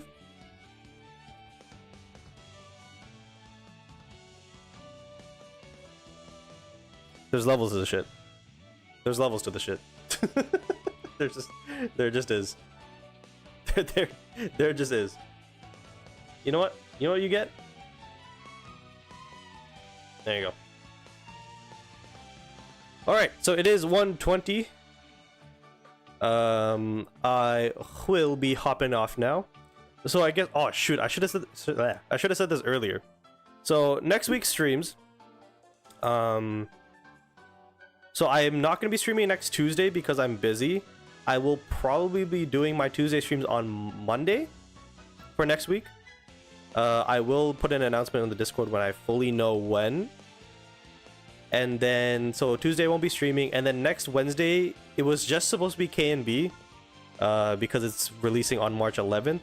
There's levels to the shit. There's levels to the shit. There just is. There just is. You know what? You know what you get? There you go. Alright, so it is 1:20. I will be hopping off now. So I guess, oh shoot, I should have said this earlier. So next week's streams, so I am not going to be streaming next Tuesday because I'm busy. I will probably be doing my Tuesday streams on Monday for next week. I will put an announcement on the Discord when I fully know when. And then, so Tuesday won't be streaming. And then next Wednesday, it was just supposed to be KNB because it's releasing on March 11th.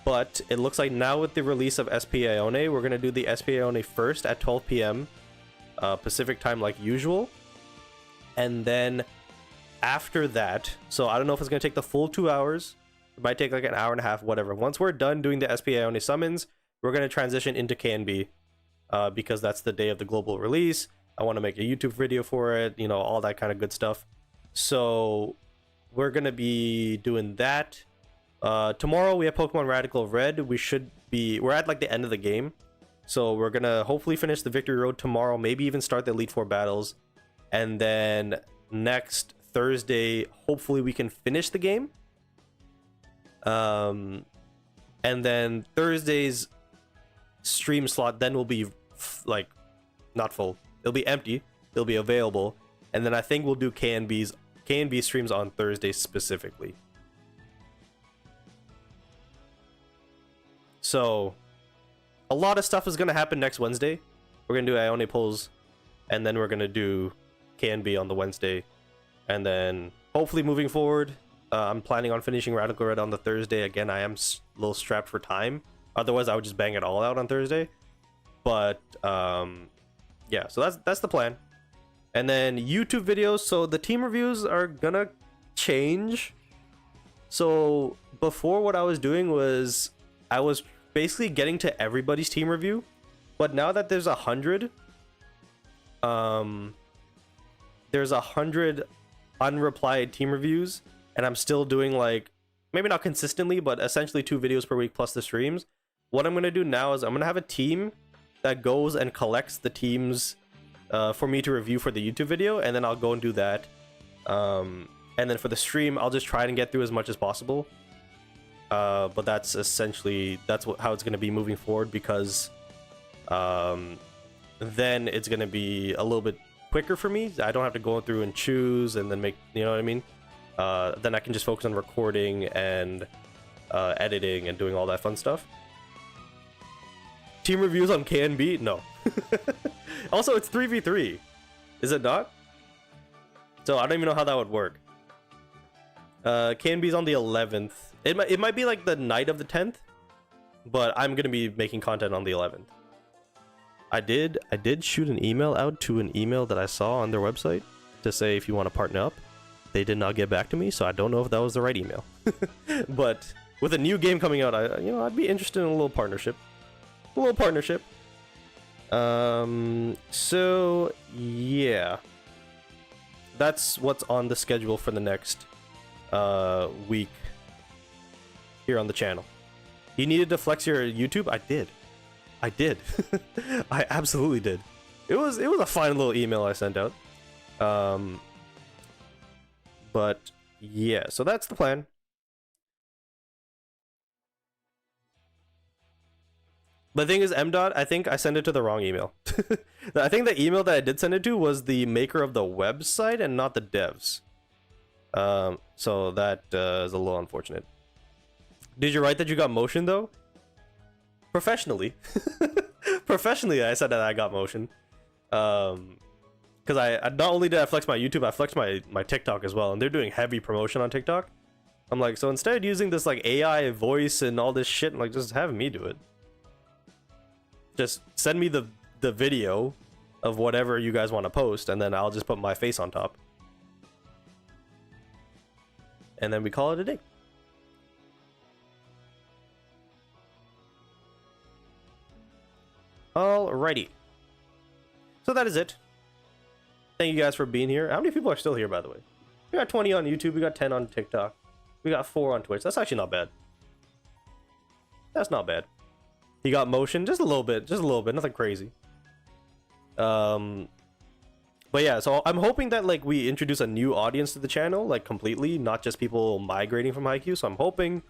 But it looks like now with the release of SP Ione, we're going to do the SP Ione first at 12 p.m. Pacific time like usual. And then after that, so I don't know if it's going to take the full 2 hours. It might take like an hour and a half, whatever. Once we're done doing the SP Ione summons, we're going to transition into KNB because that's the day of the global release. I want to make a YouTube video for it, you know, all that kind of good stuff. So we're going to be doing that. Tomorrow we have Pokemon Radical Red. We're at like the end of the game. So we're going to hopefully finish the Victory Road tomorrow, maybe even start the Elite Four battles. And then next Thursday, hopefully we can finish the game. And then Thursday's stream slot then will be like not full. It'll be empty. It'll be available. And then I think we'll do K&B streams on Thursday specifically. So a lot of stuff is gonna happen next Wednesday. We're gonna do Ione polls, and then we're gonna do K&B on the Wednesday, and then hopefully moving forward, I'm planning on finishing Radical Red on the Thursday. Again, I am a little strapped for time. Otherwise, I would just bang it all out on Thursday. But yeah, so that's the plan. And then YouTube videos. So the team reviews are gonna change. So before, what I was doing was I was basically getting to everybody's team review, but now that there's 100, there's 100 unreplied team reviews, and I'm still doing like maybe not consistently, but essentially 2 videos per week plus the streams. What I'm gonna do now is I'm gonna have a team that goes and collects the teams for me to review for the YouTube video, and then I'll go and do that. And then for the stream, I'll just try and get through as much as possible. But that's essentially how it's going to be moving forward, because then it's going to be a little bit quicker for me. I don't have to go through and choose and then make, you know what I mean? Then I can just focus on recording and editing and doing all that fun stuff. Team reviews on K&B? No. Also, it's 3v3. Is it not? So I don't even know how that would work. K&B's on the 11th. It might be like the night of the 10th, but I'm gonna be making content on the 11th. I did shoot an email out to an email that I saw on their website to say if you want to partner up. They did not get back to me, so I don't know if that was the right email. But with a new game coming out, I'd be interested in a little partnership. So yeah, that's what's on the schedule for the next week here on the channel. You needed to flex your YouTube? I did. I absolutely did. It was a fine little email I sent out. But yeah, so that's the plan. The thing is, MDOT, I think I sent it to the wrong email. I think the email that I did send it to was the maker of the website and not the devs. So that is a little unfortunate. Did you write that you got motion though? Professionally. Professionally, I said that I got motion. Because I not only did I flex my YouTube, I flexed my TikTok as well, and they're doing heavy promotion on TikTok. I'm like, so instead of using this like AI voice and all this shit, like just have me do it. Just send me the video of whatever you guys want to post, and then I'll just put my face on top. And then we call it a day. Alrighty. So that is it. Thank you guys for being here. How many people are still here, by the way? We got 20 on YouTube, we got 10 on TikTok. We got 4 on Twitch. That's actually not bad. That's not bad. He got motion, just a little bit, nothing crazy. But yeah, so I'm hoping that like we introduce a new audience to the channel, like completely, not just people migrating from Haikyu. So I'm hoping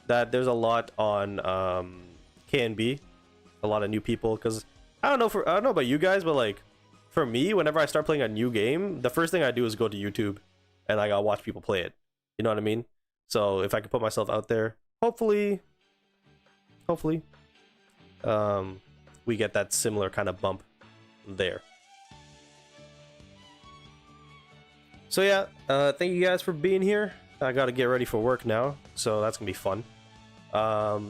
that there's a lot on K&B, a lot of new people, because I don't know about you guys, but like for me, whenever I start playing a new game, the first thing I do is go to YouTube and I gotta watch people play it. You know what I mean? So if I could put myself out there, hopefully we get that similar kind of bump there. So yeah, thank you guys for being here. I gotta get ready for work now, so that's gonna be fun. But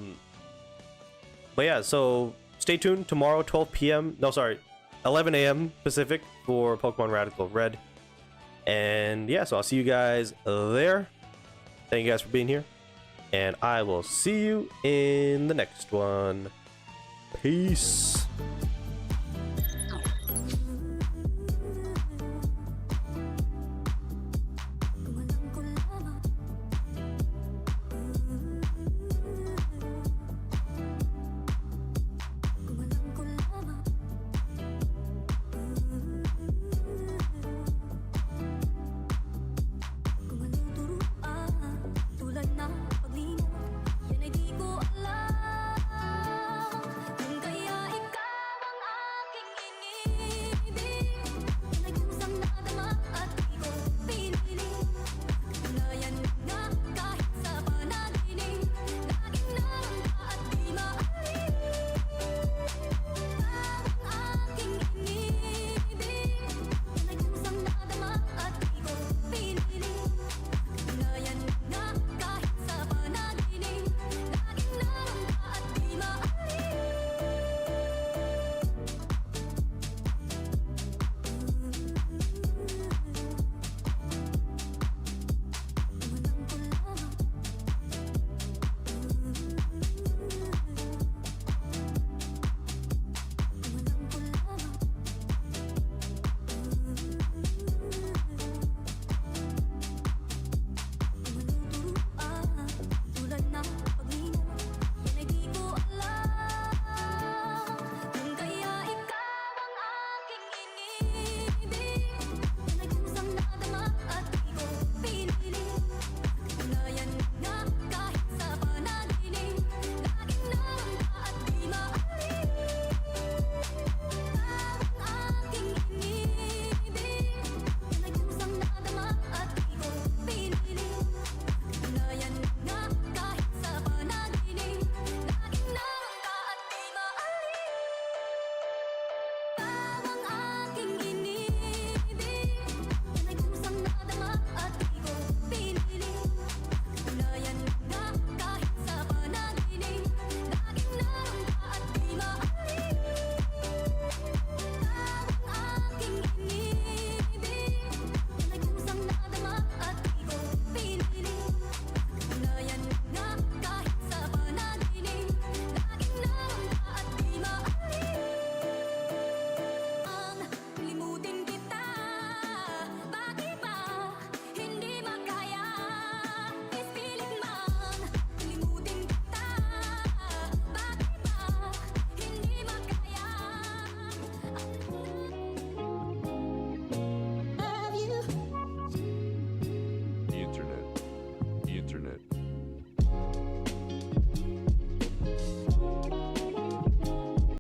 yeah, so stay tuned tomorrow, 12 p.m. No, sorry, 11 a.m. Pacific for Pokemon Radical Red. And yeah, so I'll see you guys there. Thank you guys for being here, and I will see you in the next one. Peace.